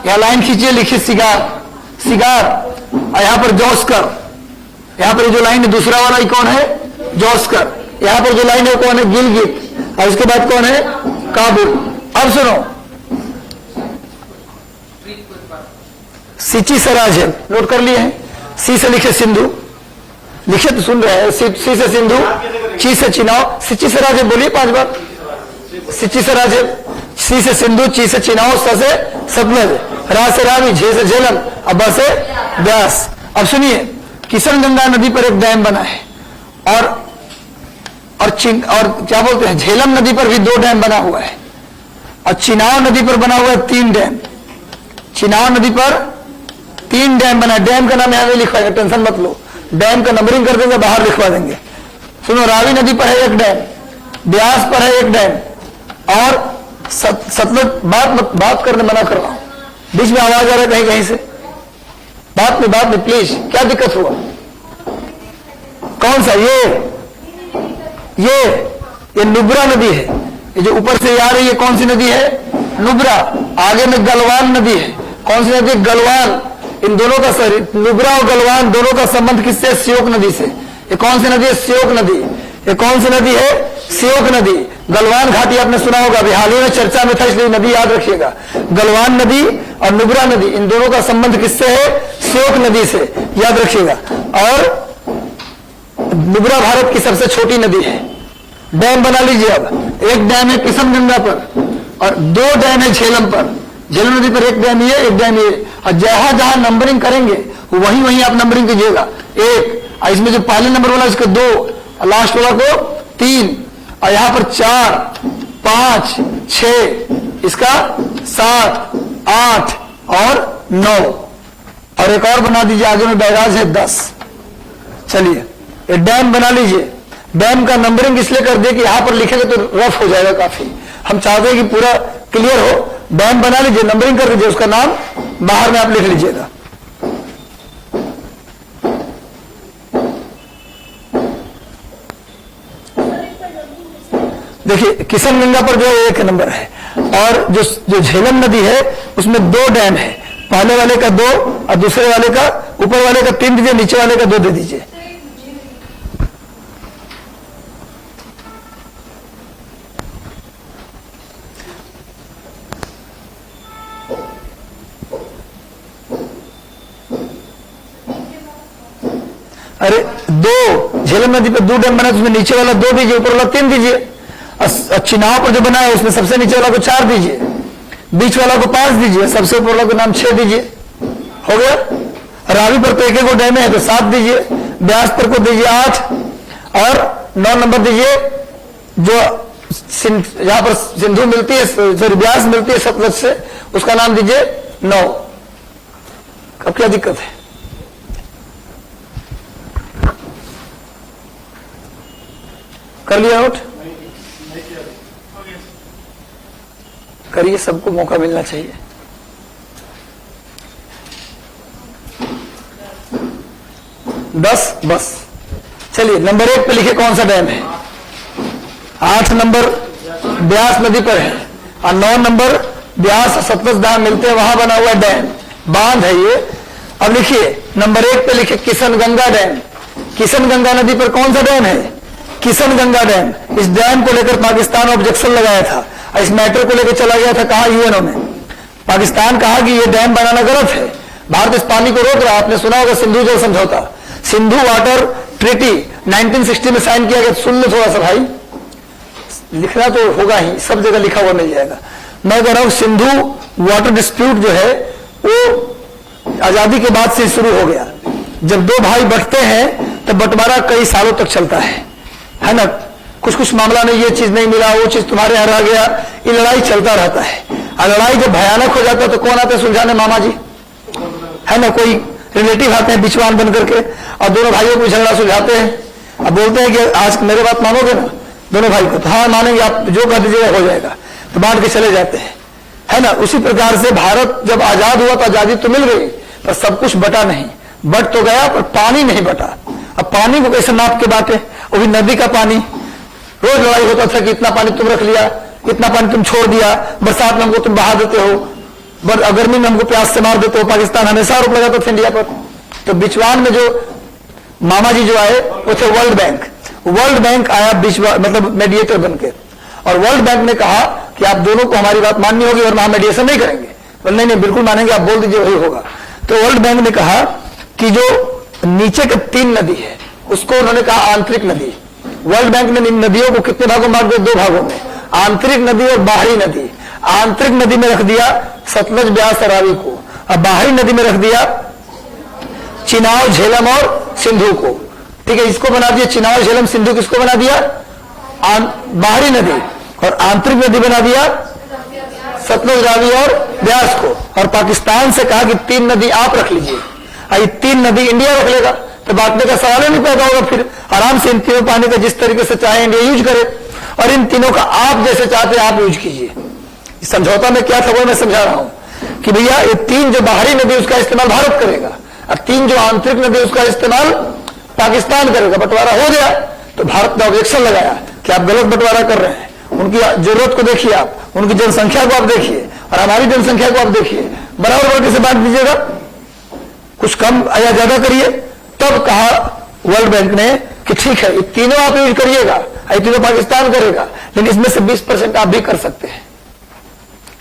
यहां लाइन खींचिए, लिखिए सिगार, सिगार। और यहां पर जोस्कर, यहां पर जो लाइन है दूसरा वाला ही कौन है? जोस्कर। यहां पर जो लाइन है कौन है? गिलगित। और उसके बाद कौन है? काबुल। अब सुनो, सींची सराजेब नोट कर लिए हैं। सी से लिखे सिंधु, लिखे तो सुन रहे हैं। सी से सिंधु, ची से चिनाव, सींची सराजेब बोलिए 5 बार। सींची सराजेब, सी से सिंधु, ची से चिनाव, स से सतलज, रा से रावी, झे से झेलम, अब ब से ब्यास। अब सुनिए, किशनगंगा नदी पर एक डैम बना है और क्या बोलते हैं, झेलम नदी पर भी 2 डैम बना हुआ है और चिनाव नदी पर बना हुआ है 3 डैम। चिनाव नदी पर 3 डैम बना। डैम का नाम यहां नहीं लिखवाएंगे, टेंशन मत लो, डैम का नंबरिंग कर देंगे, बाहर लिखवा देंगे। सुनो, रावी नदी पर है 1 डैम, ब्यास पर है 1 डैम और सतलज। बात करने मना कर रहा हूं, बीच में आवाज आ रहा है कहीं कहीं से, बात में प्लीज। क्या दिक्कत हुआ? कौन सा? ये नुब्रा नदी है, ये जो ऊपर से आ रही है कौन सी नदी है? नुब्रा। आगे में गलवान नदी है, कौन सी नदी? गलवान। इन दोनों का नुब्रा और गलवान दोनों का संबंध किससे? श्योक नदी से। ये कौन सी नदी है? श्योक नदी। ये कौन सी नदी है? श्योक नदी। गलवान घाटी आपने सुना होगा, अभी हाल ही में चर्चा में था, इसलिए नदी याद रखिएगा। गलवान नदी और नुब्रा नदी, इन दोनों का संबंध किससे है? श्योक नदी से, याद रखिएगा। और नुब्रा भारत की सबसे छोटी नदी है। डैम बना लीजिए। अब एक डैम है किशनगंगा पर और 2 डैम है झेलम पर। झेलम नदी पर 1 डैम ये, 1 डैम ये। और जहां जहां नंबरिंग करेंगे वहीं आप नंबरिंग कीजिएगा। 1, इसमें जो पहले नंबर वाला इसको 2 और लास्ट वाला को 3 और यहां पर 4, 5, 6, इसका 7, 8 और 9 और एक और बना दीजिए, आगे में बैराज है 10। चलिए, एक डैम बना लीजिए। डैम का नंबरिंग इसलिए कर दिए कि यहां पर लिखेंगे तो रफ हो जाएगा काफी, हम चाहते हैं कि पूरा क्लियर हो। डैम बना लीजिए, नंबरिंग कर दीजिए, उसका नाम बाहर में आप लिख लीजिएगा। देखिए, किशनगंगा पर जो 1 नंबर है और जो झेलम नदी है उसमें 2 डैम है। पहले वाले का 2 और दूसरे वाले का, ऊपर वाले का 3 दीजिए, नीचे वाले का 2 दे दीजिए। अरे 2 झेलम नदी पे 2 डैम बना, उसमें नीचे वाला 2 दीजिए, ऊपर वाला 3 दीजिए। और चिनाव पर जो बना है उसमें सबसे नीचे वाला को 4 दीजिए, बीच वाला को 5 दीजिए, सबसे ऊपर वाला को नाम 6 दीजिए। हो गया। रावी पर तो 1 डैम है तो 7 दीजिए, ब्यास पर को दीजिए 8 और 9 नंबर दीजिए। जो यहां पर सिंधु मिलती है, सॉरी ब्यास मिलती है सतलज से, उसका नाम दीजिए 9। अब क्या दिक्कत है? कर लिया नोट? करिए, सबको मौका मिलना चाहिए। बस चलिए, नंबर 1 पे लिखे कौन सा डैम है? 8 नंबर ब्यास नदी पर है और 9 नंबर ब्यास और सतलज डैम मिलते हैं, वहां बना हुआ डैम, बांध है ये। अब लिखिए नंबर 1 पे लिखे किशनगंगा डैम। किशनगंगा नदी पर कौन सा डैम है? किशनगंगा डैम। इस डैम को लेकर पाकिस्तान ऑब्जेक्शन लगाया था, इस मैटर को लेकर चला गया था कहा यूएनओ में। पाकिस्तान कहा कि यह डैम बनाना गलत है, भारत इस पानी को रोक रहा है। आपने सुना होगा सिंधु जल समझौता, सिंधु वाटर ट्रीटी 1960 में साइन किया गया। सुन लो थोड़ा सा भाई, लिखना तो होगा ही, सब जगह लिखा हुआ मिल जाएगा। मैं कह रहा हूं सिंधु वाटर डिस्प्यूट जो है वो आजादी के बाद से शुरू हो गया। जब दो भाई बंटते हैं तब बंटवारा कई सालों तक चलता है ना। कुछ मामला में ये चीज नहीं मिला, वो चीज तुम्हारे यहाँ रह गया, ये लड़ाई चलता रहता है। और लड़ाई जब भयानक हो जाता है तो कौन आते हैं सुलझाने? मामा जी, है ना, कोई रिलेटिव आते हैं बिचवान बन करके और दोनों भाइयों को झगड़ा सुलझाते हैं। अब बोलते हैं कि आज मेरे बात मानोगे ना दोनों भाई को? तो हाँ मानेंगे, आप जो कर दीजिएगा हो जाएगा, तो बांट के चले जाते हैं, है ना। उसी प्रकार से भारत जब आजाद हुआ तो आजादी तो मिल गई पर सब कुछ बटा नहीं, बट तो गया पर पानी नहीं बटा। अब पानी को कैसे नाप के बांटे? वो भी नदी का पानी। रोज लड़ाई होता था कि इतना पानी तुम रख लिया, इतना पानी तुम छोड़ दिया, बरसात में हमको तुम बहा देते हो, गर्मी में हमको प्यास से मार देते हो। पाकिस्तान हमेशा आरोप लगाता था इंडिया पर। तो बिचवान में जो मामा जी जो आए वो थे वर्ल्ड बैंक। वर्ल्ड बैंक आया मतलब मेडिएटर बनके, और वर्ल्ड बैंक ने कहा कि आप दोनों को हमारी बात माननी होगी और हम मेडिएशन नहीं करेंगे। बोले नहीं बिल्कुल मानेंगे, आप बोल दीजिए वही होगा। तो वर्ल्ड बैंक ने कहा कि जो नीचे के 3 नदी है उसको उन्होंने कहा आंतरिक नदी। वर्ल्ड बैंक ने इन नदियों को कितने भागों में बांट दिया? 2 भागों में, आंतरिक नदी और बाहरी नदी। आंतरिक नदी में रख दिया सतलज ब्यास और रावी को, और बाहरी नदी में रख दिया चिनाव झेलम और सिंधु को। ठीक है, इसको बना दिया चिनाव झेलम सिंधु, किसको बना दिया? बाहरी नदी। और आंतरिक नदी बना दिया सतलज रावी और ब्यास को। और पाकिस्तान से कहा कि 3 नदी आप रख लीजिए, और 3 नदी इंडिया रख लेगा, तो बांटने का सवाल ही नहीं पैदा होगा। फिर आराम से इन तीनों पानी का जिस तरीके से चाहे इंडिया यूज करे, और इन तीनों का आप जैसे चाहते हैं आप यूज कीजिए। समझौता में क्या था वो मैं समझा रहा हूं कि भैया ये 3 जो बाहरी नदी उसका इस्तेमाल भारत करेगा, और 3 जो आंतरिक नदी उसका इस्तेमाल पाकिस्तान करेगा। बंटवारा हो गया तो भारत ने ऑब्जेक्शन लगाया कि आप गलत बंटवारा कर रहे हैं। उनकी जरूरत को देखिए, आप उनकी जनसंख्या को आप देखिए और हमारी जनसंख्या को आप देखिए, बराबर बराबर से बांट दीजिएगा, कुछ कम या ज्यादा करिए। तब कहा वर्ल्ड बैंक ने कि ठीक है ये तीनों आप यूज करिएगा, ये तीनों पाकिस्तान करेगा, लेकिन इसमें से 20% आप भी कर सकते हैं,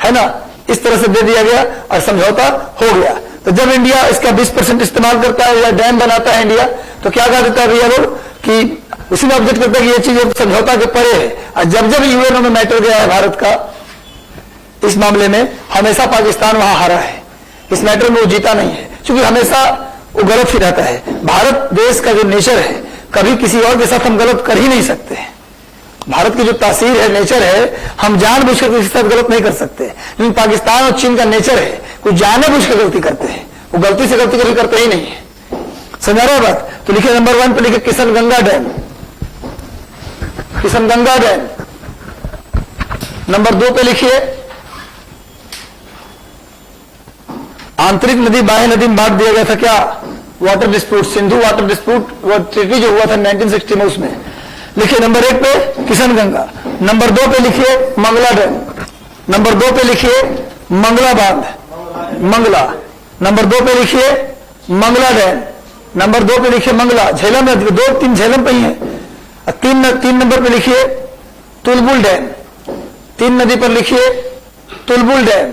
है ना। इस तरह से दे दिया गया और समझौता हो गया। तो जब इंडिया इसका 20% इस्तेमाल करता है या डैम बनाता है इंडिया, तो क्या कह देता है भैया लोग कि उसी में ऑब्जेक्ट करता है कि ये चीज समझौता के परे है। और जब जब यूएनओ में मैटर गया है भारत का इस मामले में, हमेशा पाकिस्तान वहां हारा है। इस मैटर में वो जीता नहीं है, क्योंकि हमेशा वो गलत ही रहता है। भारत देश का जो नेचर है, कभी किसी और के साथ हम गलत कर ही नहीं सकते। भारत की जो तासीर है, नेचर है, हम जानबूझकर किसी के साथ गलत नहीं कर सकते। लेकिन पाकिस्तान और चीन का नेचर है, कुछ जानबूझकर गलती करते हैं, वो गलती से गलती कभी करते ही नहीं है। समझा रहे बात? तो लिखे नंबर 1 पे लिखे Kishanganga dam, Kishanganga dam. Number 2 पे लिखिए आंतरिक नदी बाह्य नदी में बांट दिया गया था क्या? Water dispute, Sindhu water dispute treaty जो हुआ था 1960 में, उसमें लिखिए नंबर 1 पे किशनगंगा। नंबर 2 पे लिखिए मंगला डैम। नंबर 2 पे लिखिए मंगला बांध, मंगला। नंबर 2 पे लिखिए मंगला डैम। नंबर 2 पे लिखिए मंगला। झेलम नदी 2-3 झेलम पे ही है। 3 नंबर पे लिखिए तुलबुल डैम। 3 नदी पर लिखिए तुलबुल डैम।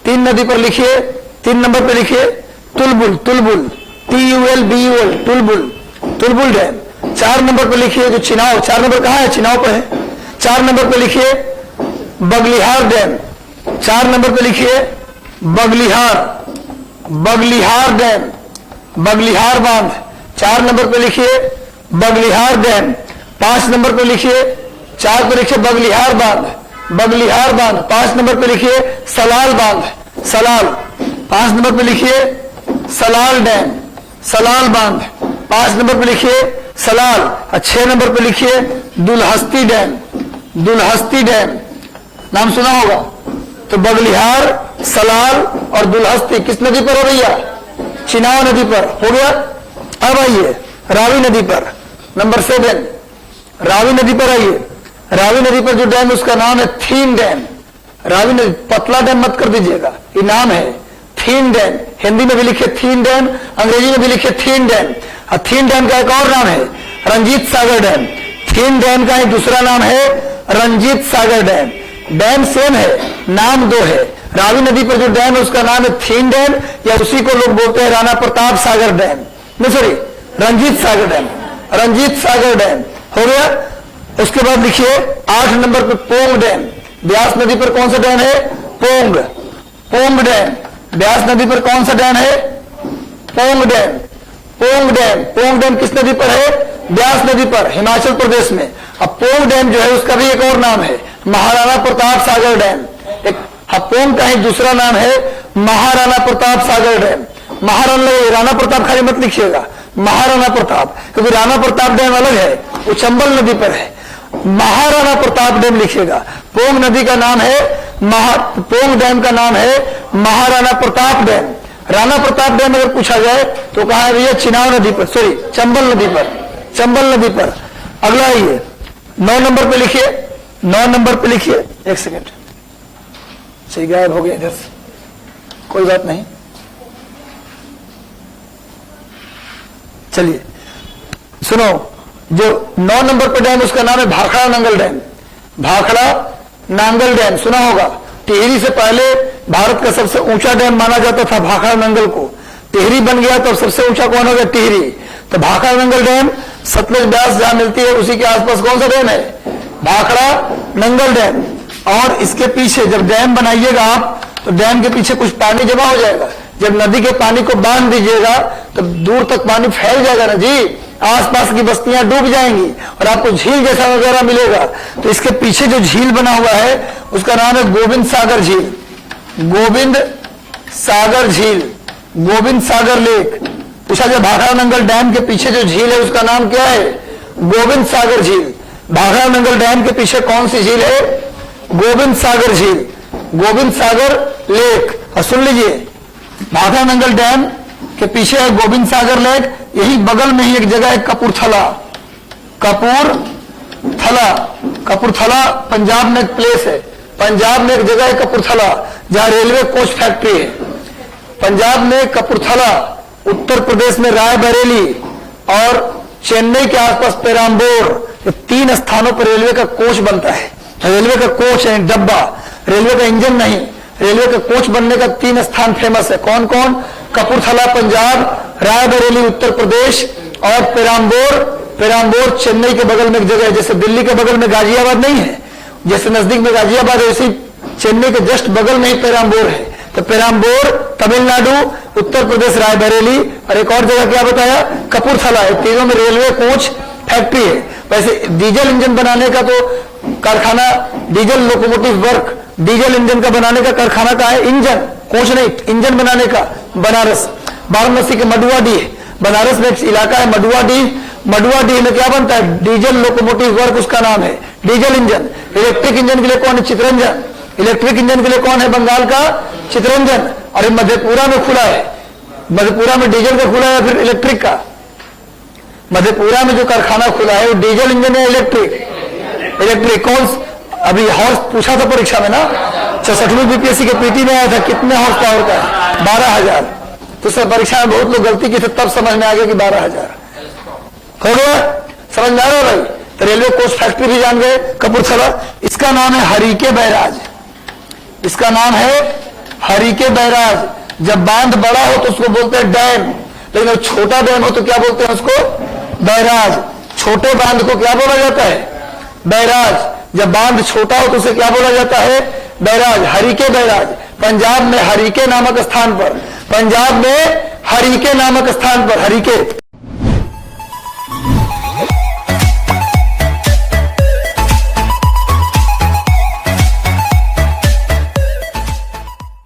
3 नदी पर लिखिए 3 नंबर पे लिखिए Tulbul, Tulbul TULBUL, Tulbul, Tulbul dam. 4 number पे लिखिए जो चिनाव, 4 नंबर कहाँ है? चिनाव पर है। 4 नंबर पे लिखिए बगलिहार डैम। 4 नंबर पे लिखिए बगलिहार, बगलिहार डैम, बगलिहार बांध। 4 नंबर पे लिखिए बगलिहार डैम। 5 नंबर पे लिखिए, 4 पे लिखिए बगलिहार बांध, बगलिहार बांध। 5 नंबर पे लिखिए सलाल बांध, सलाल। 5 नंबर पे लिखिए सलाल डैम, सलाल बांध। 5 नंबर पे लिखिए सलाल। 6 नंबर पे लिखिए दुल्हस्ती डैम। दुल्हस्ती डैम नाम सुना होगा। तो बगलिहार, सलाल और दुल्हस्ती किस नदी पर हो रही है? चिनाव नदी पर। हो गया। अब आइए रावी नदी पर, नंबर 7 रावी नदी पर आइए। रावी नदी पर जो डैम है उसका नाम है थीन डैम। रावी नदी, पतला डैम मत कर दीजिएगा, ये नाम है थीन डैम। हिंदी में भी लिखे थीन डैम, अंग्रेजी में भी लिखे थीन डैम। और थीन डैम का एक और नाम है रंजीत सागर डैम। थीन डैम का एक दूसरा नाम है Ranjit Sagar dam. Dam same है, नाम दो है। रावी नदी पर जो डैम है उसका नाम है थीन डैम, या उसी को लोग बोलते हैं राणा प्रताप सागर डैम, नहीं sorry Ranjit Sagar dam. Ranjit Sagar dam हो गया। उसके बाद लिखिए 8 नंबर पे पोंग डैम। ब्यास नदी पर कौन सा डैम है? पोंग। पोंग डैम। ब्यास नदी पर कौन सा डैम है? Pong dam. Pong dam. Pong dam किस नदी पर है? ब्यास नदी पर, हिमाचल प्रदेश में। अब पोंग डैम जो है उसका भी एक और नाम है महाराणा प्रताप सागर डैम। एक पोंग का ही दूसरा नाम है महाराणा प्रताप सागर डैम। राणा प्रताप खाली मत लिखिएगा, महाराणा प्रताप, क्योंकि राणा प्रताप डैम अलग है, वो चंबल नदी पर है। महाराणा प्रताप डैम लिखिएगा। पोंग नदी का नाम है पोंग डैम का नाम है महाराणा प्रताप डैम। राणा प्रताप डैम अगर पूछा जाए तो कहा है भैया? चिनाव नदी पर, सॉरी चंबल नदी पर। चंबल नदी पर। अगला आइए 9 नंबर पे लिखिए। 9 नंबर पे लिखिए। एक सेकेंड, सही गायब हो गया इधर से, कोई बात नहीं। चलिए सुनो, जो 9 नंबर पे डैम उसका नाम है भाखड़ा नांगल डैम। भाखड़ा नांगल डैम सुना होगा। टिहरी से पहले भारत का सबसे ऊंचा डैम माना जाता था भाखड़ा नांगल को। टिहरी बन गया तो सबसे ऊंचा कौन हो गया? टिहरी। तो भाखड़ा नांगल डैम सतलुज ब्यास जहां मिलती है उसी के आसपास कौन सा डैम है? भाखड़ा नांगल डैम। और इसके पीछे जब डैम बनाइएगा आप तो डैम के पीछे कुछ पानी जमा हो जाएगा। जब नदी के पानी को बांध दीजिएगा तो दूर तक पानी फैल जाएगा ना जी, आसपास की बस्तियां डूब जाएंगी और आपको झील जैसा वगैरह मिलेगा। तो इसके पीछे जो झील बना हुआ है उसका नाम है गोविंद सागर झील। गोविंद सागर झील, गोविंद सागर लेक। पूछा जाए भाखड़ा नंगल डैम के पीछे जो झील है उसका नाम क्या है? गोविंद सागर झील। भाखड़ा नंगल डैम के पीछे कौन सी झील है? गोविंद सागर झील, गोविंद सागर लेक। और सुन लीजिए, भाखड़ा नंगल डैम के पीछे है गोविंद सागर लेक, यही बगल में ही एक जगह है कपूरथला। कपूरथला, कपूरथला पंजाब में एक प्लेस है। पंजाब में एक जगह है कपूरथला जहां रेलवे कोच फैक्ट्री है। पंजाब में कपूरथला, उत्तर प्रदेश में रायबरेली और चेन्नई के आसपास पेराम्बोर, ये 3 स्थानों पर रेलवे का कोच बनता है। रेलवे का कोच है डब्बा, रेलवे का इंजन नहीं। रेलवे का कोच बनने का 3 स्थान फेमस है। कौन कौन? कपूरथला पंजाब, रायबरेली उत्तर प्रदेश और पेराम्बोर चेन्नई के बगल में एक जगह है। जैसे दिल्ली के बगल में गाजियाबाद नहीं है, जैसे नजदीक में गाजियाबाद है, वैसे चेन्नई के जस्ट बगल में ही पेराम्बोर है। तो पेराम्बोर तमिलनाडु, उत्तर प्रदेश रायबरेली, और एक और जगह क्या बताया? कपूरथला। तीनों में रेलवे कोच फैक्ट्री है। वैसे डीजल इंजन बनाने का तो कारखाना, diesel locomotive work, diesel engine का बनाने का कारखाना का है, इंजन कोच नहीं, इंजन बनाने का बनारस। वाराणसी के मडुआडीह, बनारस में एक इलाका है मडुआडीह। मडुआडीह में क्या बनता है? डीजल लोकोमोटिव वर्क उसका नाम है, डीजल इंजन। इलेक्ट्रिक इंजन के लिए कौन है? चितरंजन। इलेक्ट्रिक इंजन के लिए कौन है? बंगाल का चितरंजन। और मधेपुरा में खुला है। मधेपुरा में डीजल का खुला है, फिर इलेक्ट्रिक का। मधेपुरा में जो कारखाना खुला है वो डीजल इंजन है, इलेक्ट्रिक। इलेक्ट्रिक कौन? अभी हॉर्स पूछा था परीक्षा में ना, 66वीं बीपीएससी के पीटी में आया था, कितने हॉर्स पावर का है? 12,000। तो सर परीक्षा में बहुत लोग गलती की थे, तब समझ में आ गया कि 12,000 हो गया। समझ में आ रहा भाई? तो रेलवे कोच फैक्ट्री भी जान गए कपूरथला। इसका नाम है हरिके बैराज। इसका नाम है हरिके बैराज। जब बांध बड़ा हो तो उसको बोलते हैं डैम, लेकिन जब छोटा डैम हो तो क्या बोलते हैं उसको? बैराज। छोटे बांध को क्या बोला जाता है? बैराज। जब बांध छोटा हो तो उसे क्या बोला जाता है? बैराज। हरिके बैराज पंजाब में हरिके नामक स्थान पर, पंजाब में हरिके नामक स्थान पर, हरिके